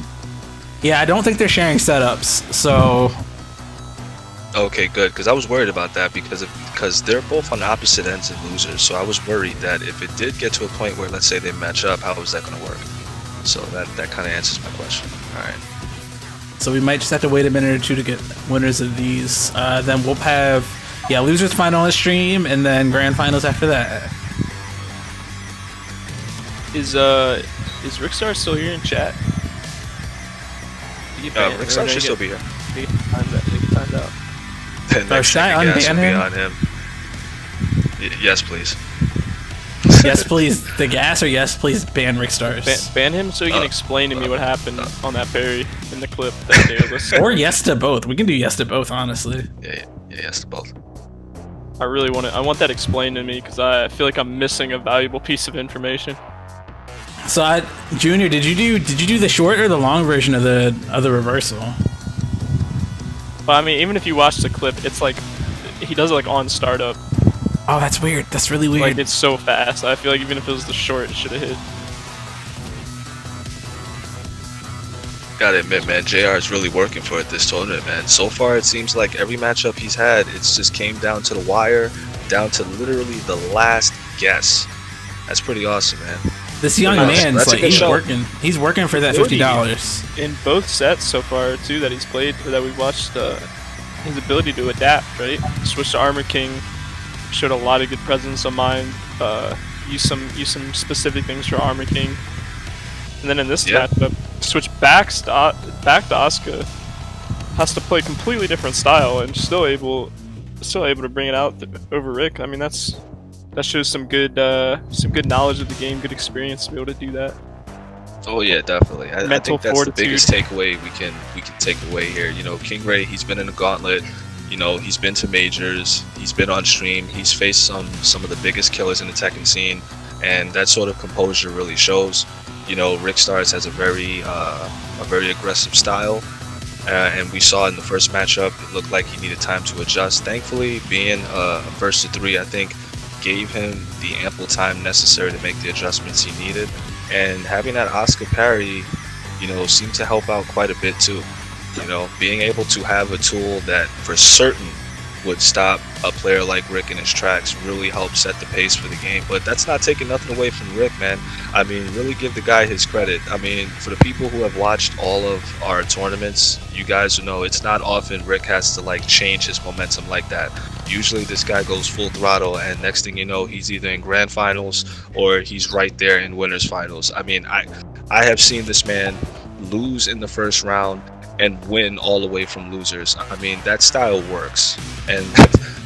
Yeah, I don't think they're sharing setups, so Okay, good, because I was worried about that because they're both on opposite ends of losers, so I was worried that if it did get to a point where, let's say, they match up, how was that going to work? So that kind of answers my question. Alright. so we might just have to wait a minute or two to get winners of these. Then we'll have losers final on stream, and then grand finals after that. Is Rickstar still here in chat? Rickstar should still be here. They get timed out. The next should I thing, yes, unban will be him? on him. Yes, please. Yes, please, the gas, or yes, please ban Rick Stars. Ban him so he can explain to me what happened on that parry in the clip that they were listening. Or yes to both. We can do yes to both, honestly. Yeah, yes to both. I really want that explained to me because I feel like I'm missing a valuable piece of information. So, Junior, did you do the short or the long version of the reversal? But I mean, even if you watch the clip, it's like he does it like on startup. Oh, that's weird. That's really weird. Like, it's so fast. I feel like even if it was the short, it should have hit. Gotta admit, man, JR is really working for it this tournament, man. So far, it seems like every matchup he's had, it's just came down to the wire, down to literally the last guess. That's pretty awesome, man. This young That's man's a like good he's show. working. He's working for that $50. In both sets so far, too, that he's played, or that we've watched, his ability to adapt, right? Switch to Armor King, showed a lot of good presence on mind. Use some specific things for Armor King. And then in this matchup, switch back to Asuka. Has to play completely different style and still able to bring it out over Rick. I mean, that shows some good knowledge of the game, good experience to be able to do that. Oh yeah, definitely. I think that's fortitude. the biggest takeaway we can take away here. You know, King Ray, he's been in the gauntlet. You know, he's been to majors. He's been on stream. He's faced some of the biggest killers in the Tekken scene, and that sort of composure really shows. You know, Rick Stars has a very aggressive style, and we saw in the first matchup it looked like he needed time to adjust. Thankfully, being a first to three, I think, gave him the ample time necessary to make the adjustments he needed. And having that Asuka parry, you know, seemed to help out quite a bit too. You know, being able to have a tool that for certain would stop a player like Rick in his tracks really helped set the pace for the game. But that's not taking nothing away from Rick, man. I mean, really give the guy his credit. I mean, for the people who have watched all of our tournaments, you guys know it's not often Rick has to like change his momentum like that. Usually this guy goes full throttle, and next thing you know, he's either in grand finals or he's right there in winners finals. I mean, I have seen this man lose in the first round and win all the way from losers. I mean, that style works. And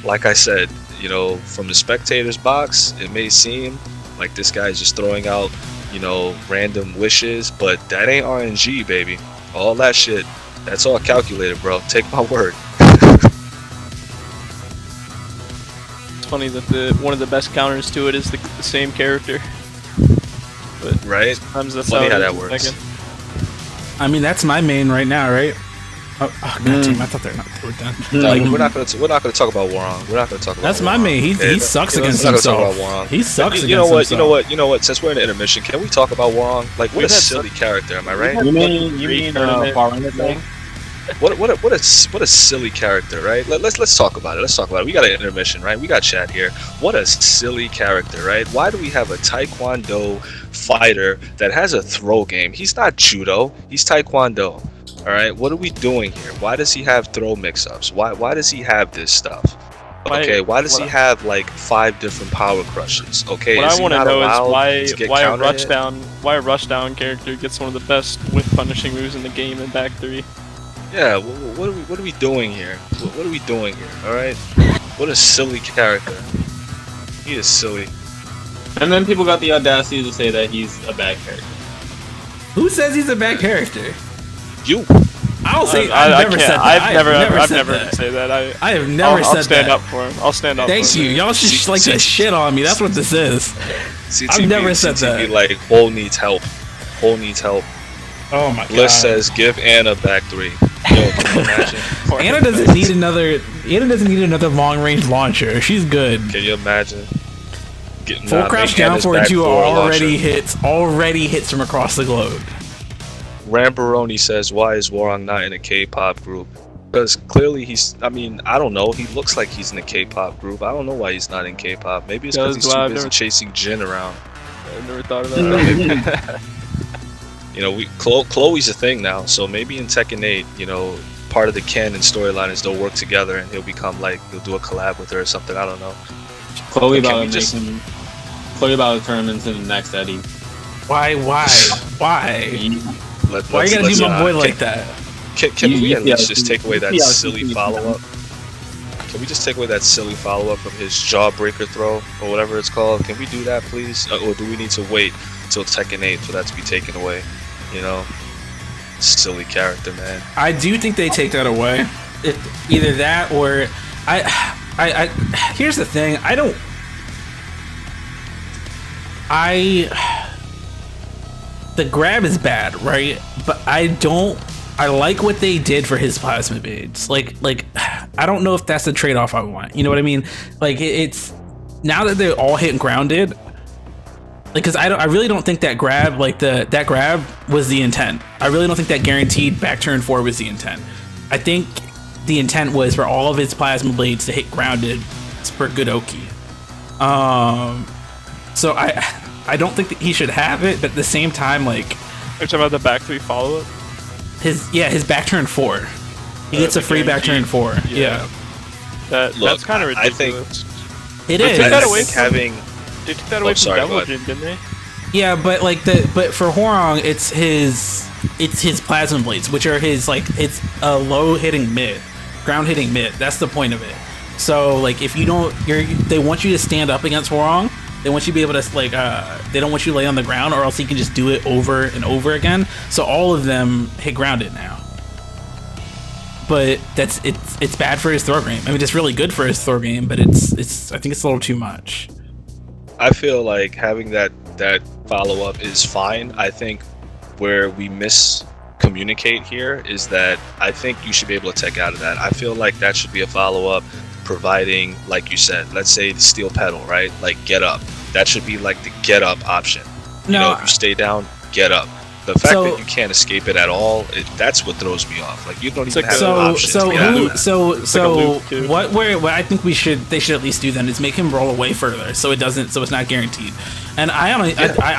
like I said, you know, from the spectator's box, it may seem like this guy's just throwing out, you know, random wishes, but that ain't RNG, baby. All that shit, that's all calculated, bro. Take my word. It's funny that one of the best counters to it is the same character. But right? Sometimes that's Funny how it that is. works. I mean, that's my main right now, right? Oh god damn! I thought they were done. No, Like, we're not gonna talk about Warong. We're not gonna talk about. that's my Warong, main. He okay? sucks We're against not gonna talk himself. about Warong. He sucks You against know what? himself. You know what? Since we're in an intermission, can we talk about Warong? Like, what a We've had silly character, am I right? You mean Farina thing? What a silly character, right? Let's talk about it. Let's talk about it. We got an intermission, right? We got chat here. What a silly character, right? Why do we have a Taekwondo fighter that has a throw game? He's not judo. He's Taekwondo. All right. What are we doing here? Why does he have throw mix-ups? Why does he have this stuff? Okay. Why does he have like 5 different power crushes? Okay. What I want to know is why a rushdown character gets one of the best whiff punishing moves in the game in back 3. Yeah, what are we doing here? What are we doing here? All right, what a silly character. He is silly. And then people got the audacity to say that he's a bad character. Who says he's a bad character? You. I'll say I've never said that. I've never say that. I have never said that. I'll stand up for him. I'll stand up. Thank you. Y'all should like to shit on me. That's what this is. CTP, I've never said CTP, that. like, Hole needs help. Hole needs help. Oh my god. Bliss says give Anna back 3. Yo, can you imagine? Anna doesn't need another long range launcher. She's good. Can you imagine? Getting Full crouch down Anna's forward back 2 door already launcher. hits from across the globe. Rambaroni says, why is Warong not in a K-pop group? Because clearly I don't know. He looks like he's in a K-pop group. I don't know why he's not in K-pop. Maybe it's because he's too busy chasing Jin around. I never thought about that. You know, Chloe's a thing now, so maybe in Tekken 8, you know, part of the canon storyline is they'll work together and he'll become like, he'll do a collab with her or something, I don't know. Chloe about to turn him into the next Eddie. Why? Why are you gonna do my boy like that? Can we at least just take away that silly follow-up? Can we just take away that silly follow-up from his jawbreaker throw, or whatever it's called? Can we do that, please? Or do we need to wait till Tekken 8 for that to be taken away? You know? Silly character, man. I do think they take that away. Either that or... I here's the thing. The grab is bad, right? But I like what they did for his plasma beads. Like I don't know if that's the trade-off I want. You know what I mean? Like it's now that they're all hit grounded, like, because I really don't think that grab, like that grab was the intent. I really don't think that guaranteed back turn 4 was the intent. I think the intent was for all of his plasma blades to hit grounded for good Oki. So I don't think that he should have it, but at the same time, like, You're talking about the back 3 follow up. his back turn 4. He gets a free back turn 4. Yeah. That's kind of ridiculous. I think It They is. took that away think having They took that away from sorry, go Devil ahead. Jin, didn't they? Yeah, but like but for Hwoarang, it's his plasma blades, which are his, like, it's a low hitting mid, ground hitting mid. That's the point of it. So like, if you don't, they want you to stand up against Hwoarang. They want you to be able to, like, they don't want you to lay on the ground, or else you can just do it over and over again. So all of them hit grounded now. But it's bad for his throw game. I mean, it's really good for his throw game, but it's I think it's a little too much. I feel like having that follow up is fine. I think where we miscommunicate here is that I think you should be able to tech out of that. I feel like that should be a follow up, providing, like you said, let's say the steel pedal, right? Like, get up. That should be like the get up option. You know, if you stay down, get up. The fact that you can't escape it at all, that's what throws me off. Like, you don't even have an option to get out of that. What I think they should at least do then is make him roll away further, so it's not guaranteed. And I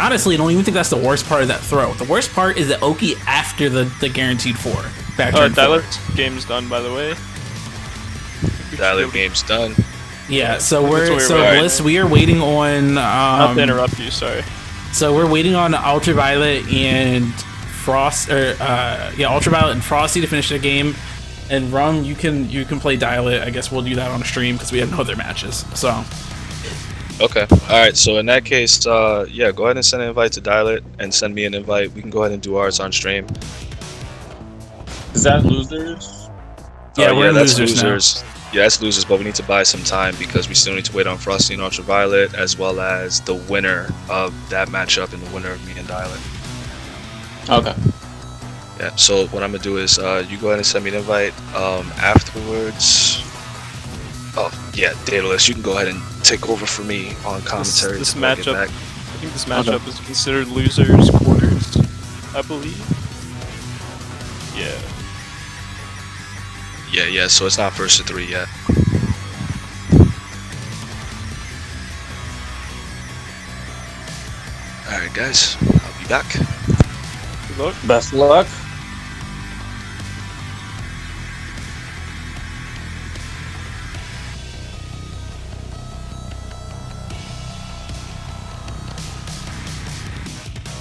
honestly don't even think that's the worst part of that throw. The worst part is the Oki after the guaranteed 4 back turn 4. Dialet's game's done, by the way. Dialect game's done. Yeah, so Bliss, we are waiting on. Not to interrupt you, sorry. So we're waiting on Ultraviolet and Ultraviolet and Frosty to finish the game. And Rum, you can play Dialect. I guess we'll do that on a stream because we have no other matches. So. Okay. All right. So in that case, go ahead and send an invite to Dialect and send me an invite. We can go ahead and do ours on stream. Is that losers? Yeah, we're that's losers. Yeah, that's losers, but we need to buy some time because we still need to wait on Frosty and Ultraviolet, as well as the winner of that matchup and the winner of me and Dialect. Okay. Yeah, so what I'm going to do is you go ahead and send me an invite. Afterwards... Oh, yeah, Daedalus, you can go ahead and take over for me on commentary. This matchup, I think this matchup is considered losers quarters, I believe. Yeah. Yeah, so it's not first to 3 yet. Alright guys, I'll be back. Good luck. Best luck.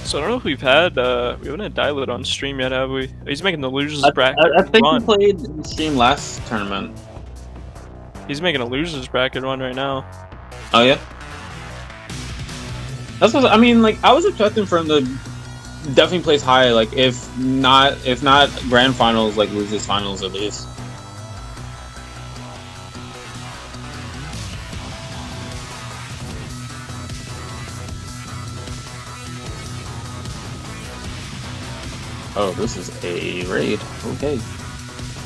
So I don't know if we haven't had Dialect on stream yet, have we? He's making the losers bracket. I think run. he played in stream last tournament. He's making a losers bracket run right now. Oh yeah. That's what I mean. Like, I was expecting for him to definitely place high. Like, if not grand finals, like losers finals at least. Oh, this is a raid. Okay.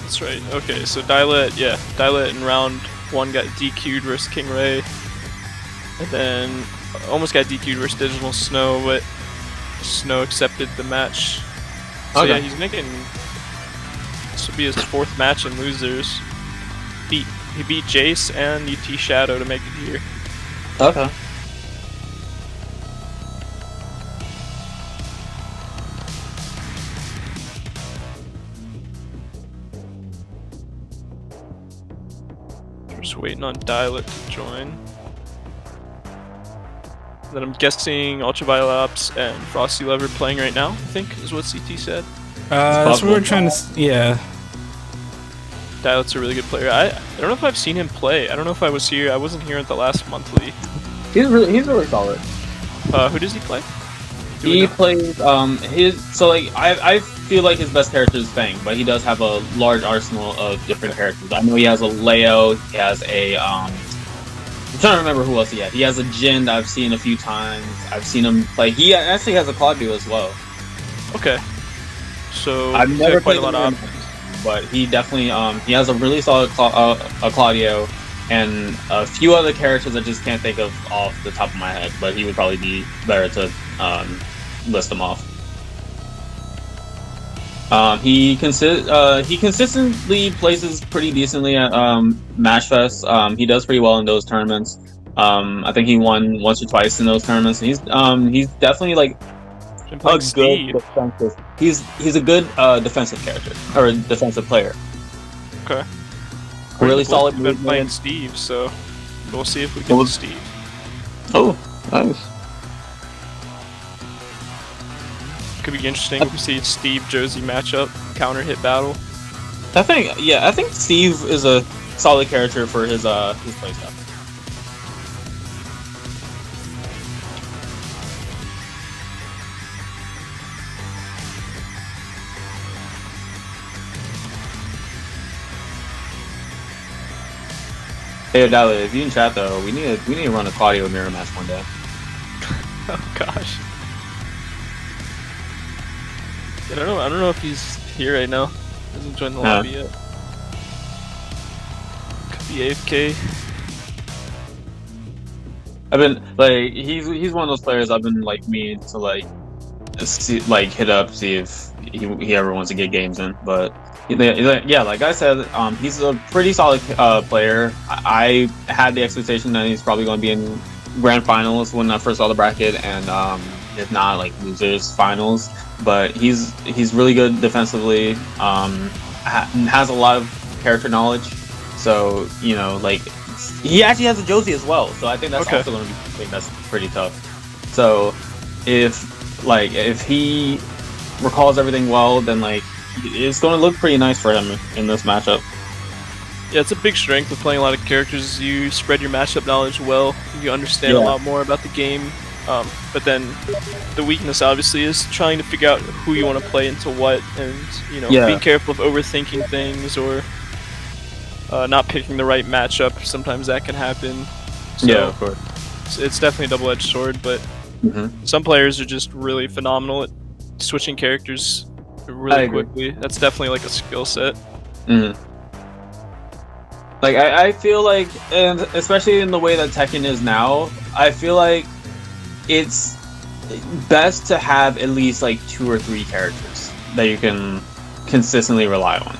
That's right. Okay, so Dialect in round 1 got DQ'd versus King Ray. And then almost got DQ'd versus Digital Snow, but Snow accepted the match. So okay. yeah, he's making... This will be his 4th match in losers. He beat Jace and UT Shadow to make it here. Okay. Just waiting on Dialect to join. Then I'm guessing Ultraviolet Ops and Frosty Lever playing right now, I think is what CT said. That's what we're trying to. Yeah. Dialect's a really good player. I don't know if I've seen him play. I don't know if I was here. I wasn't here at the last monthly. He's really solid. Who does he play? He plays I feel like his best character is Fang, but he does have a large arsenal of different characters. I know he has a Leo, he has a I'm trying to remember who else he had. He has a Jin that I've seen a few times. I've seen him play. He actually has a Claudio as well. Okay. So I've never quite played a lot of options. but he definitely he has a really solid Claudio. and a few other characters I just can't think of off the top of my head. But he would probably be better to list them off. He consistently places pretty decently at Matchfest. He does pretty well in those tournaments. I think he won once or twice in those tournaments. He's definitely like Been a playing good Steve. defensive. He's a good defensive character or defensive player. Okay. Really Cool. solid We've been playing movement. Steve, so we'll see if we Well, get Steve. Oh, nice. Could be interesting if we see Steve Josie matchup, counter hit battle. I think Steve is a solid character for his playstyle. Hey, Dali, if you in chat though, we need to run a Claudio mirror match one day. Oh gosh. I don't know if he's here right now. Hasn't joined the lobby yet. Could be AFK. I've been like he's one of those players I've been like meaning to like see, like hit up, see if he ever wants to get games in. But yeah, like I said, he's a pretty solid player. I had the expectation that he's probably going to be in grand finals when I first saw the bracket, and if not like losers finals. But he's really good defensively. Has a lot of character knowledge. So like he actually has a Josie as well. So I think that's also going to be something that's pretty tough. So if he recalls everything well, then like it's going to look pretty nice for him in this matchup. Yeah, it's a big strength of playing a lot of characters. You spread your matchup knowledge well. You understand a lot more about the game. But then the weakness obviously is trying to figure out who you want to play into what, and being careful of overthinking things or not picking the right matchup. Sometimes that can happen. So yeah, of course. It's definitely a double-edged sword, but some players are just really phenomenal at switching characters really quickly. That's definitely like a skill set. Like I feel like, and especially in the way that Tekken is now, I feel like it's best to have at least like 2 or 3 characters that you can consistently rely on.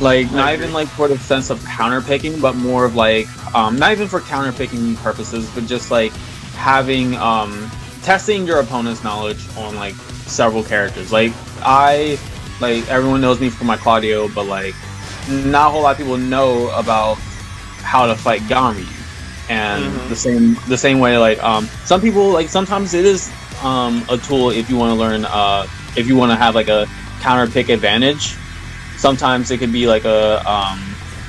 Like not even like for the sense of counter picking, but more of like not even for counter picking purposes, but just like having testing your opponent's knowledge on like several characters. Like everyone knows me for my Claudio, but like not a whole lot of people know about how to fight Ganryu. And the same way, like some people, like sometimes it is a tool if you want to learn, if you want to have like a counter pick advantage. Sometimes it could be like a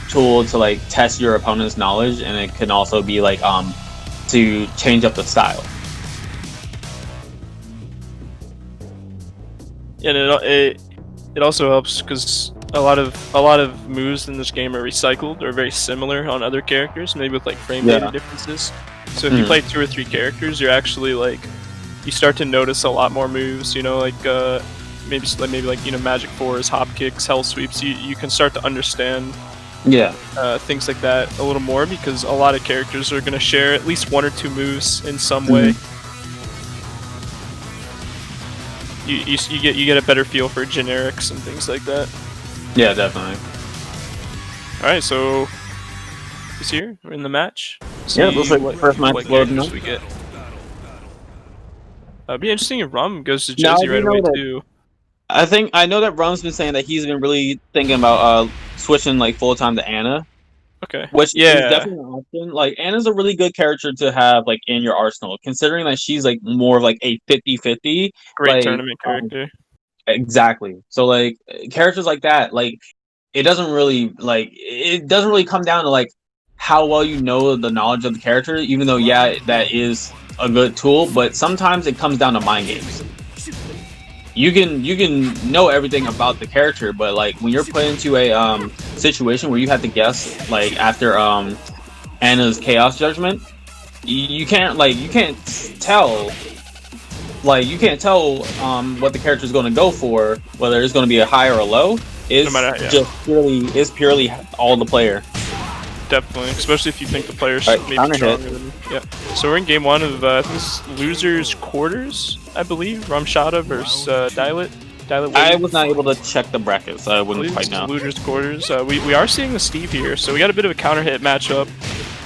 tool to like test your opponent's knowledge, and it can also be like to change up the style. Yeah, and it also helps because a lot of moves in this game are recycled or very similar on other characters, maybe with like frame data differences. So if you play 2 or 3 characters, you're actually like you start to notice a lot more moves. Maybe Magic 4's hop kicks, hell sweeps. You can start to understand things like that a little more because a lot of characters are going to share at least 1 or 2 moves in some way. You get a better feel for generics and things like that. Yeah, definitely. All right, so he's here. We're in the match. Yeah, looks like first match loading up. We get. It'd be interesting if Rum goes to Josie right away too. I know that Rum's been saying that he's been really thinking about switching like full time to Anna. Okay. Which is definitely an option. Like Anna's a really good character to have like in your arsenal, considering that she's like more of like a 50-50. Great like, tournament character. Exactly. So like characters like that, like it doesn't really come down to like how well you know the knowledge of the character, even though that is a good tool, but sometimes it comes down to mind games. You can know everything about the character, but like when you're put into a situation where you have to guess, like after Anna's Chaos Judgment, you can't tell what the character is going to go for, whether it's going to be a high or a low. It's No matter- yeah. just purely all the player. Definitely, especially if you think the player's Alright, maybe counter hit. stronger than. Yeah. So we're in game one of I think this is losers quarters, I believe. Ramshada versus Dilet. I was not able to check the brackets, so I I wouldn't believe quite this is know. losers quarters. We are seeing the Steve here, so we got a bit of a counter hit matchup.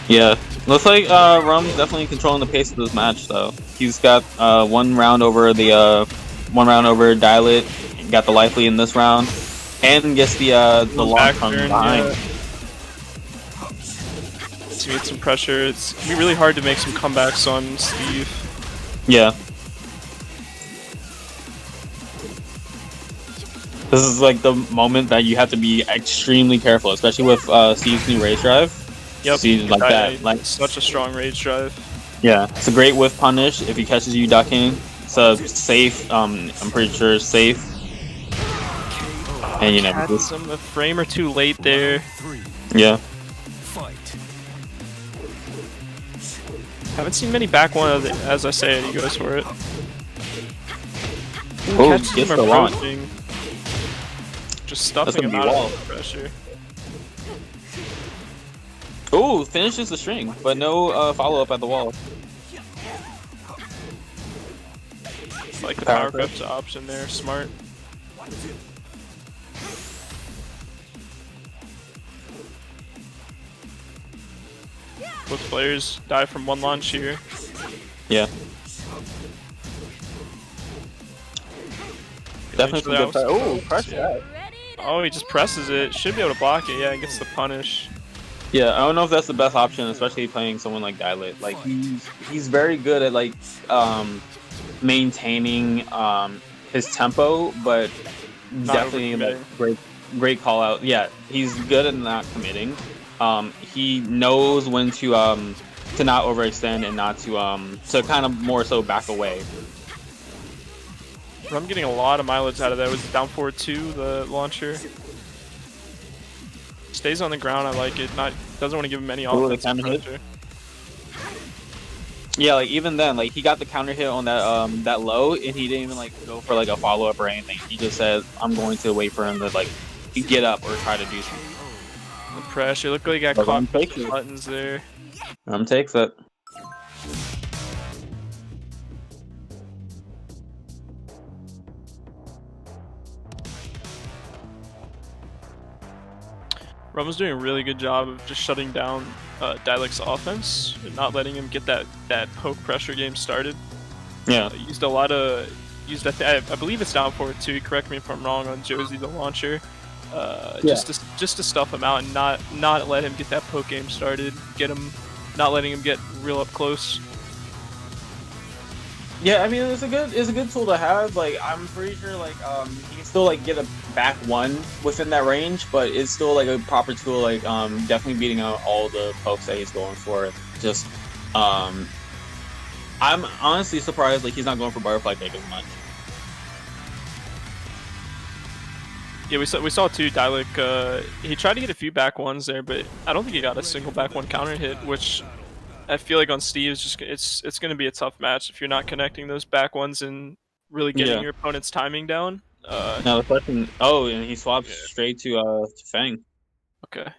Yeah, looks like Rum's definitely controlling the pace of this match. Though he's got one round over Dilet, got the life lead in this round, and gets the launch Back from turn, behind. yeah. To get some pressure. It's gonna be really hard to make some comebacks on Steve. Yeah. This is like the moment that you have to be extremely careful, especially with Steve's new rage drive. Yep. See, like that, like such a strong rage drive. yeah, it's a great whiff punish if he catches you ducking. It's a safe. I'm pretty sure it's safe. And you know, Catches him a frame or two late there. 3. yeah. Fight. Haven't seen many back one as I say it. He goes for it. Oh, Catches gets him the launch. approaching. Just That's stuffing gonna him be out wall. of the pressure. Oh, finishes the string, but no follow up at the wall. Like the Power power cup's option there. Smart. Both players die from one launch here. Yeah. Definitely some good Eventually Oh, crush that. Oh, he just presses it. Should be able to block it. Yeah, and gets the punish. Yeah, I don't know if that's the best option, especially playing someone like Dilet. Like he's very good at like maintaining his tempo, but definitely like great call out. Yeah, he's good at not committing. He knows when to not overextend and not to kind of more so back away. I'm getting a lot of mileage out of that. It was down forward 2, the launcher. Stays on the ground, I like it. Doesn't want to give him any Ooh, the offensive counter hit. pressure. Yeah, like even then, like he got the counter hit on that that low, and he didn't even like go for like a follow up or anything. He just said, "I'm going to wait for him to like get up or try to do something." The pressure. Looked like he got But caught Rum with takes the it. buttons there. Takes it. Rum was doing a really good job of just shutting down Dialec's offense and not letting him get that poke pressure game started. Yeah. Used a lot of I believe it's down forward 2. Correct me if I'm wrong on Josie the launcher. Just to stuff him out and not let him get that poke game started. Not letting him get real up close. Yeah, I mean it's a good tool to have. Like I'm pretty sure like you can still like get a back one within that range, but it's still like a proper tool. Like definitely beating out all the pokes that he's going for. Just I'm honestly surprised like he's not going for butterfly kick as much. Yeah, we saw too. Dialec, he tried to get a few back ones there, but I don't think he got a single back one counter hit, which I feel like on Steve it's going to be a tough match if you're not connecting those back ones and really getting your opponent's timing down. Now the question. Oh, and he swaps straight to Fang. Okay.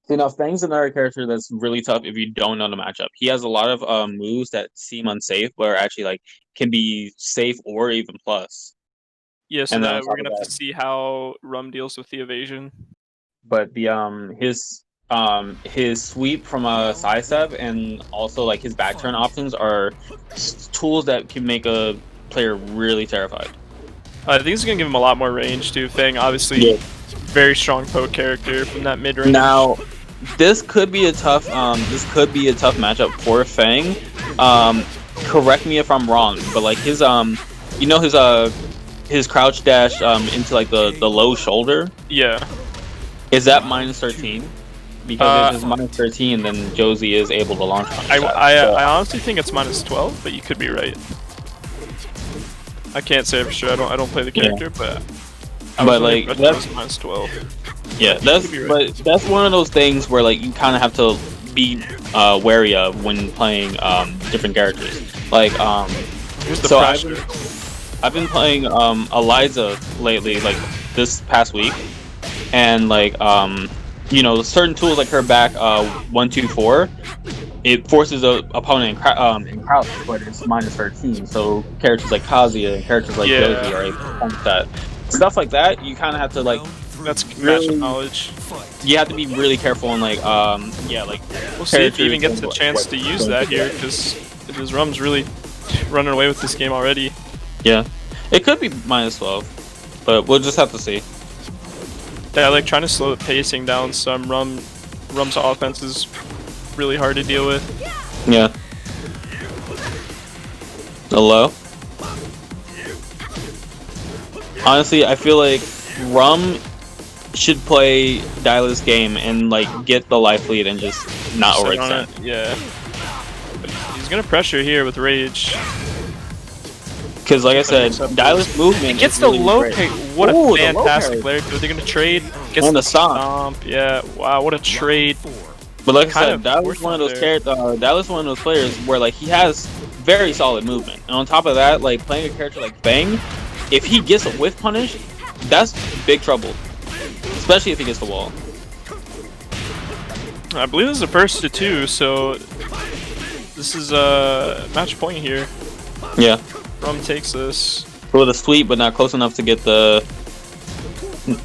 See, now Fang's another character that's really tough if you don't know the matchup. He has a lot of moves that seem unsafe, but are actually like can be safe or even plus. Yeah, so And then that on we're top gonna of have to see how Rum deals with the evasion. But the his sweep from a sidestep and also like his back turn options are tools that can make a player really terrified. I think it's gonna give him a lot more range too. Fang, obviously, very strong poke character from that mid range. Now, this could be a tough matchup for Fang. Correct me if I'm wrong, but like his his crouch dash into like the low shoulder. Yeah. Is that -13? Because if it's -13, then Josie is able to launch. I honestly think it's -12, but you could be right. I can't say for sure. I don't play the character, but like that's -12. Yeah, that's one of those things where like you kind of have to be wary of when playing different characters. Like Here's the so pressure. I've been playing Eliza lately, like this past week, and like you know, certain tools like her back 1-2-4, it forces a opponent in crouch, but it's -13. So characters like Kazuya and characters like Josie are able to punch that. Stuff like that, you kind of have to like. That's Really- matchup knowledge. You have to be really careful and like yeah, like. We'll see if he even characters gets the and chance what- to use that here, because Rum's really running away with this game already. Yeah, it could be -12, but we'll just have to see. Yeah, like trying to slow the pacing down some. Rum's offense is really hard to deal with. Yeah. Hello. Honestly, I feel like Rum should play Dyla's game and like get the life lead and just not Sit on overextend. it, yeah. But he's gonna pressure here with Rage. Because like I said, Dyla's movement Gets is the really low great. pick. What Ooh, a the low fantastic parry. player. Are they gonna trade? Gets And the stomp. Yeah. Wow. What a trade. But like I Kind said, of Dyla's forced one of on those there. characters. Dyla's one of those players where like he has very solid movement, and on top of that, like playing a character like Fang, if he gets a whiff punish, that's big trouble, especially if he gets the wall. I believe this is the first to 2, so this is a match point here. Yeah, Rum takes this. with a sweep, but not close enough to get the.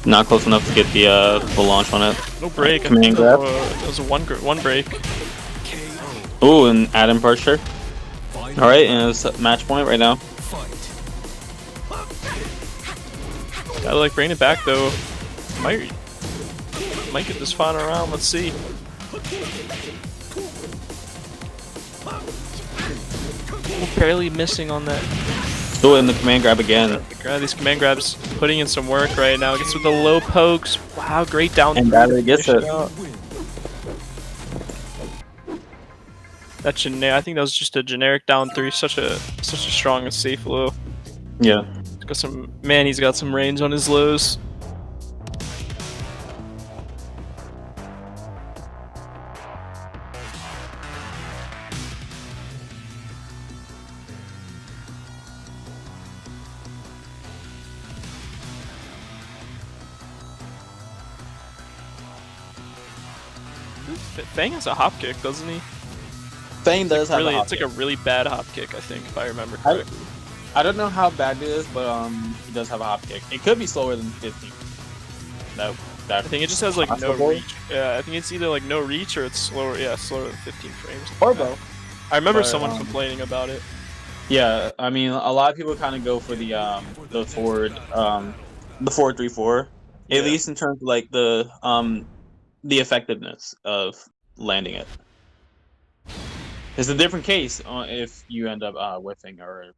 Not close enough to get the launch on it. No break. I Command think grab. that was a one break. Ooh, and Adam pressure. All right, and it's match point right now. Gotta like bring it back though. Might get this final round. Let's see. Barely missing on that. Ooh, and the command grab again. These command grabs putting in some work right now. Gets with the low pokes. Wow, great down. And through Dyla to gets finish it. out. That I think that was just a generic down 3. Such a strong and safe low. Yeah. Got some he's got some range on his lows. Fang has a hop kick, doesn't he? Fang does have Really, a hop it's like a really bad hop kick, I think, if I remember I- correctly. I don't know how bad it is, but he does have a hop kick. It could be slower than 15. No, I think it just has like no possible. reach. Yeah, I think it's either like no reach or it's slower. Yeah, slower than 15 frames. Or both. I remember But, someone complaining about it. Yeah, I mean, a lot of people kind of go for the forward, the 4-3-4, Yeah. at least in terms of like the effectiveness of landing it. It's a different case if you end up whiffing or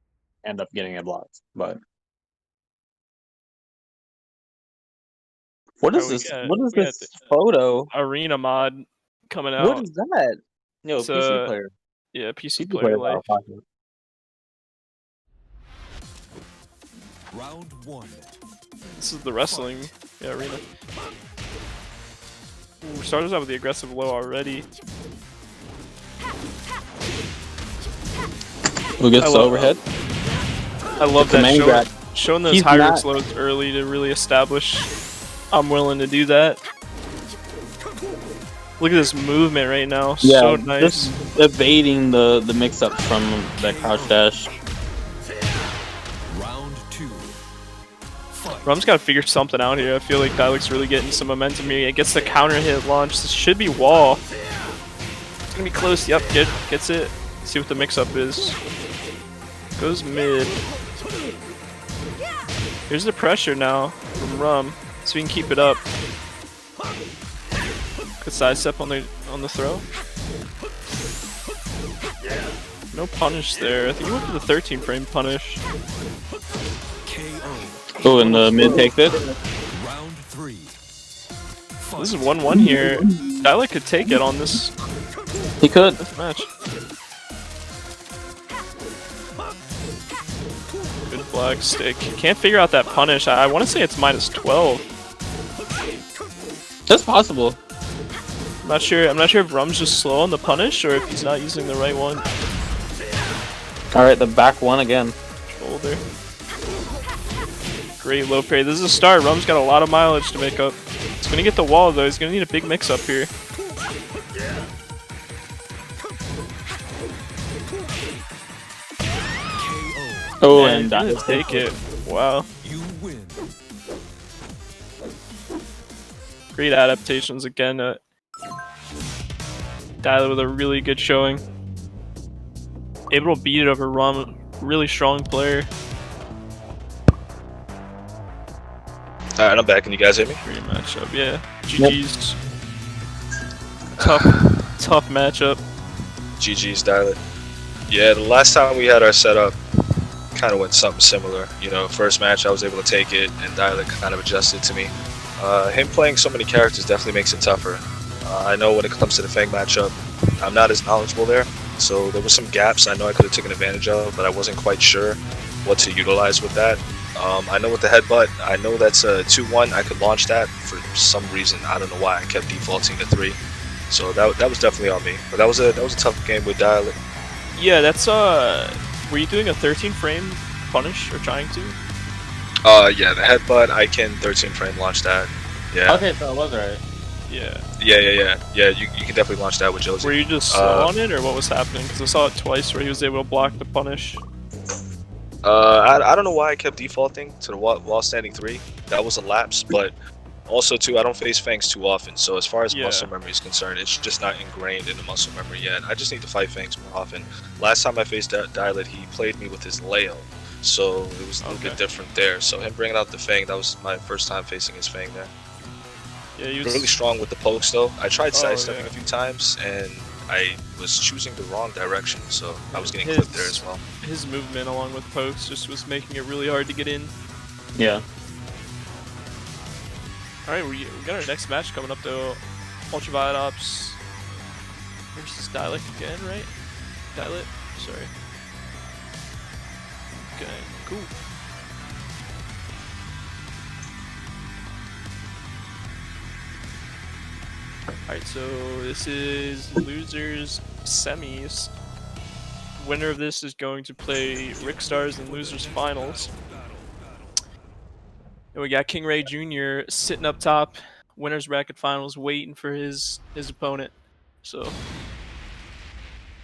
end up getting it blocked. But what is Oh, this? we What is got this the- photo? Arena mod coming out. What is that? No, It's, PC player. Yeah, PC PC player life. Round 1. This is the wrestling arena. Ooh, started out with the aggressive low already. Who gets I the love- overhead? I love The that command grab. showing those He's high not- risk loads early to really establish I'm willing to do that. Look at this movement right now. So nice. Just evading the mix-ups from that crouch dash. Round 2. Fight. Rum's got to figure something out here. I feel like Dialec's really getting some momentum here. It gets the counter hit launch. This should be wall. It's gonna be close. Yep, gets it. See what the mix-up is. Goes mid. Here's the pressure now from Rum, so we can keep it up. Good side step on the throw. No punish there. I think he went for the 13 frame punish. KO. Oh, and the mid takes it. Round 3. Fight. This is 1-1 here. Dialect could take it on this He could. match. Good flag stick. Can't figure out that punish. I want to say it's -12. That's possible. I'm not sure. I'm not sure if Rum's just slow on the punish or if he's not using the right one. All right, the back one again. Shoulder. Great low parry. This is a start. Rum's got a lot of mileage to make up. He's gonna get the wall though. He's gonna need a big mix up here. Oh, Man, and that didn't take it. Wow. You win. Great adaptations again. Dyla with a really good showing. Able to beat it over Rum. Really strong player. Alright, I'm back. Can you guys hear me? Great matchup. Yeah. GG's. Tough matchup. GG's Dialed. Yeah, the last time we had our setup kind of went something similar. You know, first match I was able to take it, and Dialed kind of adjusted to me. Him playing so many characters definitely makes it tougher. I know when it comes to the Fang matchup, I'm not as knowledgeable there, so there were some gaps I know I could have taken advantage of, but I wasn't quite sure what to utilize with that. I know with the headbutt, I know that's a 2-1. I could launch that for some reason. I don't know why I kept defaulting to 3. So that was definitely on me. But that was a tough game with Dial. Yeah, that's were you doing a 13 frame punish or trying to? Yeah, the headbutt I can 13 frame launch that. Yeah. Okay, so I was right. Yeah. Yeah. You can definitely launch that with Josie. Were you just slow on it, or what was happening? Because I saw it twice where he was able to block the punish. I don't know why I kept defaulting to the wall standing 3. That was a lapse, but also too, I don't face Fangs too often. So as far as muscle memory is concerned, it's just not ingrained in the muscle memory yet. I just need to fight Fangs more often. Last time I faced Dialed, he played me with his Leo, so it was a little bit different there. So him bringing out the Fang, that was my first time facing his Fang there. Yeah, he was really strong with the pokes though. I tried sidestepping a few times and I was choosing the wrong direction, so I was getting clipped there as well. His movement along with pokes just was making it really hard to get in. Yeah. Alright, we got our next match coming up though. Ultraviolet Ops versus Dialect again, right? Dialect? Sorry. Okay, cool. Alright, so this is losers semis. Winner of this is going to play Rick Stars in losers finals. And we got King Ray Jr. sitting up top, winners bracket finals, waiting for his opponent. So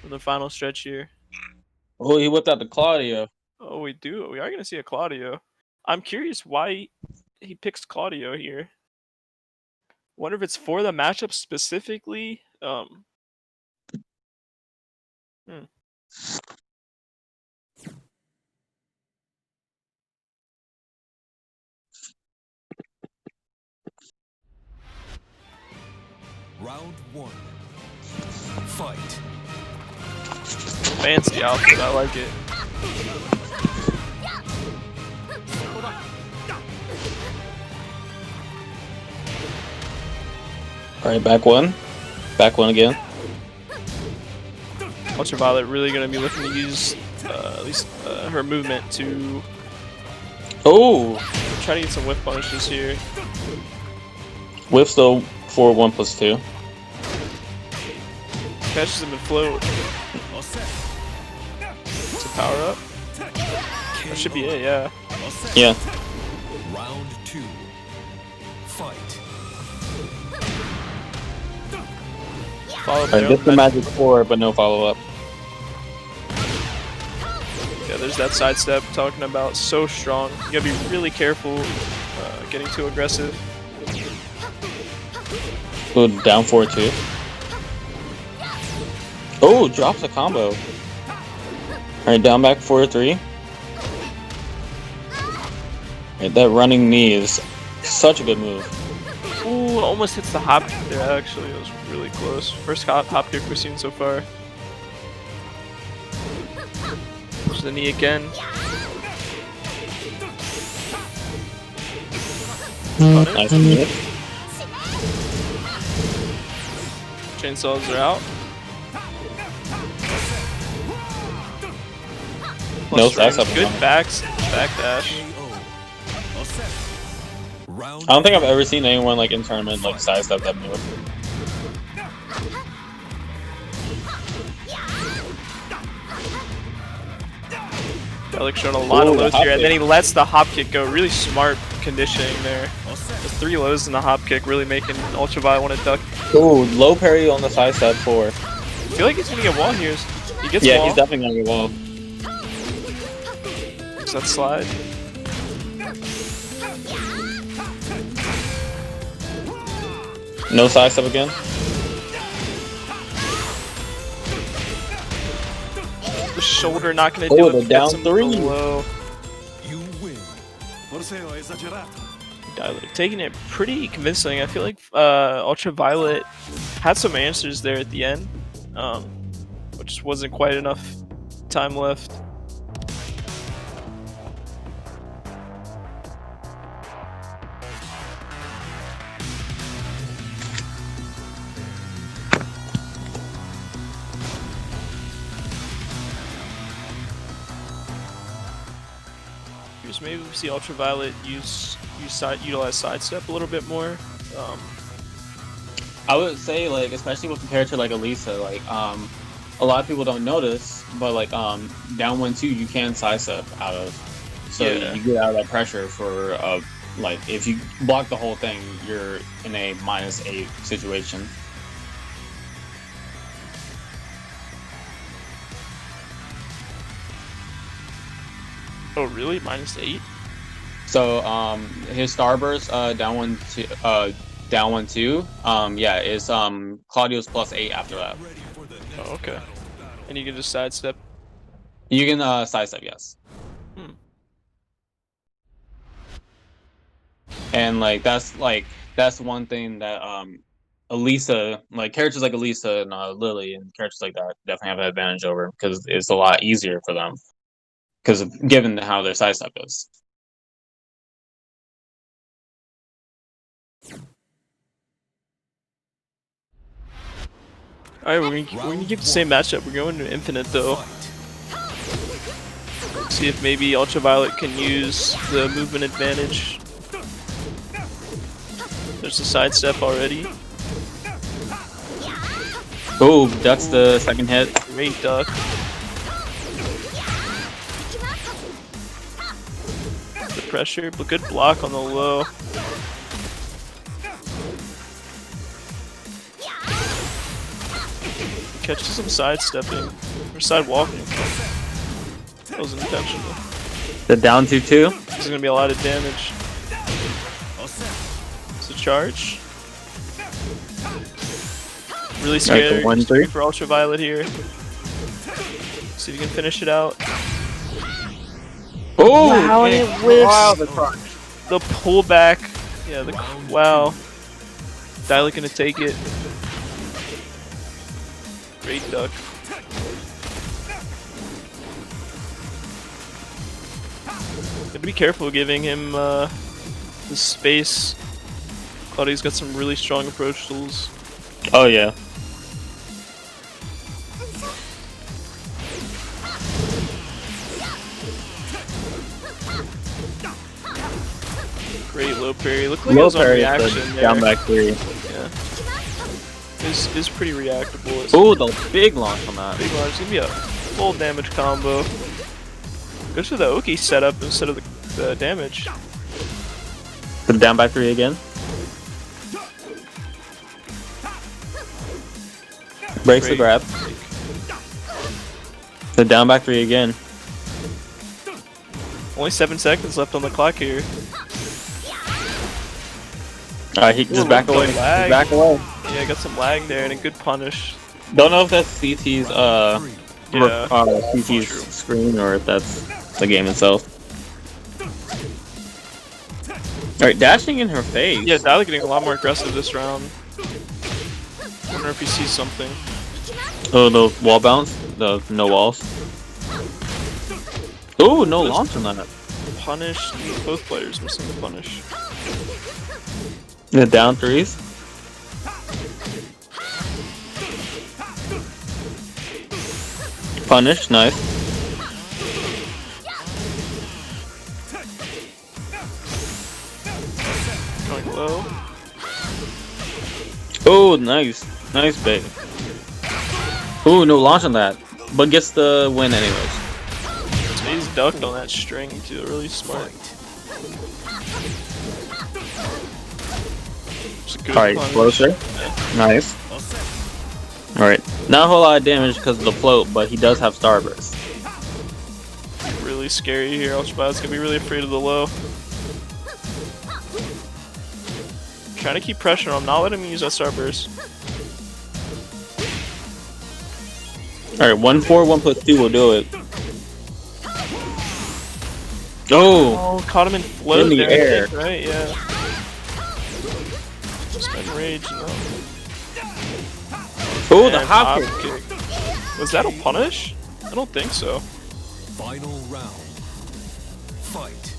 for the final stretch here. Oh, he whipped out the Claudio. Oh, we do. We are gonna see a Claudio. I'm curious why he picks Claudio here. Wonder if it's for the matchup specifically. Round 1. Fight. Fancy outfit, I like it. Alright, back one. Back one again. Ultraviolet really going to be looking to use at least her movement to try to get some whiff punishes here. Whiff's though for 1+2. Catches him in float. It's a power up. That should be it, yeah. Yeah. Round 2. Fight. Follow up Alright, there. just the magic 4, but no follow up. Yeah, there's that sidestep talking about. So strong. You gotta be really careful getting too aggressive. Go down 4-2. Oh, drops a combo. Alright, down back 4-3. Alright, that running knee is such a good move. Ooh, almost hits the hop kick there, actually. It was really close. First hop kick we've seen so far. There's the knee again. Nice move. Chainsaws are out. No, Plus that's strength. up. Good backdash. Round I don't think I've ever seen anyone like in tournament like sidestep that move. Dalek showing a lot of Ooh, lows hop here, and kick. then he lets the hop kick go. Really smart conditioning there. The 3 lows in the hop kick really making Ultraviolet want to duck. Ooh, low parry on the side step 4. I feel like he's gonna get wall here. He gets Yeah, wall. he's definitely gonna get wall. Does that slide? No side step again. The shoulder not gonna do Oh, it. the Gets down him 3. below. You win. Dialect taking it pretty convincing. I feel like Ultraviolet had some answers there at the end, but just wasn't quite enough time left. Just maybe we see Ultraviolet utilize sidestep a little bit more. I would say, like, especially with a character like Elisa, like, a lot of people don't notice, but like, down 1-2 you can sidestep out of, so Yeah. you get out of that pressure for, like, if you block the whole thing, you're in a -8 situation. Oh really? -8? So, his Starburst, down 1-2, yeah, is, Claudio's +8 after that. Oh okay. And you can just sidestep. You can, sidestep, yes. And that's one thing that Elisa, like characters like Elisa and Lily and characters like that definitely have an advantage over, because it's a lot easier for them because given how their sidestep is. All right, we're gonna keep the same matchup. We're going to Infinite though. See if maybe Ultraviolet can use the movement advantage. There's a sidestep already. Oh, that's the second hit. Great duck. The pressure, but good block on the low. Catches him sidestepping or side walking. That was intentional. The down 2-2. This is gonna be a lot of damage. It's a charge. Really scary 1-3. for Ultraviolet here. See if you can finish it out. Oh, Wow, and it whiffs. Wow, the crunch. The pullback. Yeah, wow. Dialect gonna take it. Great duck. Gotta be careful giving him the space. Claudio's got some really strong approach tools. Oh yeah. Great low parry. Looked like it was on reaction there. down back 3. Yeah. Is pretty reactable. Oh, the big launch on that. Big launch. It's gonna be a full damage combo. Goes for the Oki setup instead of the damage. The down back 3 again. Breaks the Great. grab. The down back 3 again. Only 7 seconds left on the clock here. Alright, he just Ooh, back away. the lag. Just back away. Yeah, got some lag there and a good punish. Don't know if that's CT's Yeah. CT's True. screen or if that's the game itself. Alright, dashing in her face. Yeah, Dialect getting a lot more aggressive this round. Wonder if he sees something. Oh, the wall bounce? The no walls. Oh, no launch on that. Punish. Both players missing the punish. The down 3s. Punish, nice. Going low. Oh, nice. Nice bait. Oh, no launch on that. But gets the win anyways. He's ducked on that string too, really smart. Alright, closer. Nice. Alright, not a whole lot of damage because of the float, but he does have Starburst. Really scary here. Ultraviolet's gonna be really afraid of the low. Trying to keep pressure on him, not letting him use that Starburst. Alright, 1-4, 1+2 will do it. Oh! Oh, caught him in float In the there, air. I think, right? Yeah. Spend rage, no. Oh, the And hop kick. Was that a punish? I don't think so. Final round. Fight.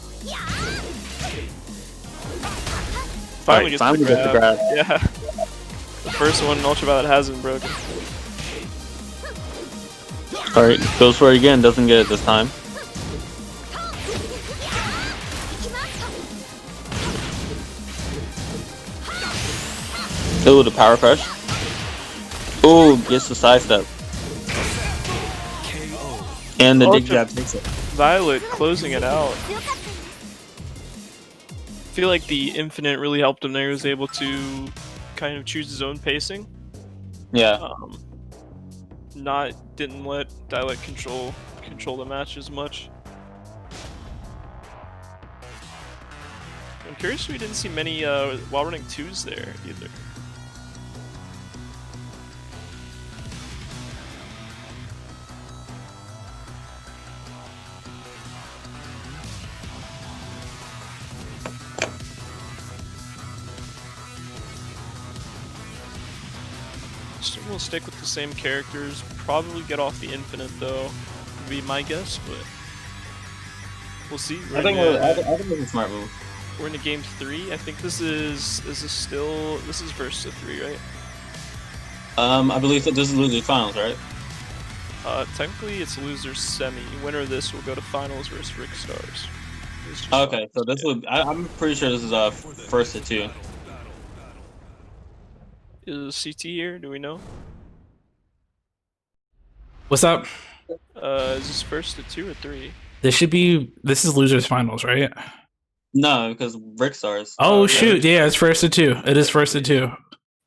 Finally Alright, gets finally the gets the grab. grab. Yeah. The first one Ultraviolet hasn't broken. Alright, goes for it again, doesn't get it this time. Ooh, the power crush. Ooh, gets the sidestep. And the dig jab takes it. Violet closing it out. I feel like the infinite really helped him there. He was able to kind of choose his own pacing. Yeah. Didn't let Dialect control the match as much. I'm curious we didn't see many while running 2s there either. So we'll stick with the same characters. Probably get off the infinite though, would be my guess, but we'll see. I think it's a smart move. We're into game 3. I think this is versus 3, right? I believe that this is losers finals, right? Technically it's losers semi. Winner of this will go to finals versus Rick Stars. Okay, so this would I'm pretty sure this is first to 2. Is CT here? Do we know? What's up? Is this first to 2 or 3? This is losers finals, right? No, because Rick Stars. Oh shoot, yeah, it's first to 2. It is first to 2.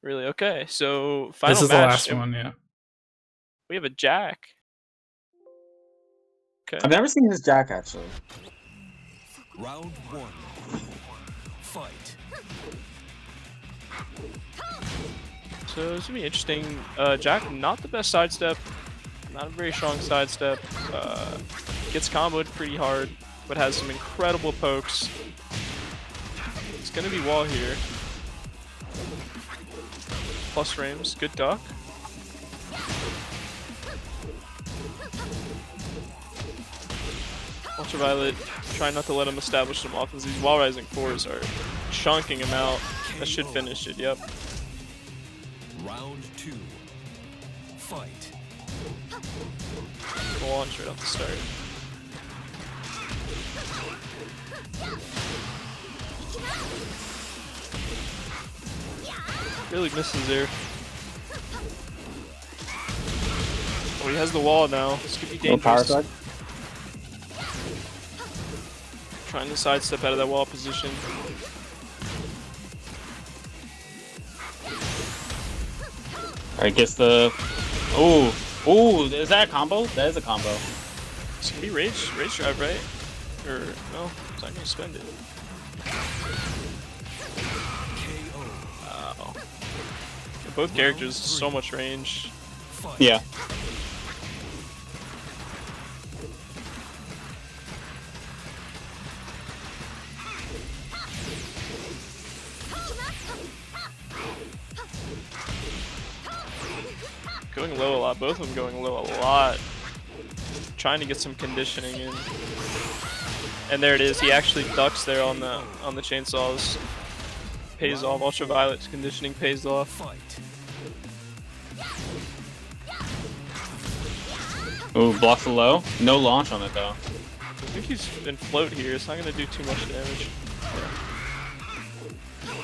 Really? Okay, so final This is match. the last one, yeah. We have a Jack. Okay. I've never seen his Jack actually. Round 1. Fight. So it's gonna be interesting. Jack, not the best sidestep, not a very strong sidestep. Gets comboed pretty hard, but has some incredible pokes. It's gonna be wall here. Plus frames, good duck. Ultraviolet, trying not to let him establish some offense. These wall rising 4s are chunking him out. That should finish it, yep. Round 2. Fight. Launch right off the start. Really misses there. Oh, he has the wall now. This could be No power dangerous. card. Trying to sidestep out of that wall position. Alright, gets the. Ooh, is that a combo? That is a combo. This could be rage drive, right? Or no, it's not gonna spend it. Wow. Yeah, both characters so much range. Yeah. Going low a lot, both of them going low a lot. Trying to get some conditioning in. And there it is, he actually ducks there on the chainsaws. Pays off, Ultraviolet's conditioning pays off. Fight. Ooh, blocks the low. No launch on it though. I think he's in float here, it's not gonna do too much damage.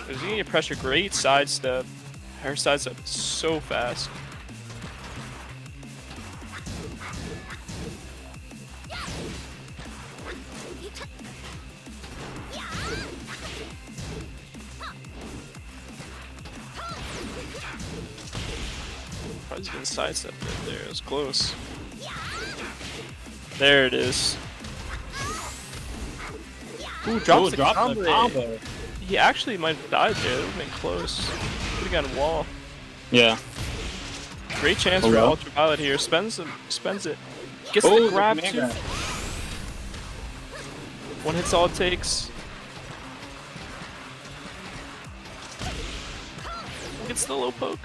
He's gonna get pressure, great sidestep. Her sidestep is so fast. He's been sidestepped right there. It was close. There it is. Ooh, drops the combo. He actually might have died there. That would have been close. Would have gotten a wall. Yeah. Great chance for Ultraviolet here. Spends it. Gets the grab too. One hit's all it takes. Gets the low poke.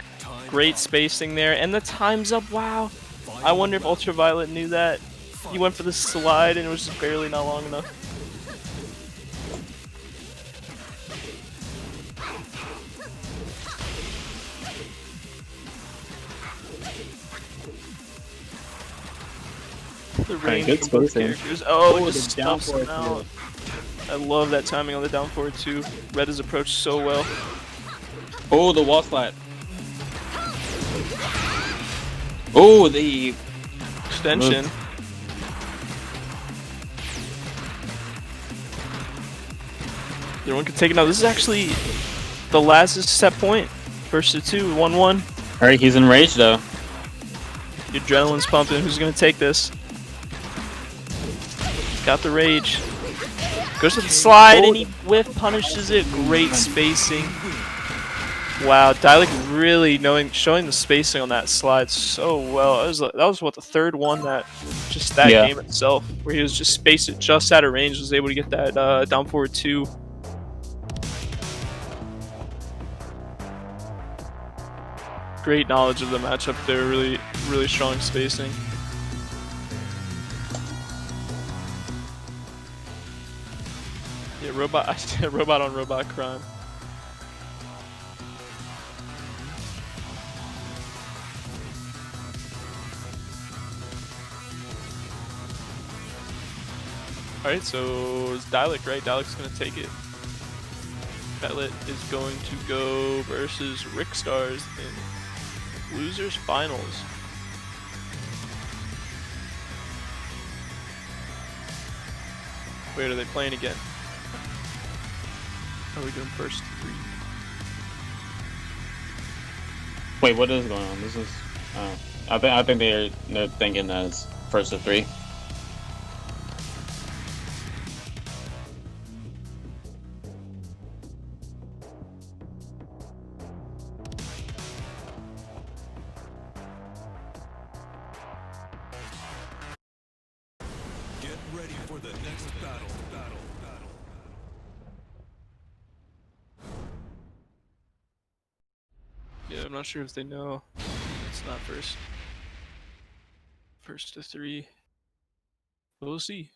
Great spacing there, and the time's up. Wow. I wonder if Ultraviolet knew that. He went for the slide and it was just barely not long enough. The range from both characters. Oh, it just stuffs him out. I love that timing on the down forward too. Red has approached so well. Oh, the wall slide. Oh, the extension. Everyone can take it now. This is actually the last set point. First to 2, 1-1. Alright, he's enraged though. The adrenaline's pumping. Who's gonna take this? Got the rage. Goes to the slide and he whiff punishes it. Great spacing. Wow, Dialect really showing the spacing on that slide so well. That was what, the third one that game itself, where he was just spaced it just out of range, was able to get that down forward 2. Great knowledge of the matchup there. Really, really strong spacing. Yeah, robot on robot crime. Alright, so it's Dialect, right? Dialect's gonna take it. Dialect is going to go versus Rickstars in Losers Finals. Wait, are they playing again? Are we doing first 3? Wait, what is going on? This is. I think they're thinking that it's first to 3. Get ready for the next battle. Yeah, I'm not sure if they know. It's not first to 3. We'll see.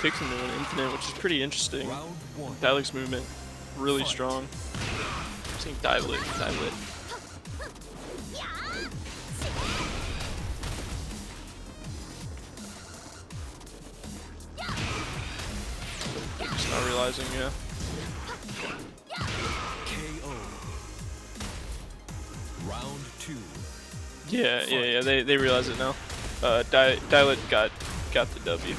Takes him to an infinite, which is pretty interesting. Round 1. Dialect's movement, really strong. I'm seeing Dialect. Just not realizing, yeah. KO. Round 2. Yeah. They realize it now. Dialect got the W.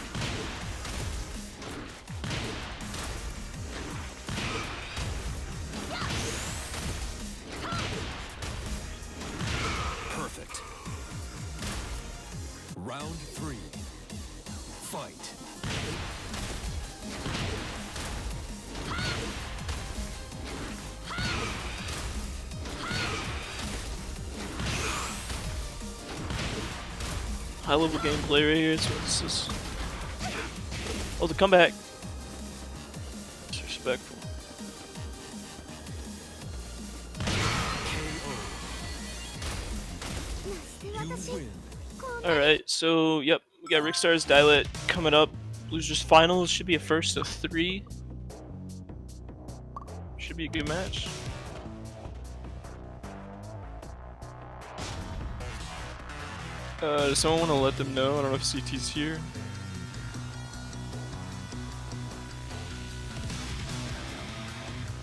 Perfect. Round 3. Fight. High level gameplay right here. This is. Oh, the comeback. Disrespectful. You win. Alright, so yep, we got Rickstars Dialect coming up. Losers Finals should be a first of 3. Should be a good match. Does someone want to let them know? I don't know if CT's here.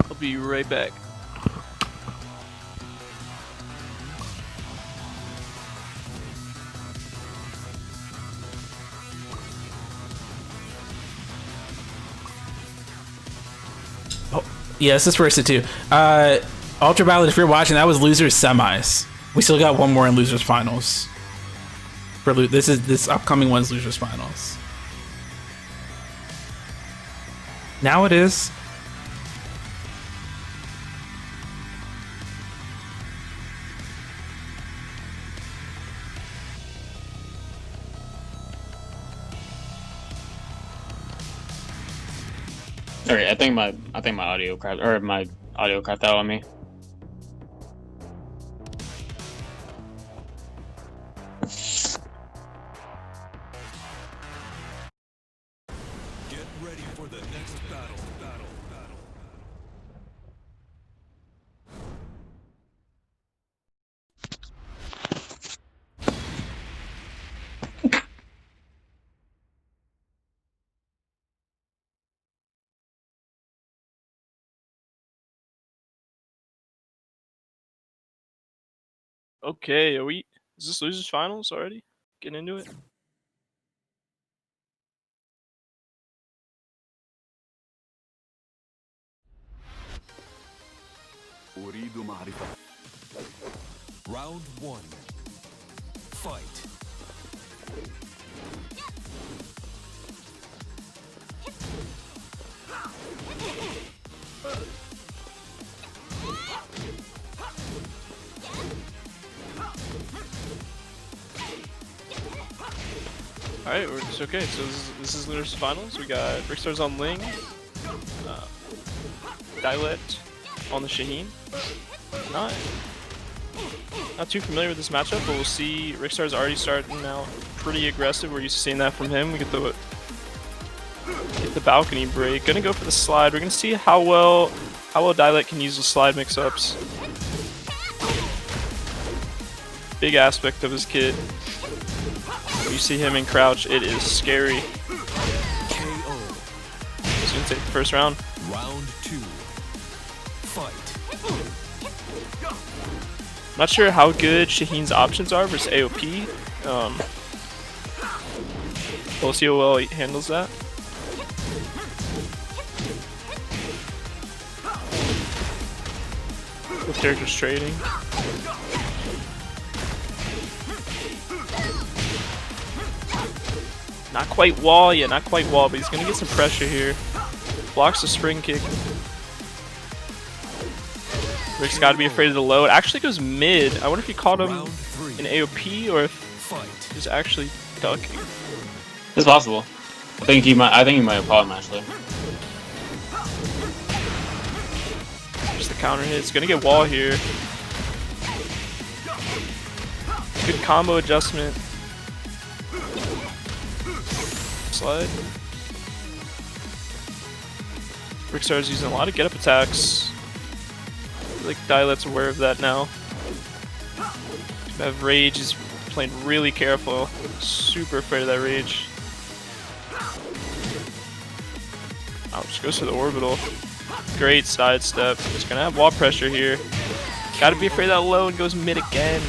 I'll be right back. Yeah, this is first to two. Ultraviolet, if you're watching, that was losers semis. We still got one more in losers finals. For this upcoming one's losers finals. Now it is. Sorry, I think my audio crashed, or my audio cut out on me. Get ready for the next battle. Okay, is this losers finals already? Getting into it? أريد معرفة. Round 1. Fight. Alright, it's okay. So this is losers finals. We got Brickstars on Ling, Dialect on the Shaheen. Not too familiar with this matchup, but we'll see. Rickstar's already starting out pretty aggressive. We're used to seeing that from him. We get the balcony break. Gonna go for the slide. We're gonna see how well Dialect can use the slide mix-ups. Big aspect of his kit. When you see him in crouch, it is scary. KO. He's gonna take the first round. Round 2. Fight. Not sure how good Shaheen's options are versus AOP. We'll see how well he handles that. Both characters trading. Not quite wall yet, not quite wall, but he's gonna get some pressure here. Blocks the spring kick. Rick's gotta be afraid of the low. It actually goes mid. I wonder if he caught him Round 3. in AOP or if Fight. he's actually ducking. It's possible. I think he might have caught him actually. Just the counter hit. It's gonna get wall here. Good combo adjustment. Slide. Brickstar's using a lot of get up attacks. I feel like Dialet's aware of that now. Have Rage is playing really careful. Super afraid of that Rage. Ouch, goes for the orbital. Great sidestep. Just gonna have wall pressure here. Gotta be afraid of that low and goes mid again.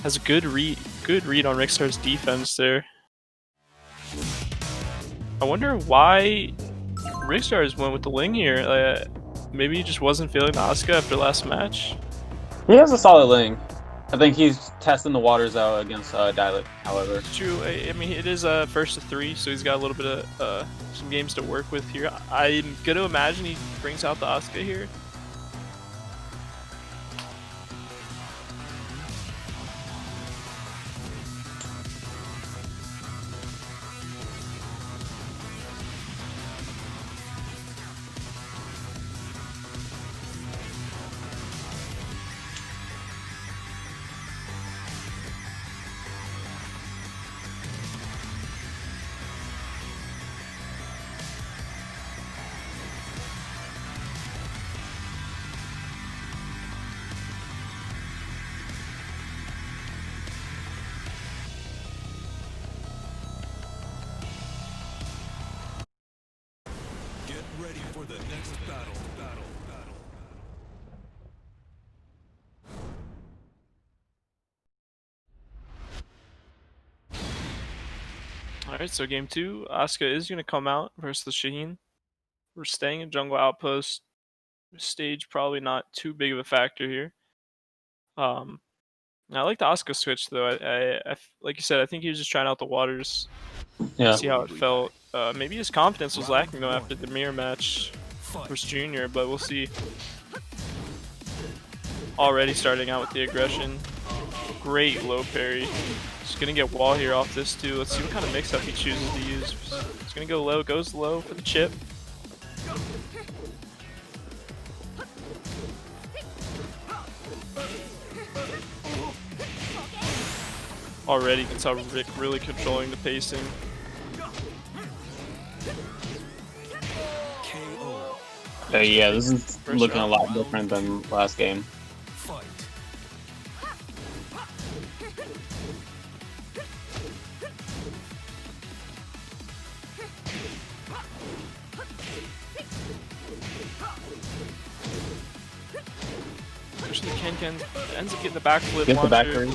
Has a good read on Rickstar's defense there. I wonder why Rickstars went with the Ling here. Maybe he just wasn't feeling the Asuka after last match. He has a solid Ling. I think he's testing the waters out against Dialect, however. True. I mean, it is first to 3, so he's got a little bit of some games to work with here. I'm gonna imagine he brings out the Asuka here. Get ready for the next battle. Alright, so game 2, Asuka is going to come out versus the Shaheen. We're staying in jungle outpost. Stage probably not too big of a factor here. I like the Asuka switch though. Like you said, I think he was just trying out the waters. Yeah. See how it felt. Maybe his confidence was lacking though after the mirror match versus Junior, but we'll see. Already starting out with the aggression. Great low parry. Just gonna get wall here off this too. Let's see what kind of mix-up he chooses to use. He's gonna go low, goes low for the chip. Already you can tell Rick really controlling the pacing. Yeah, this is looking a lot different than last game. Especially Ken ends up getting the backflip. Get the back three.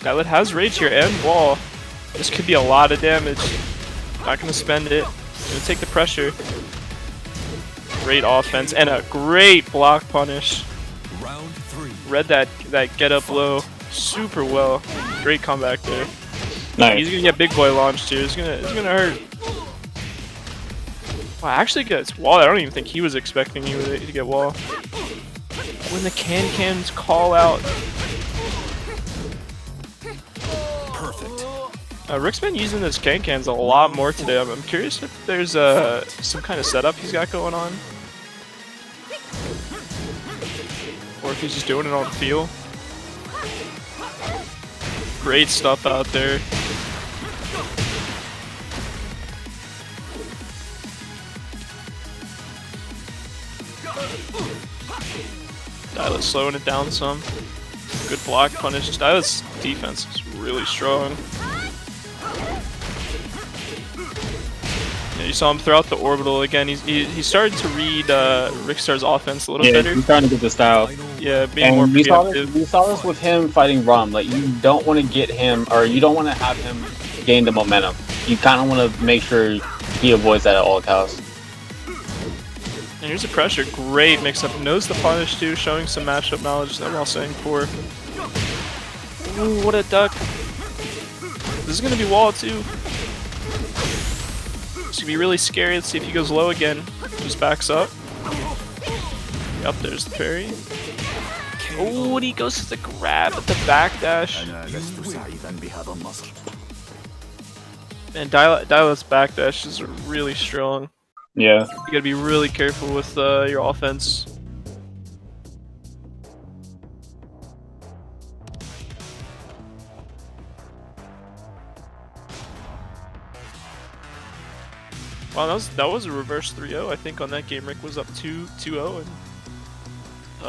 Dilet has rage here and wall. This could be a lot of damage. Not gonna spend it. Gonna take the pressure. Great offense and a great block punish. Round 3. Read that get up low super well. Great comeback there. Nice. He's gonna get big boy launched here. It's gonna hurt. Wow, actually gets wall. I don't even think he was expecting you to get wall. When the cans call out. Rick's been using his cans a lot more today. I'm curious if there's some kind of setup he's got going on. Or if he's just doing it on feel. Great stuff out there. Dilet's slowing it down some. Good block punish. Dilet's defense is really strong. Yeah, you saw him throw out the orbital again. He's starting to read Rickstar's offense a little better. He's trying to get the style. Yeah, being more we preemptive. saw this with him fighting Rum. Like, you don't want to get him, or you don't want to have him gain the momentum. You kind of want to make sure he avoids that at all costs. And here's the pressure. Great mix-up. Knows the punish too, showing some matchup knowledge that we're all saying for. Ooh, what a duck. This is going to be wall too. It's going to be really scary. Let's see if he goes low again. Just backs up. Yep, there's the parry. Oh, and he goes to the grab at the backdash. And Dilet's backdash is really strong. Yeah. You gotta be really careful with your offense. Wow, that was a reverse 3-0. I think on that game Rick was up 2-0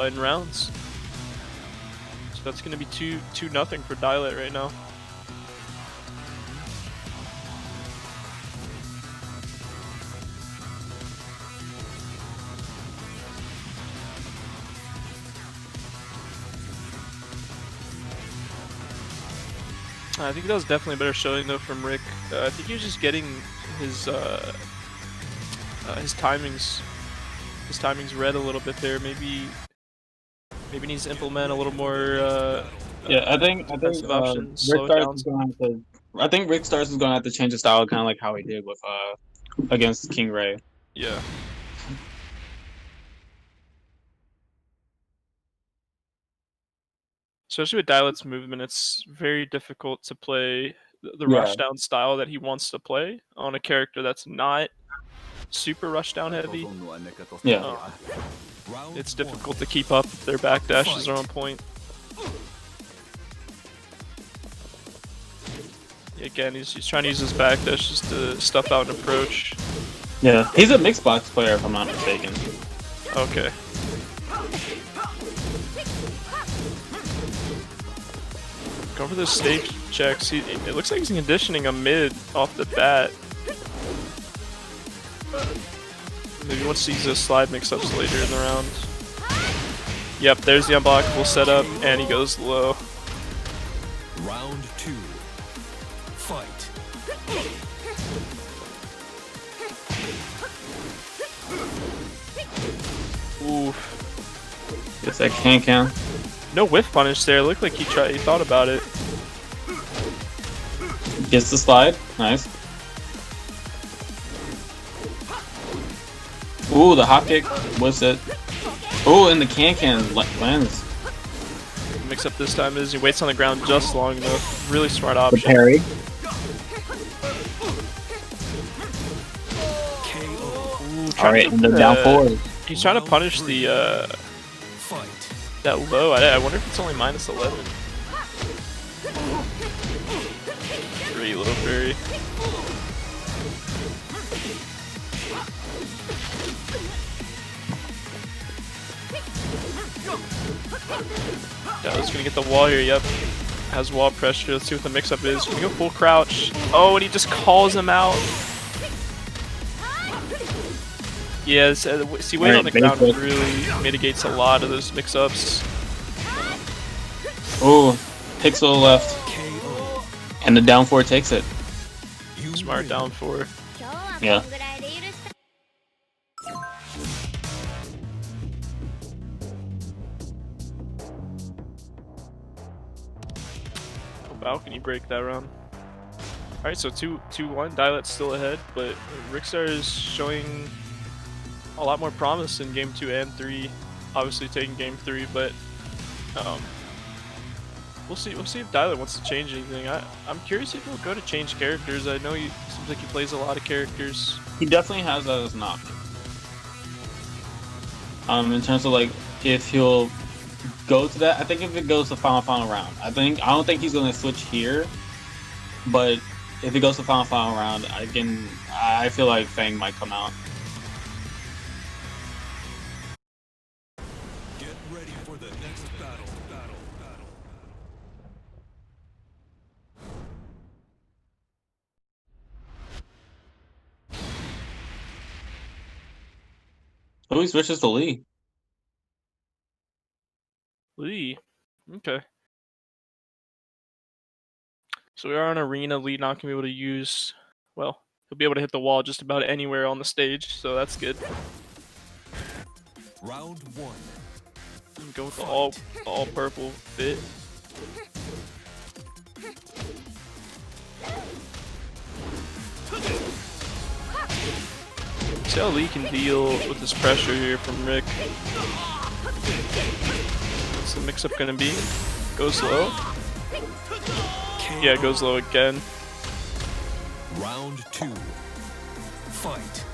in rounds. So that's gonna be 2-0 for Dilet right now. I think that was definitely a better showing though from Rick. I think he was just getting his timings read a little bit there. Maybe needs to implement a little more. Yeah, I think options, slow it down. I think Rick Stars is going to have to change his style, kind of like how he did with against King Ray. Yeah. Especially with Dilet's movement, it's very difficult to play the rushdown style that he wants to play on a character that's not super rushdown heavy. Yeah. It's difficult to keep up if their backdashes are on point. Again, he's trying to use his backdash just to stuff out an approach. Yeah, he's a mixed box player if I'm not mistaken. Okay. Go for those stage checks. It looks like he's conditioning a mid off the bat. Maybe once he uses slide mix-ups later in the round. Yep, there's the unblockable setup, and he goes low. Round 2. Fight. Ooh. Gets that can. No whiff punish there. Looked like he thought about it. Gets the slide. Nice. Ooh, the hop kick. What's it? Ooh, and the can lands. Mix up this time is he waits on the ground just long enough. Really smart The option. parry. Alright, and the down forward. He's trying to punish the Fight. that low. I wonder if it's only -11. Great little fairy. Dallas gonna get the wall here. Yep, has wall pressure. Let's see what the mix-up is. Can we go full crouch? Oh, and he just calls him out. Yeah, see, wait on the ground really mitigates a lot of those mix-ups. Ooh, pixel left. KO. And the down forward takes it. You Smart win. down 4. Yeah. Balcony break that round. Alright, so 2-1. Dialet's still ahead, but Rickstar is showing a lot more promise in game 2 and 3. Obviously taking game 3, but we'll see if Dialet wants to change anything. I'm curious if he'll go to change characters. I know he seems like he plays a lot of characters. He definitely has that as an option. In terms of like if he'll go to that, I think if it goes to final round, I don't think he's gonna switch here, but if it goes to final round, I feel like Fang might come out. Get ready for the next battle. Oh, he switches to Lee. Lee. Okay. So we are on arena. Lee not gonna be able to use. Well, he'll be able to hit the wall just about anywhere on the stage, so that's good. Round 1. Go with the all purple fit. See how Lee can deal with this pressure here from Rick. What's the mix-up gonna be? Goes low. Yeah, it goes low again. Round 2. Fight.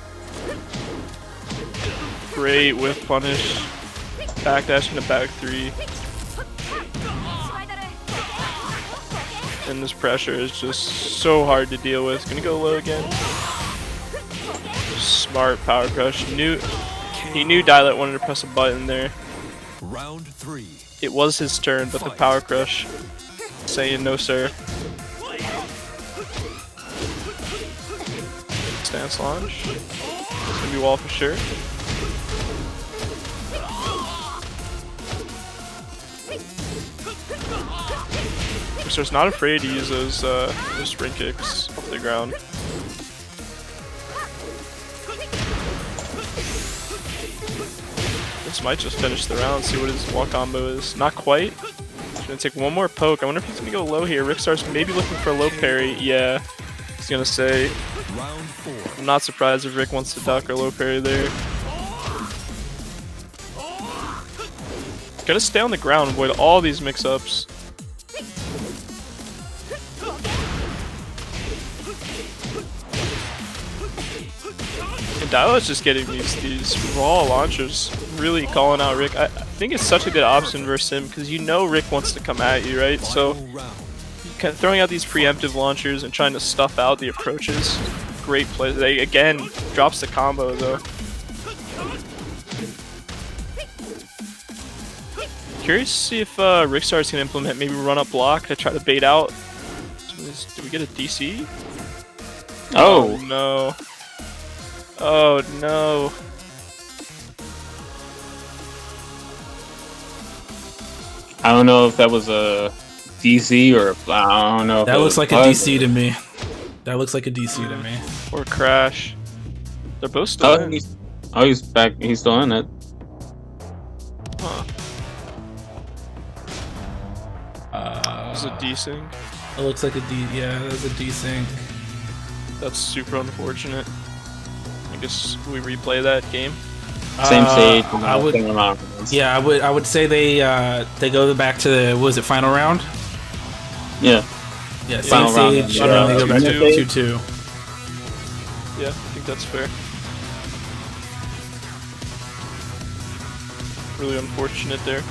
Great whiff punish. Backdash into back 3. And this pressure is just so hard to deal with. Gonna go low again. Smart power crush. He knew Dialet wanted to press a button there. Round 3. It was his turn, but the power crush saying no sir. Stance launch. It's gonna be wall for sure. So it's not afraid to use those spring kicks off the ground. This might just finish the round, see what his wall combo is. Not quite. He's gonna take one more poke. I wonder if he's gonna go low here. Rickstar's maybe looking for a low parry. Yeah. He's gonna say. Round 4. I'm not surprised if Rick wants to duck or low parry there. Gotta stay on the ground, avoid all these mix-ups. And Dialet's just getting these raw launchers, really calling out Rick. I think it's such a good option versus him because you know Rick wants to come at you, right? So Final round. kind of throwing out these preemptive launchers and trying to stuff out the approaches. Great play. They again drops the combo though. Curious to see if Rickstar's can implement maybe run up block to try to bait out. Do we get a DC? Oh, No. Oh no. I don't know if that was a DC or I don't know. If That it looks was like a bug. DC to me. That looks like a DC to me. Or Crash. They're both still Oh, in. he's back. He's still in it. Huh. Is it desync? It looks like a D. Yeah, that's a desync. That's super unfortunate. I guess we replay that game. Same stage. I would. Yeah, I would say they go back to the was it final round? Yeah. Yeah, Final same round, stage. yeah. And they go back to 2-2. 2-2. Yeah, I think that's fair. Really unfortunate there.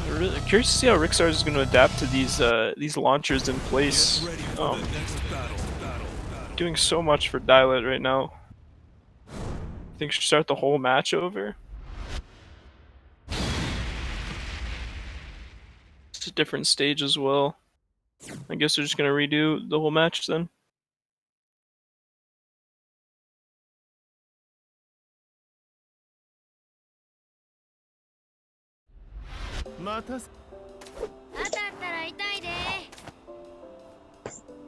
I'm really curious to see how Rickstar is going to adapt to these launchers in place. Ready for the next battle. Doing so much for Dialet right now. I think should start the whole match over. It's a different stage as well. I guess they're just gonna redo the whole match then.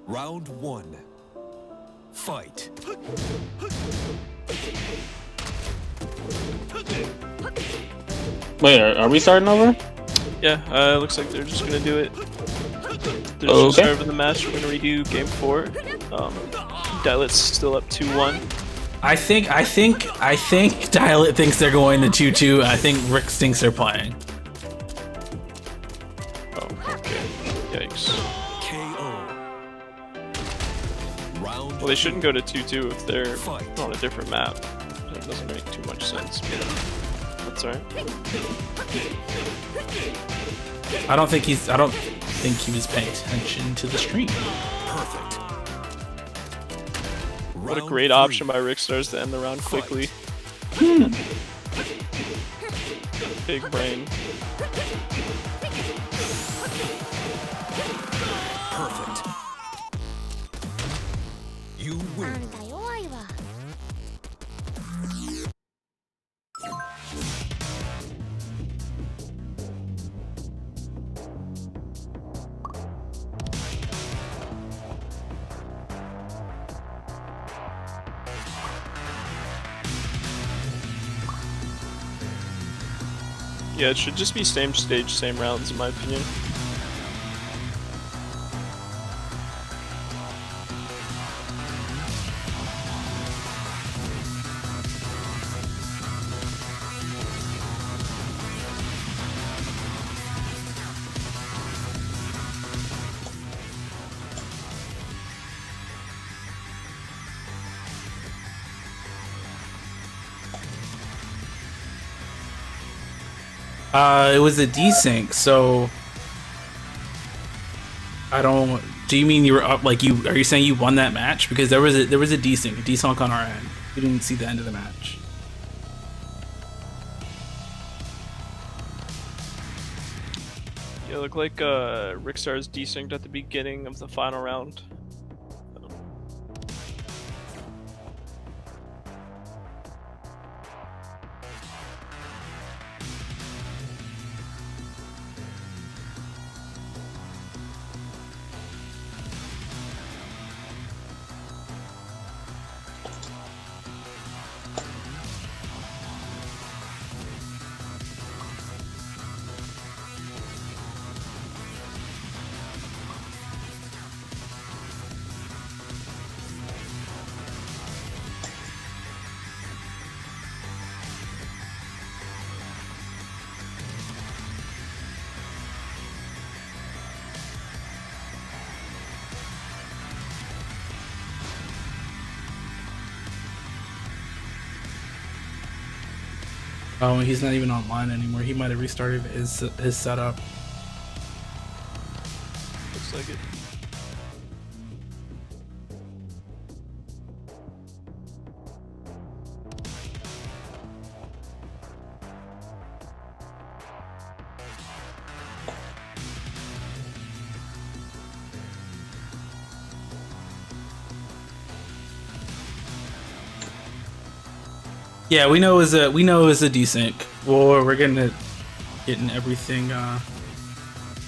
Round 1. Fight. Wait, are we starting over? Yeah, looks like they're just gonna do it. They're just Okay. start over the match. We're gonna redo game 4. Dialet's still up 2-1. I think Dialet thinks they're going to 2-2. I think Rick thinks they're playing. Oh, okay. Yikes. KO. Round Well, they shouldn't go to 2-2 if they're Fight. on a different map. That doesn't make too much sense. But that's alright. I don't think he was paying attention to the stream. perfect. What a great option by Rickstars to end the round quickly. Big brain. Perfect. You win. Yeah, it should just be same stage, same rounds in my opinion. It was a desync, so I don't. Do you mean you were up? Like you? Are you saying you won that match? Because there was a desync on our end. We didn't see the end of the match. Yeah, look like Rickstar's desynced at the beginning of the final round. Oh, he's not even online anymore. He might have restarted his setup. Looks like it. Yeah, we know it was a desync. Well, we're getting everything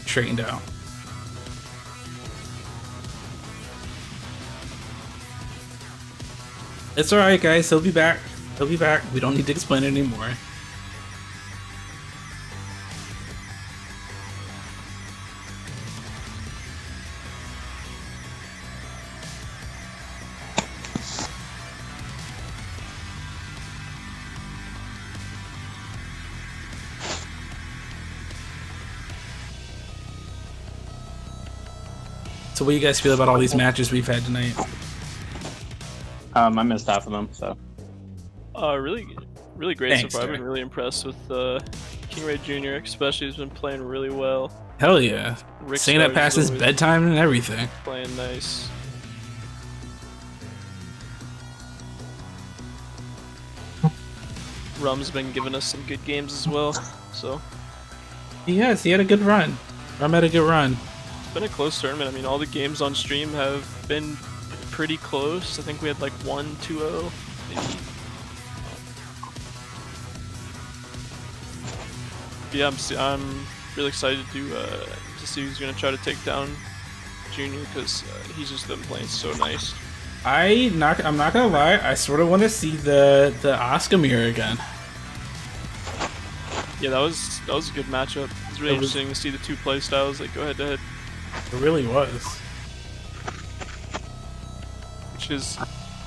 straightened out. It's alright, guys. He'll be back. He'll be back. We don't need to explain it anymore. So what do you guys feel about all these matches we've had tonight? I missed half of them, so. Really great Thanks, so far. I've Derek. been really impressed with King Ray Jr. especially. He's been playing really well. Hell yeah. Rick Saying that Stars past his always bedtime and everything. playing nice. Rum's been giving us some good games as well, so He had a good run. Rum had a good run. it's been a close tournament. I mean, all the games on stream have been pretty close. I think we had like 1-2-0, maybe. But yeah, I'm really excited to see who's gonna try to take down Junior because he's just been playing so nice. I'm not gonna lie, I sort of want to see the Oscar mirror again. Yeah, that was a good matchup. It's really interesting to see the two play styles like go head to head, It really was. which is,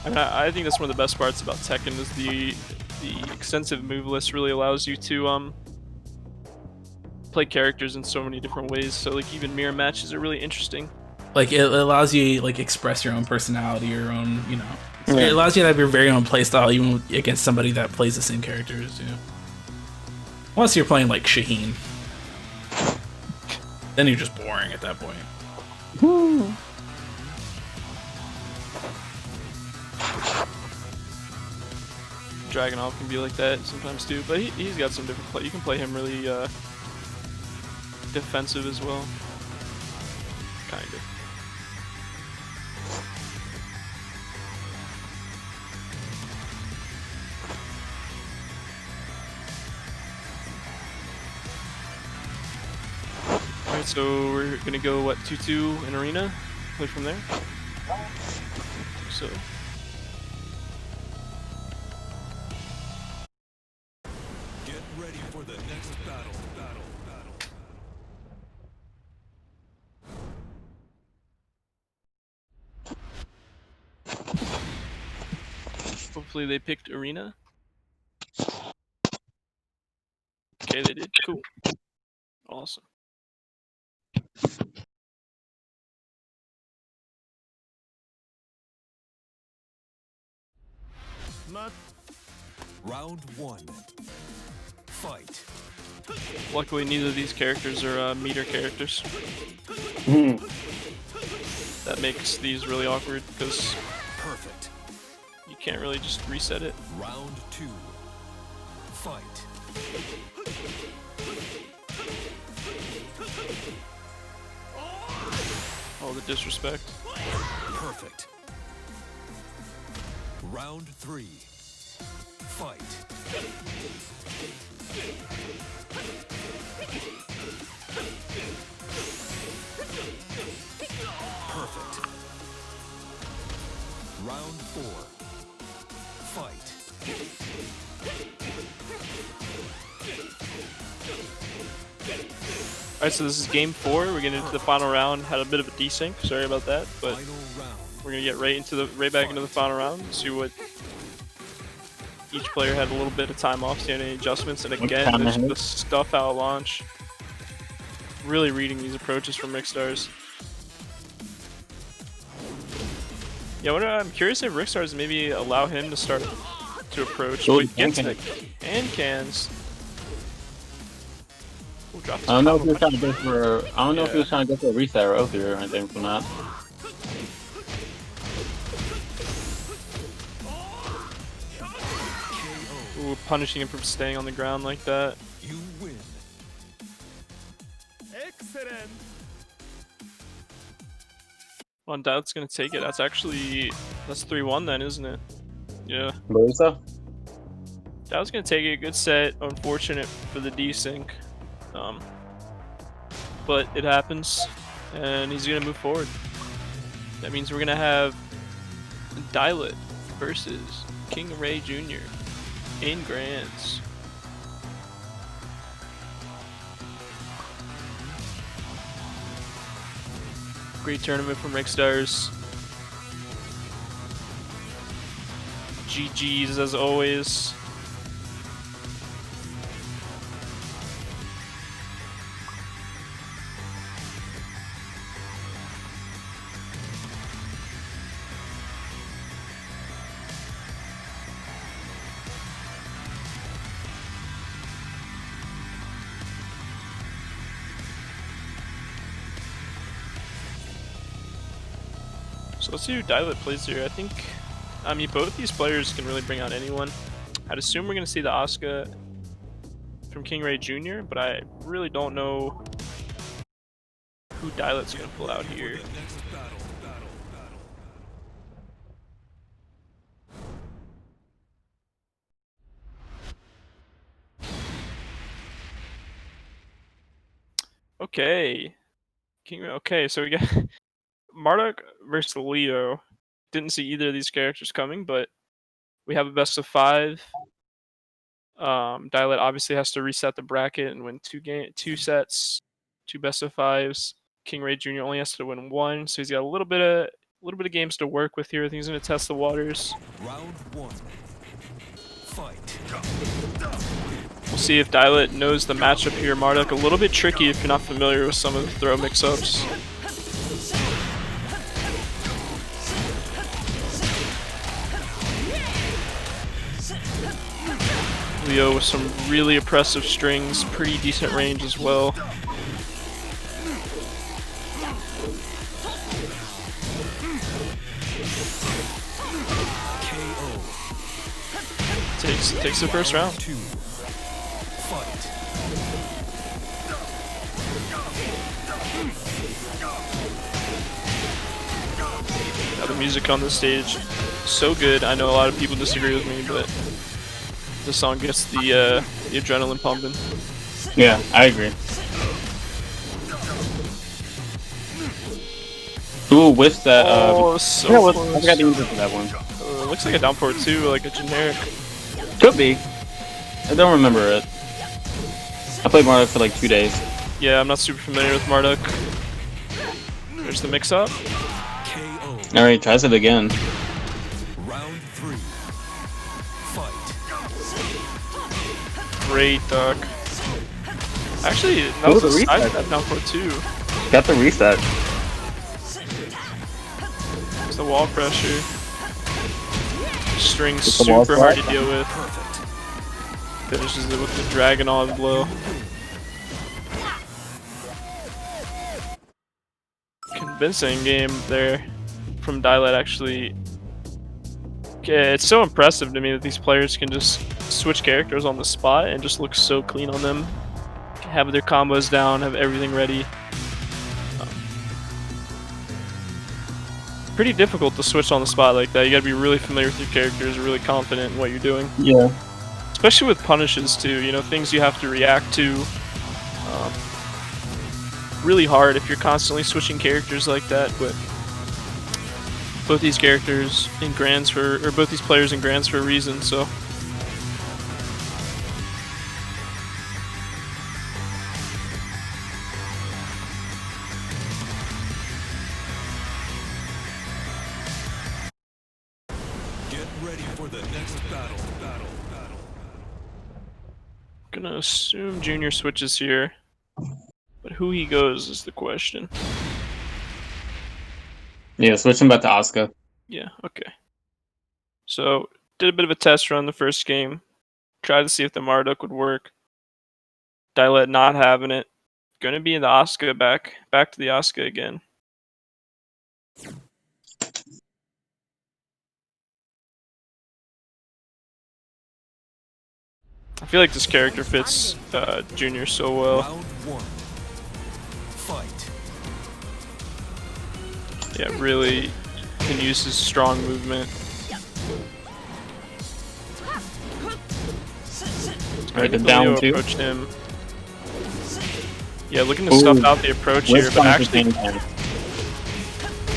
I mean, I think that's one of the best parts about Tekken is the extensive move list really allows you to play characters in so many different ways. So like even mirror matches are really interesting. Like it allows you like express your own personality, your own, you know. It allows you to have your very own playstyle even against somebody that plays the same characters, yeah. Unless you're playing like Shaheen. Then you're just boring at that point. Dragunov can be like that sometimes too, but he's got some different play. You can play him really defensive as well, kind of. Alright, so we're gonna go what 2-2 in arena, play from there. So. Get ready for the next battle. Hopefully they picked arena. Okay, they did. Cool. Awesome. Round one. Fight. Luckily, neither of these characters are meter characters. That makes these really awkward because Perfect. you can't really just reset it. Round two. Fight. All the disrespect. Perfect. Round three. Fight. Perfect. Round four. Fight. Alright, so this is game 4. We're getting into the final round. Had a bit of a desync. Sorry about that, but Final round. we're gonna get right back into the final round. See what each player had a little bit of time off, see any adjustments, and again, time there's ahead? the stuff out launch. Really reading these approaches from Rickstars. Yeah, I'm curious if Rickstars maybe allow him to start to approach, Oh, but gets and it and cans. Ooh, dropped his I don't know if he combo. was trying to go for. I don't know if he was trying to go for a reset or O3 or anything from that. Ooh, punishing him for staying on the ground like that. You win. Well, Doubt's gonna take it. That's 3-1 then, isn't it? Yeah. Barisa? That was gonna take a good set. Unfortunate for the desync, but it happens, and he's gonna move forward. That means we're gonna have Dylet versus King Ray Jr. in Grands. Great tournament from Rickstars. GG's as always. So let's see who Dylet plays here. I mean, both these players can really bring out anyone. I'd assume we're going to see the Asuka from King Ray Jr., but I really don't know who Dylet's going to pull out here. Okay. Okay, so we got Marduk versus Leo. Didn't see either of these characters coming, but we have a best of 5. Dylet obviously has to reset the bracket and win 2 sets, 2 best of 5s. King Ray Jr. only has to win 1, so he's got a little bit of games to work with here. I think he's going to test the waters. Round 1. Fight. We'll see if Dylet knows the matchup here. Marduk a little bit tricky if you're not familiar with some of the throw mix-ups. Leo with some really oppressive strings, pretty decent range as well. Takes the first round. 2. Fight. Now the music on the stage, so good. I know a lot of people disagree with me, but the song gets the adrenaline pumping. Yeah, I agree. Ooh, with that. So I close. forgot the answer for that one. Looks like a downpour too, like a generic. Could be. I don't remember it. I played Marduk for like 2 days. Yeah, I'm not super familiar with Marduk. There's the mix-up. KO. Alright, tries it again. Round 3. Fight. Great duck. Actually, that was a side that downpour too. Got the reset. It's the wall pressure. String's It's the wall super hard to slide. deal with. Finishes it with the dragon on blow. Convincing game there from Dylet actually. Okay, it's so impressive to me that these players can just switch characters on the spot and just look so clean on them. Have their combos down, have everything ready. Pretty difficult to switch on the spot like that. You gotta be really familiar with your characters, really confident in what you're doing. Yeah. Especially with punishes too, you know, things you have to react to. Really hard if you're constantly switching characters like that, but both these characters in Grands or both these players in Grands for a reason, so. Get ready for the next battle. Gonna assume Junior switches here, but who he goes is the question. Yeah, switching back to Asuka. Yeah, okay. So, did a bit of a test run the first game. Tried to see if the Marduk would work. Dylet not having it. Gonna be in the Asuka back to the Asuka again. I feel like this character fits Junior so well. Round 1. Fight. Yeah, really can use his strong movement. Alright, the Leo down two. approach him. Yeah, looking to stuff out the approach here, With but punish actually the can.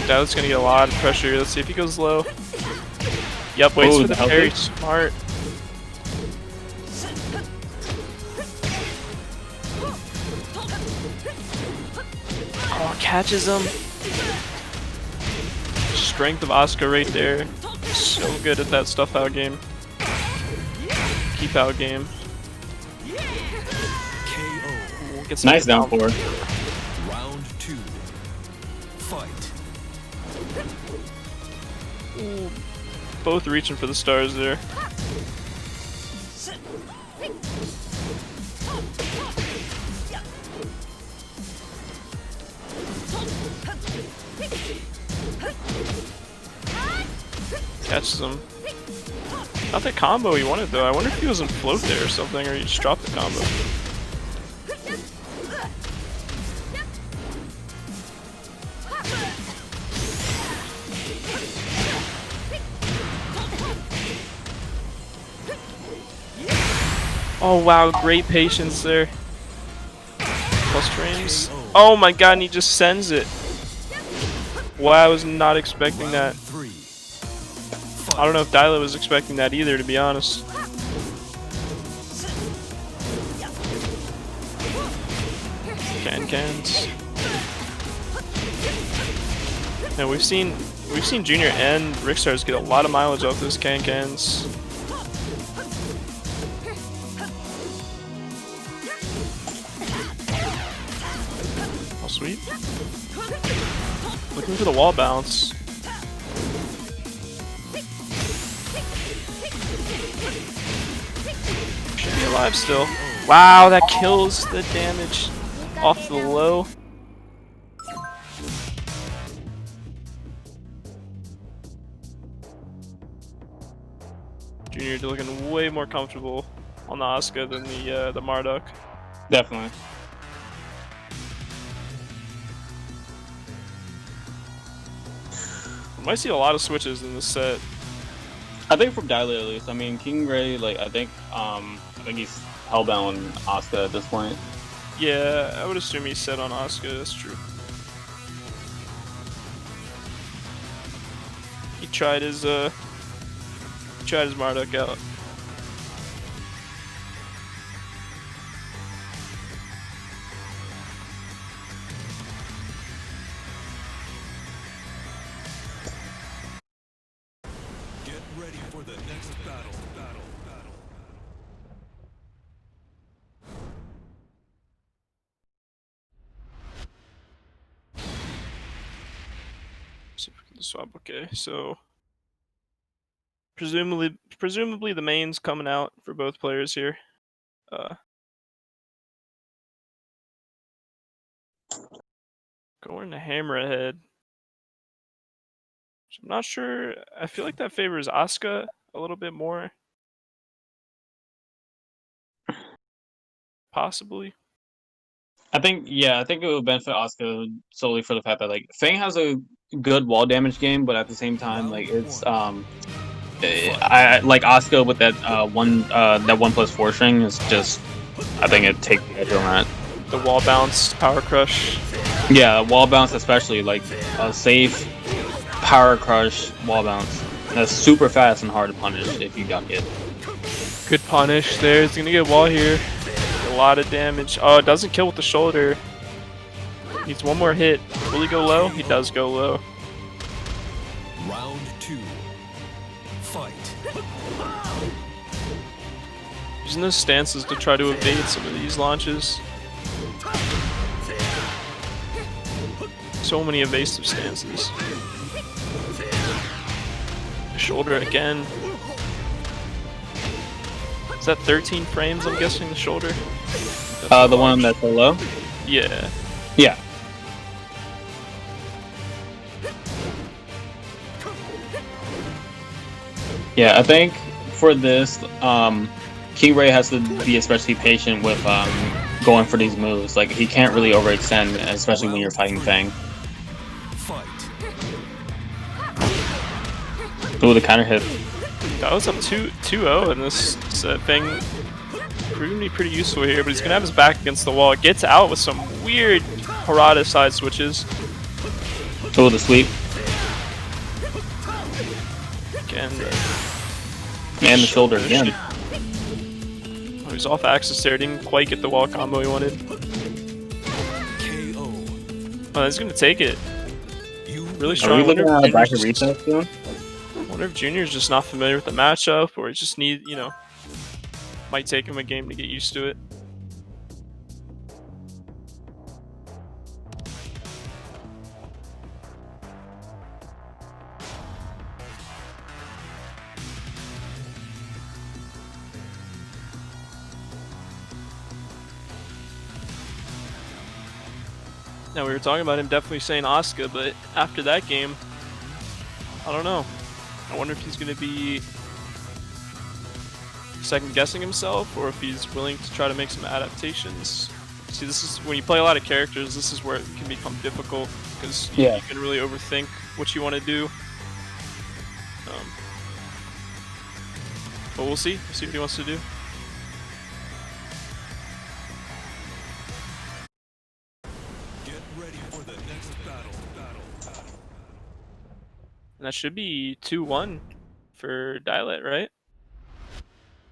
Dallas gonna get a lot of pressure. Let's see if he goes low. Yep, waits Oh, for the the healthy. parry. Smart. Oh, catches him. Strength of Asuka right there. So good at that stuff out game. Keep out game. KO. Ooh, gets some Nice down four. Round 2. Fight. Ooh, both reaching for the stars there. Catches him. Not the combo he wanted though. I wonder if he was in float there or something, or he just dropped the combo. Oh wow, great patience there. Plus frames. Oh my god, and he just sends it. Wow, I was not expecting that. 3. I don't know if Dyla was expecting that either, to be honest. Cans. And we've seen Junior and Rickstars get a lot of mileage off those cans. Oh sweet. Looking for the wall bounce. Should be alive still. Wow, that kills the damage off the low. Junior looking way more comfortable on the Asuka than the Marduk. Definitely. We might see a lot of switches in this set. I think from Dyla at least. I mean, King Ray, like I think he's hellbound on Asuka at this point. Yeah, I would assume he's set on Asuka, that's true. He tried his Marduk out. Get ready for the next battle. See if we can just swap. Okay, so presumably the main's coming out for both players here. Going to Hammerhead. I'm not sure. I feel like that favors Asuka a little bit more. Possibly. I think it would benefit Asuka solely for the fact that like Fang has a good wall damage game, but at the same time, like it's I like Asuka with that that 1+4 string is just I think it takes the edge on that. The wall bounce, power crush. Yeah, wall bounce especially like a safe power crush wall bounce. That's super fast and hard to punish if you duck it. Good punish there. He's gonna get wall here. A lot of damage. Oh, it doesn't kill with the shoulder. Needs one more hit. Will he go low? He does go low. Round 2. Fight. Using those stances to try to evade some of these launches. So many evasive stances. Shoulder again. Is that 13 frames, I'm guessing, the shoulder? The one that's below? Yeah. Yeah. Yeah, I think for this, King Ray has to be especially patient with going for these moves. Like, he can't really overextend, especially when you're fighting Fang. Fight. Ooh, the counter hit. That was up 2-0 in this set. Fang proving to be pretty useful here, but he's gonna have his back against the wall. Gets out with some weird Harada side switches. Oh, the sweep. Again, And the shoulder again. oh, he's off axis there. Didn't quite get the wall combo he wanted. KO. Oh, he's gonna take it. You Really Are we strong. looking Wonder at a if bracket Junior's reset soon? wonder if Junior's just not familiar with the matchup, or he just need, you know, might take him a game to get used to it. Now, we were talking about him definitely saying Asuka, but after that game, I don't know. I wonder if he's going to be second guessing himself, or if he's willing to try to make some adaptations. See, this is when you play a lot of characters, this is where it can become difficult, because you can really overthink what you want to do. But we'll see. We'll see what he wants to do. get ready for the next battle. And that should be 2-1 for Dialect, right?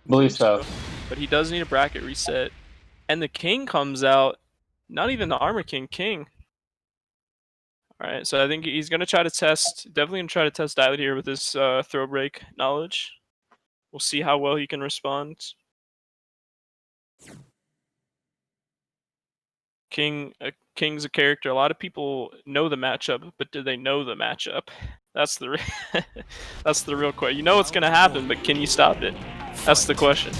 Believe so. But he does need a bracket reset. And the King comes out. Not even the Armor King, King. Alright, so I think he's going to try to test, definitely going to try to test Dialect here with his throw break knowledge. We'll see how well he can respond. King's a character. A lot of people know the matchup, but do they know the matchup? That's the that's the real question. You know what's gonna happen, but can you stop it? That's the question.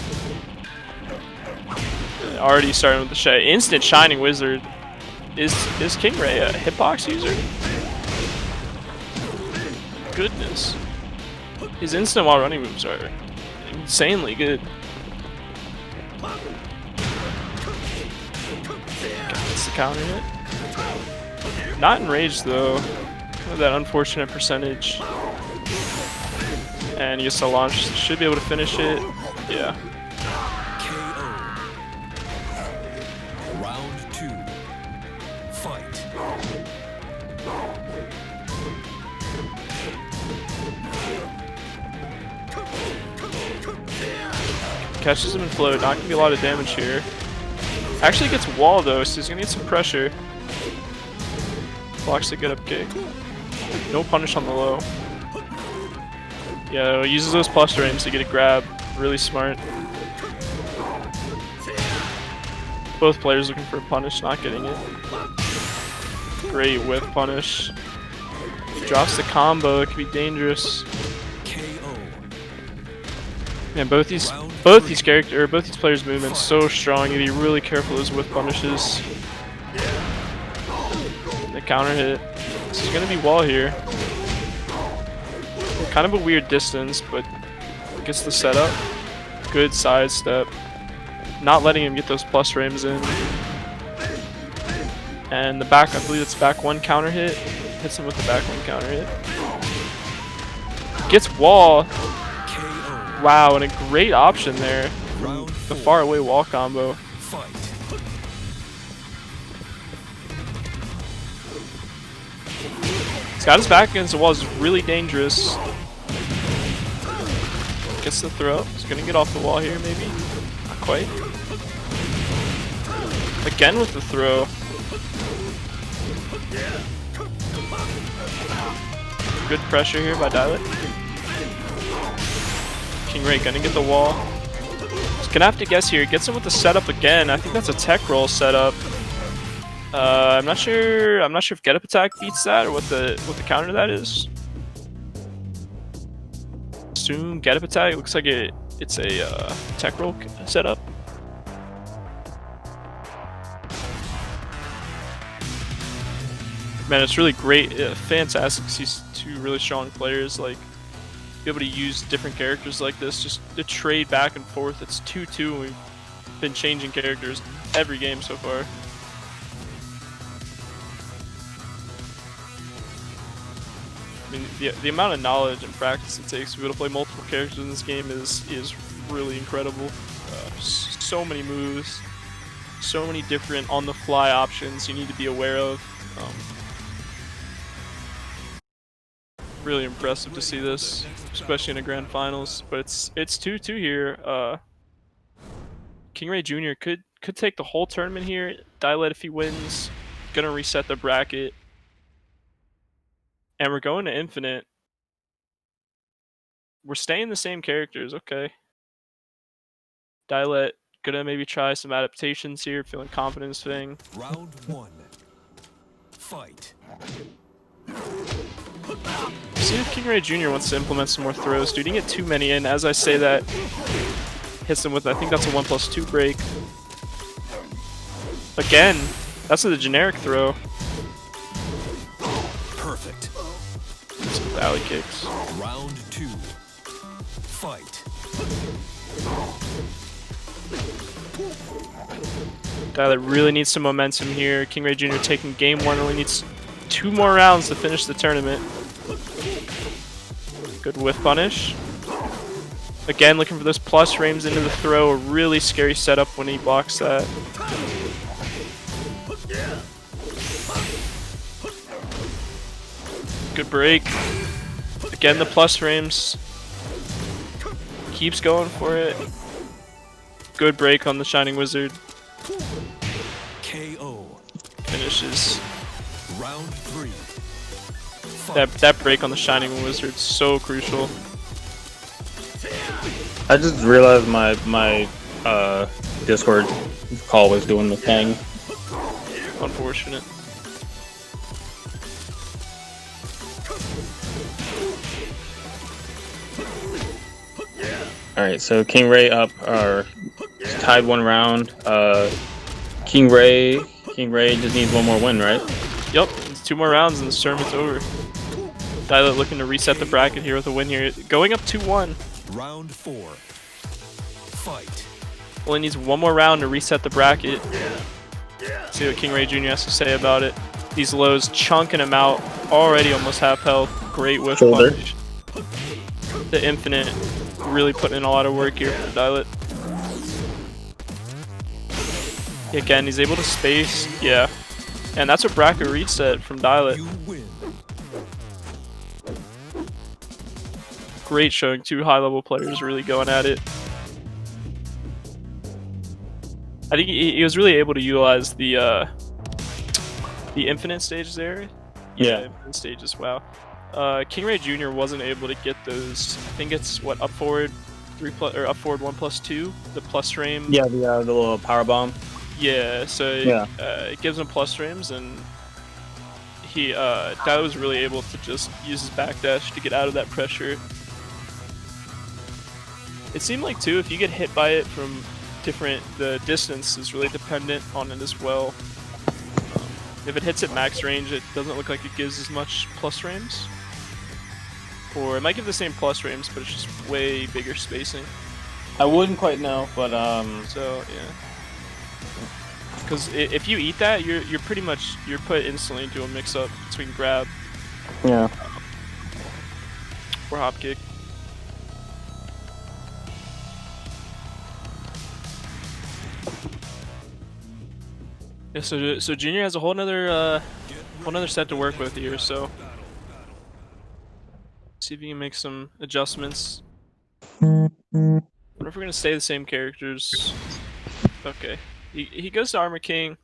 Already starting with the instant Shining Wizard. Is King Ray a hitbox user? Goodness, his instant while running moves are insanely good. Gets the counter hit. Not enraged though. Kind of that unfortunate percentage. And he gets to launch. Should be able to finish it. Yeah. KO. Round 2. Fight. Catches him in float. Not gonna be a lot of damage here. Actually gets wall though, so he's gonna get some pressure. Blocks the get up kick. No punish on the low. Yeah, uses those plus frames to get a grab. Really smart. Both players looking for a punish, not getting it. Great whiff punish. Drops the combo, it could be dangerous. KO. Man, both these players' movements so strong. You gotta be really careful of those whiff punishes. The counter hit. This is gonna be wall here. Kind of a weird distance, but gets the setup. Good side step. Not letting him get those plus frames in. And the back, I believe it's back one counter hit. Hits him with the back one counter hit. Gets wall. KO. Wow, and a great option there. Round The 4. far away wall combo. Fight. He's got his back against the wall. Is really dangerous. Gets the throw. He's gonna get off the wall here, maybe. Not quite. Again with the throw. Good pressure here by Dialect. King Ray gonna get the wall. He's gonna have to guess here. Gets him with the setup again. I think that's a tech roll setup. I'm not sure if get up attack beats that or what the counter to that is. Assume get up attack. It looks like it's a tech roll setup. Man, it's really great, fantastic to see two really strong players like be able to use different characters like this, just to trade back and forth. It's 2-2 and we've been changing characters every game so far. I mean, the amount of knowledge and practice it takes to be able to play multiple characters in this game is really incredible. so many moves, so many different on-the-fly options you need to be aware of. Really impressive to see this, especially in a grand finals. But it's 2-2 here. King Ray Jr. could take the whole tournament here. Dialed if he wins, gonna reset the bracket, and we're going to infinite. We're staying the same characters, okay. Dialed gonna maybe try some adaptations here, feeling confident in his thing. Round 1. Fight. See if King Ray Jr. wants to implement some more throws. Dude, he didn't get too many in. As I say that, hits him with, I think that's a 1+2 break. Again, that's a generic throw. Perfect. Some alley kicks. Round 2. Fight. Guy that really needs some momentum here. King Ray Jr. taking game 1, only needs 2 more rounds to finish the tournament. Good whiff punish. Again, looking for those plus frames into the throw. A really scary setup when he blocks that. Good break. Again, the plus frames. Keeps going for it. Good break on the Shining Wizard. KO. Finishes. Round 3. That break on the Shining Wizard is so crucial. I just realized my Discord call was doing the thing. Unfortunate. Alright, so King Ray up, or tied 1 round. King Ray just needs 1 more win, right? Yup, it's 2 more rounds and the tournament's over. Dialed looking to reset the bracket here with a win here. Going up 2-1. Round 4. Fight. Only needs 1 more round to reset the bracket. See what King Ray Jr. has to say about it. These lows chunking him out. Already almost half health. Great whiff Shoulder. punch. The infinite really putting in a lot of work here for Dialed. Again, he's able to space. Yeah. And that's a bracket reset from Dialed. You win. Great showing. 2 high-level players really going at it. I think he was really able to utilize the infinite stage there. Yeah. Infinite stages. Wow. King Ray Jr. wasn't able to get those. I think it's what, up forward 3 plus or up forward 1+2. The plus frame. Yeah, the little power bomb. Yeah. So Yeah. it gives him plus frames, and he Dialed was really able to just use his backdash to get out of that pressure. It seemed like too, if you get hit by it from the distance is really dependent on it as well. If it hits at max range, it doesn't look like it gives as much plus frames. Or it might give the same plus frames, but it's just way bigger spacing. I wouldn't quite know, but So yeah. Because if you eat that, you're put instantly into a mix-up between grab yeah. or hop kick. Yeah, so Junior has a whole nother set to work with here. So see if you can make some adjustments. I wonder if we're gonna stay the same characters. Okay, he goes to Armor King.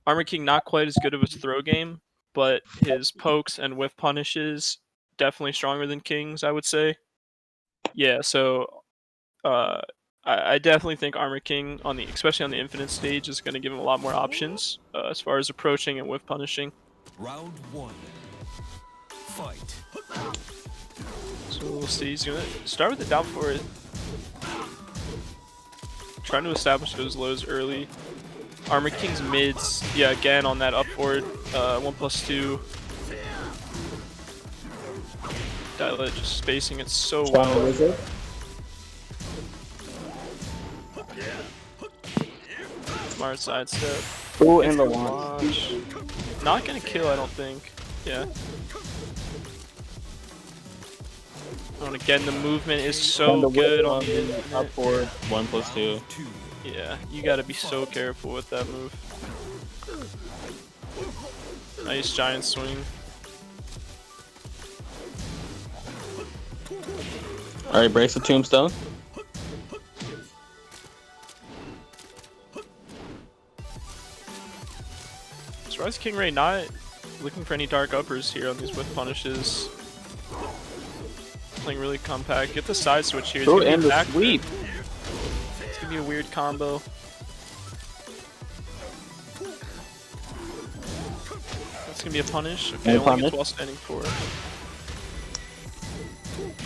Armor King not quite as good of a throw game, but his pokes and whiff punishes definitely stronger than King's, I would say. Yeah, so I definitely think Armor King, especially on the Infinite stage, is going to give him a lot more options as far as approaching and whiff punishing. Round 1. Fight. So we'll see. He's going to start with the down forward. Trying to establish those lows early. Armor King's mids, yeah, again on that up forward, 1+2. Dialed just spacing it so well. Smart sidestep. Ooh, and the launch. Not gonna kill, I don't think. Yeah. And again, the movement is so good on the up forward 1+2. Round 2. Yeah, you gotta be so careful with that move. Nice giant swing. Alright, breaks the tombstone. So why is King Ray not looking for any dark uppers here on these whiff punishes? Playing really compact. Get the side switch here. It's Oh, gonna be and a the back sweep. It's gonna be a weird combo. That's gonna be a punish. Okay, And a only gets punish. while standing for.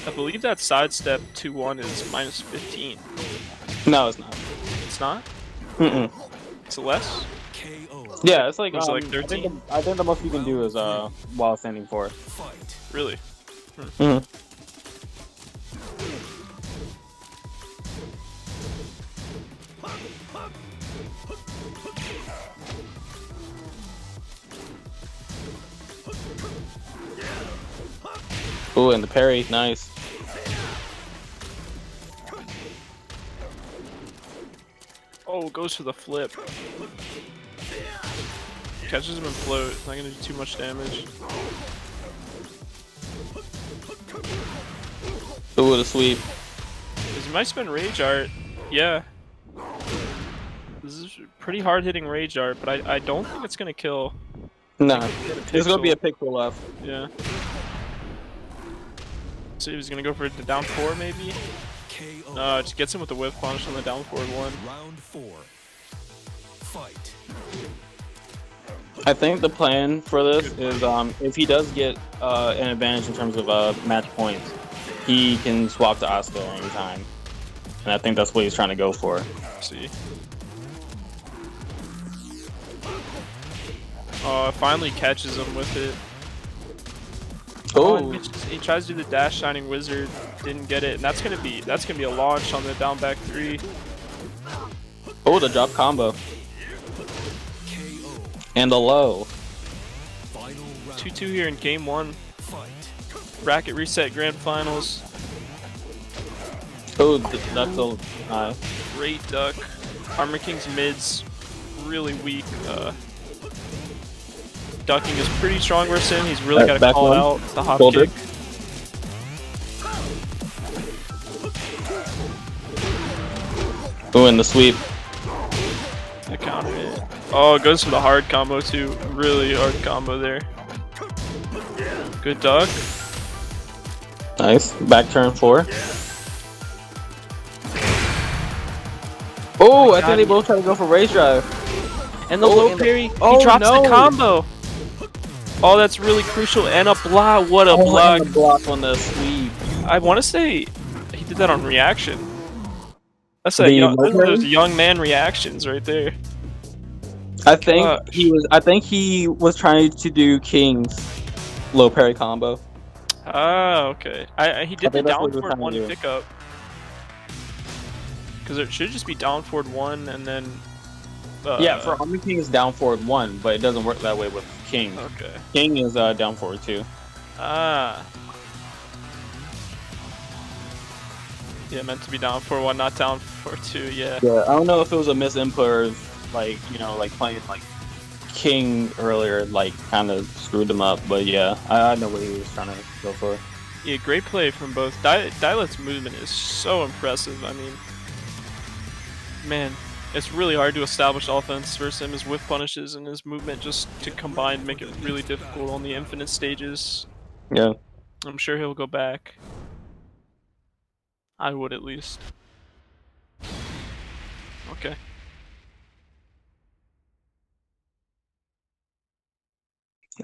I believe that sidestep 2-1 is minus 15. No, it's not. It's not? Mm-mm. It's less? KO. Yeah, it's like, Was it like I 13? think the most you can do is while standing for. Fight. Really? Mm-hmm. Ooh, and the parry, nice. Oh, goes for the flip. Catches him in float. Not gonna do too much damage. Ooh, the sweep. He might spend Rage Art. Yeah. This is pretty hard hitting Rage Art, but I don't think it's gonna kill. Nah, there's gonna be a Pixel. pixel left. Yeah. So he was gonna go for the down 4 maybe? KO. No, just gets him with the whiff punch on the down forward 1. Round 4. Fight. I think the plan for this is if he does get an advantage in terms of match points, he can swap to Asuka anytime. And I think that's what he's trying to go for. See. Oh, it finally catches him with it. Oh, and he tries to do the dash Shining Wizard, didn't get it, and that's gonna be a launch on the down back 3. Oh, the drop combo. KO. And the low. Final round. 2-2 here in game 1. Fight. Bracket reset grand finals. Oh, that's a Great duck. Armor King's mids really weak. Ducking is pretty strong versus him. He's really got to Back call one. out the hop Shoulder. kick. ooh, and the sweep. The counter hit. Oh, it goes for the hard combo too. Really hard combo there. Good duck. Nice. Back turn 4. Oh, I think they both try to go for Rage Drive. And the low parry. Oh, he drops no. the combo. Oh, that's really crucial. And a block. What a block. And the block on the sweep. I want to say he did that on reaction. That's The those young man reactions right there. I think he was trying to do King's low parry combo. Ah, okay. He did the think that's what down he was forward trying 1 to do. pickup. Because it should just be down forward 1 and then. Yeah, for Army King is down forward 1, but it doesn't work that way with King. Okay. King is down forward 2. Ah. Yeah, meant to be down forward 1, not down forward 2. Yeah. Yeah, I don't know if it was a misinput or like playing like King earlier, like kind of screwed him up. But yeah, I know what he was trying to go for. Yeah, great play from both. Dialet's movement is so impressive. I mean, man, it's really hard to establish offense versus him. His whiff punishes and his movement just to combine make it really difficult on the infinite stages. Yeah. I'm sure he'll go back. I would at least. Okay.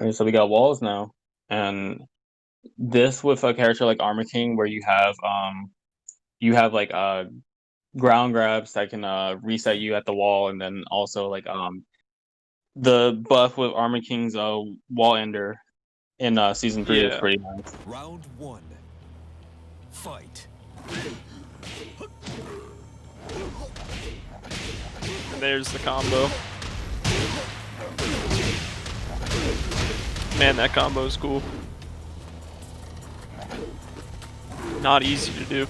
Alright, so we got walls now, and this with a character like Armor King, where you have like ground grabs that can reset you at the wall, and then also like the buff with Armor King's wall ender in season 3 is Yeah. pretty nice. Round 1. Fight. And there's the combo. Man, that combo is cool. Not easy to do.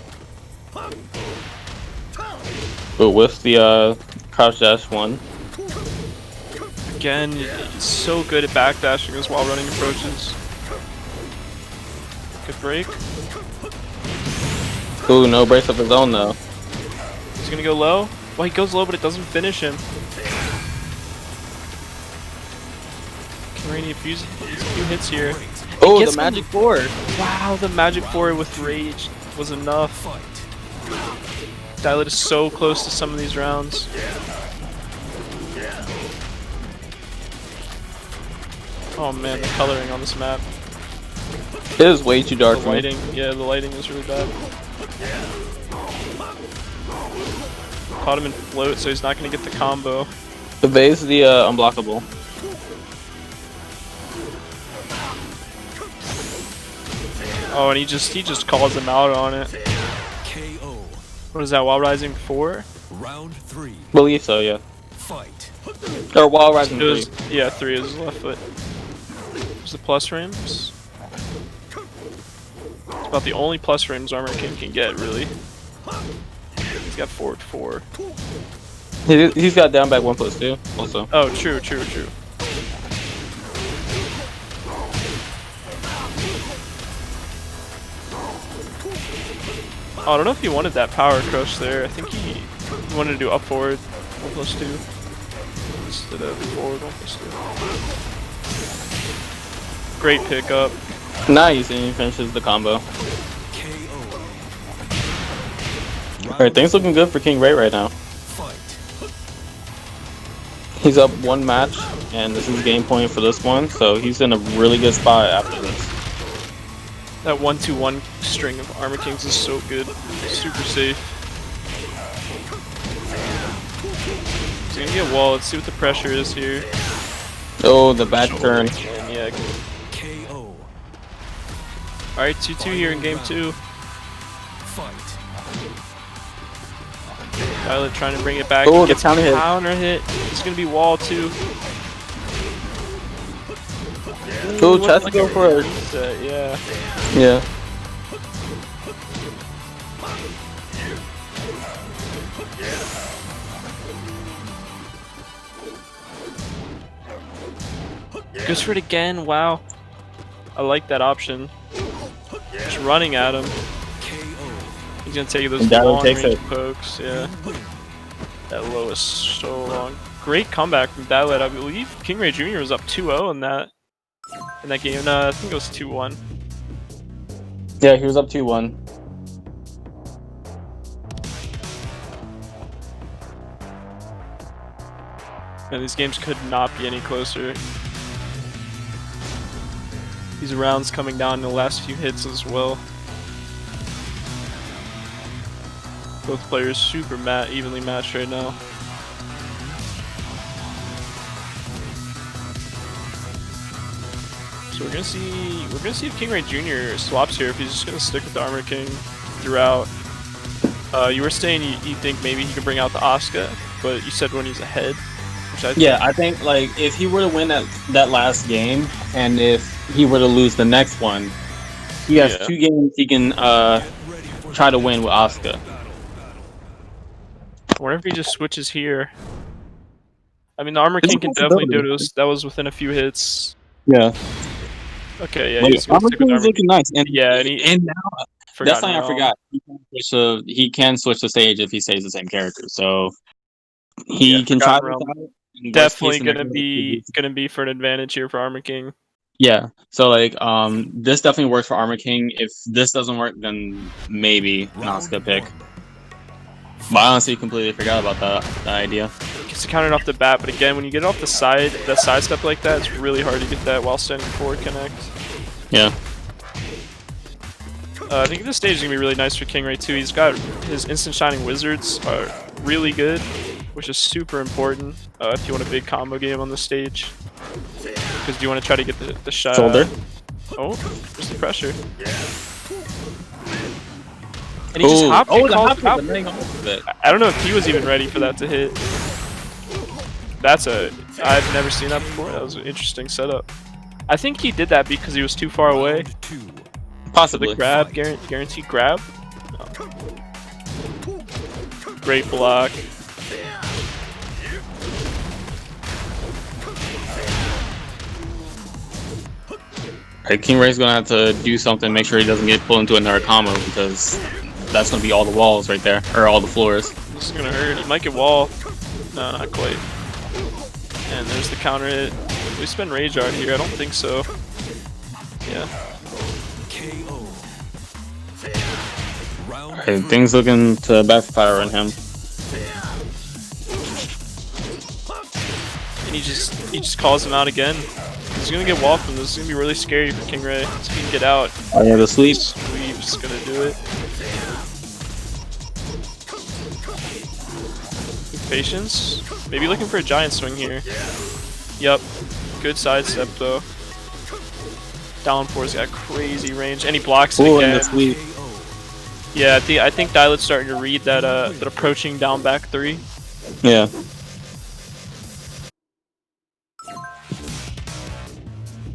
But with the crouch dash 1. Again, he's so good at backdashing his while running approaches. Good break. Ooh, no breaks of his own though. He's gonna go low. Well, he goes low, but it doesn't finish him. Can Rainy abuse these few hits here? Oh, gets the magic 4. Wow, the magic 4 with rage was enough. Dialed is so close to some of these rounds. Oh man, the coloring on this map. It is way too dark The for me. lighting, yeah, the lighting is really bad. Caught him in float, so he's not gonna get the combo. Evades the unblockable. Oh, and he just calls him out on it. KO. What is that? While rising 4? Round 3. Believe so, yeah. Fight. Or while rising It was 3. yeah, 3 is his left foot. There's the plus frames. It's about the only plus frames Armor King can get, really. He's got forward 4. He's got down back 1+2 also. Oh, true. Oh, I don't know if he wanted that power crush there. I think he wanted to do up forward 1+2 instead of forward 1+2. Great pickup. Nice, and he finishes the combo. KO. Alright, things looking good for King Ray right now. Fight. He's up 1 match, and this is game point for this one, so he's in a really good spot after this. That 1-2-1 string of Armor Kings is so good. Super safe. He's gonna get wall. Let's see what the pressure is here. Oh, the bad turn. And yeah. KO. Alright, 2-2 here in game 2. Fight. Violet trying to bring it back. Oh, He the gets counter hit. counter hit. It's gonna be wall too. Oh, Ooh, tries to like go a for it. reset, yeah. Yeah. Goes for it again. Wow. I like that option. Just running at him. KO. He's gonna take those And Dado long takes range it. pokes. Yeah. That low is so long. Great comeback from Dalet. I believe King Ray Jr. was up 2-0 in that game. No, I think it was 2-1. Yeah, he was up 2-1. And these games could not be any closer. These rounds coming down in the last few hits as well. Both players super evenly matched right now. So we're gonna see if King Ray Jr. swaps here, if he's just gonna stick with the Armor King throughout. You were saying you think maybe he could bring out the Asuka, but you said when he's ahead. Which I Yeah, I think like if he were to win that last game, and if he were to lose the next one, he has Yeah. 2 games he can try to win with Asuka. I wonder if he just switches here. I mean, the Armor It's a King can definitely do possibility. this. That was within a few hits. Yeah, Okay, yeah, like, he's gonna Armor stick with King is Armor looking nice, and Yeah, and he and now that's forgotten something I realm. forgot. He can switch the stage if he stays the same character, so he Yeah, can try Forgotten this Realm. out. and worst Definitely case gonna scenario, be for an advantage here for Armor King. yeah. So like this definitely works for Armor King. If this doesn't work, then maybe an Asuka pick. But I honestly completely forgot about that idea. Gets to counter it off the bat, but again, when you get it off the side, that side step like that, it's really hard to get that while standing forward connect. Yeah. I think this stage is gonna be really nice for King Ray too. He's got his instant shining wizards are really good, which is super important if you want a big combo game on the stage. Because you want to try to get the shot. Shoulder. Oh, there's the pressure. And he just Ooh. hopped. Oh, and the called hop out. was the thing off of it. I don't know if he was even ready for that to hit. I've never seen that before. That was an interesting setup. I think he did that because he was too far away. Round 2. Possibly. The grab, guaranteed grab. great block. Alright, King Ray's gonna have to do something, make sure he doesn't get pulled into another combo, because that's gonna be all the walls right there, or all the floors. This is gonna hurt. He might get wall. No, not quite. And there's the counter hit. We spend Rage Art here. I don't think so. Yeah. KO. Round Alright, things looking to backfire on him. And he just calls him out again. He's gonna get wall from this. It's gonna be really scary for King Ray. So he can get out. Oh yeah, the sleep. Weave's gonna do it. Patience. Maybe looking for a giant swing here. Yup. Good sidestep though. Downpour's got crazy range, and he blocks it Ooh, again. and the sleep. Yeah, I think Dilet's starting to read that that approaching down back 3. Yeah.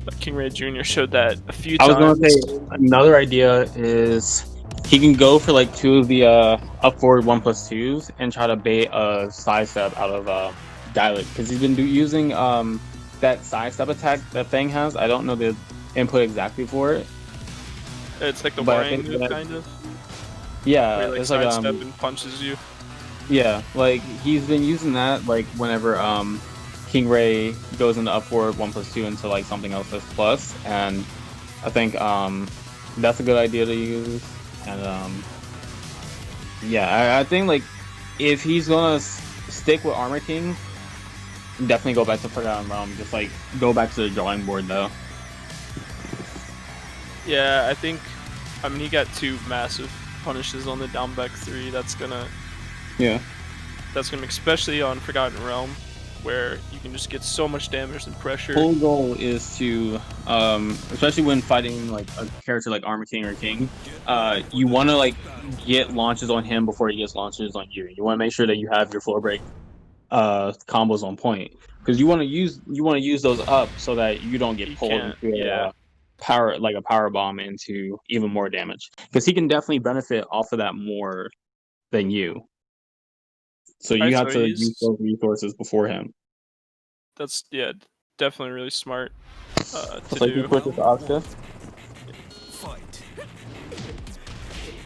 But King Ray Jr. showed that a few I times. was gonna say another idea is he can go for like 2 of the up forward 1+2s and try to bait a sidestep out of Dilet, because he's been using that sidestep attack that Fang has. I don't know the input exactly for it. It's like the But I Wang think move, that- kind of. Yeah, Where he, like, it's like sidestep and punches you. yeah, like he's been using that like whenever King Ray goes into up forward 1+2 into like something else that's plus, and I think that's a good idea to use. And yeah, I think like if he's gonna stick with Armor King, definitely go back to Forgotten Realm. Just like go back to the drawing board though. Yeah, I mean, he got 2 massive punishes on the down back 3. That's gonna especially on Forgotten Realm, where you can just get so much damage and pressure. Whole goal is to, especially when fighting like a character like Armor King or King, you want to like get launches on him before he gets launches on you. You want to make sure that you have your floor break combos on point, because you want to use those up so that you don't get pulled into a power bomb into even more damage, because he can definitely benefit off of that more than you. So you Alright, have so to he's- use those resources before him. That's definitely really smart to So you do. switch with Asuka. fight.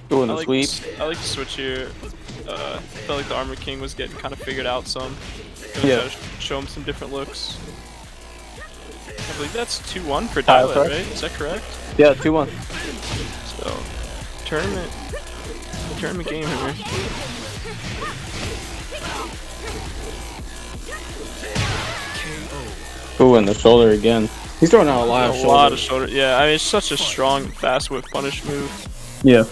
Doing I the like sweep. I like to switch here. Felt like the Armor King was getting kind of figured out some. Gonna Yeah. try to show him some different looks. I believe that's 2-1 for Tyler, Dilet, correct? right? Is that correct? Yeah, 2-1. So, tournament game here. Ooh, and the shoulder again. He's throwing out a lot of A shoulder. lot of shoulder. Yeah, I mean, it's such a strong fast whip punish move. Yeah.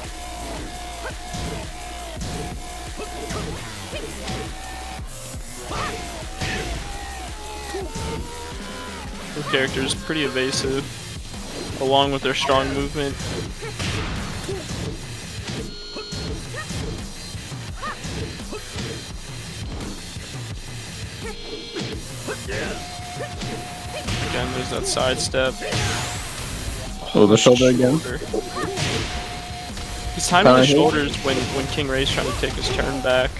The character is pretty evasive, along with their strong movement. Again, there's that sidestep. Oh, the shoulder again. He's timing the Kinda hit. shoulders when King Ray's trying to take his turn back.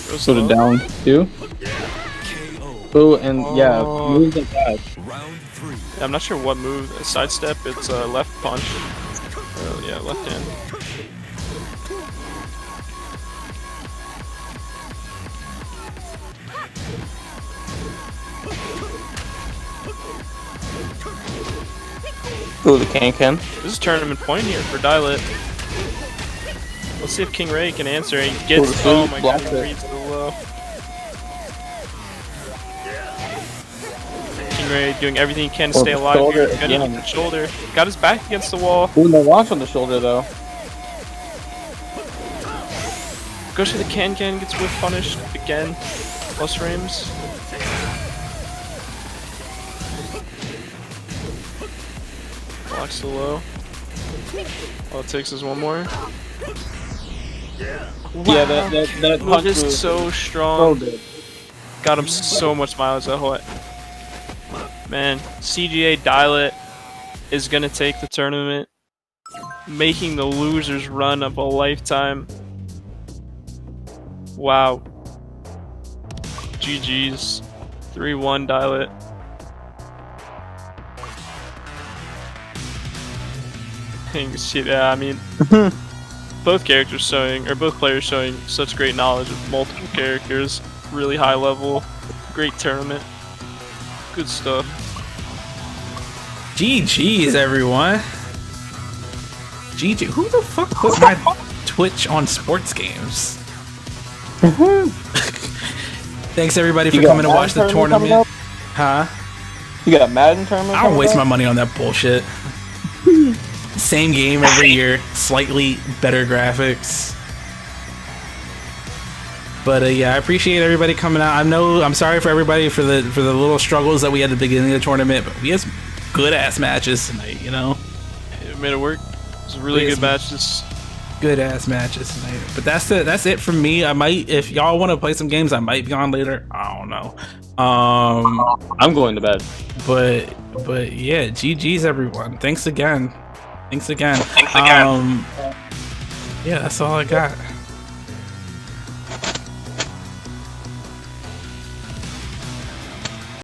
Goes Shoulder low. down, too. KO. Ooh, and yeah, Oh. moves like that. Round 3. I'm not sure what move. A sidestep, it's a left punch. Yeah, left hand. Ooh, the can. This is tournament point here for Dilet. Let's see if King Ray can answer. He gets. Cool, Oh my god, blocked he it. reads the low. King Ray doing everything he can to Oh, stay the alive here. shoulder Gonna again. hit the shoulder. Got his back against the wall. Ooh, no watch on the shoulder, though. Goes to the can, gets whiff punished again. Plus frames. Blocks the low. All it takes is one more. Yeah, that Move punch is move. so strong. good. Got him so much mileage that whole. Man, CGA Dilet is gonna take the tournament. making the losers run of a lifetime. Wow. GG's. 3-1 Dial It. Shit, yeah, I mean, both characters showing, or both players showing such great knowledge of multiple characters. Really high level, great tournament, good stuff. GG's, everyone. GG. Who the fuck put my Twitch on sports games? Thanks everybody for coming to watch the tournament. Huh? You got Madden tournament? I don't waste my money on that bullshit. Same game every year, slightly better graphics. But yeah, I appreciate everybody coming out. I'm sorry for everybody for the little struggles that we had at the beginning of the tournament, but we had some good ass matches tonight, you know. It made it work. It was a really good matches. Good ass matches tonight. But that's it from me. I might, if y'all want to play some games, I might be on later. I don't know. I'm going to bed. But yeah, GG's everyone. Thanks again. Thanks again. Yeah, that's all I got.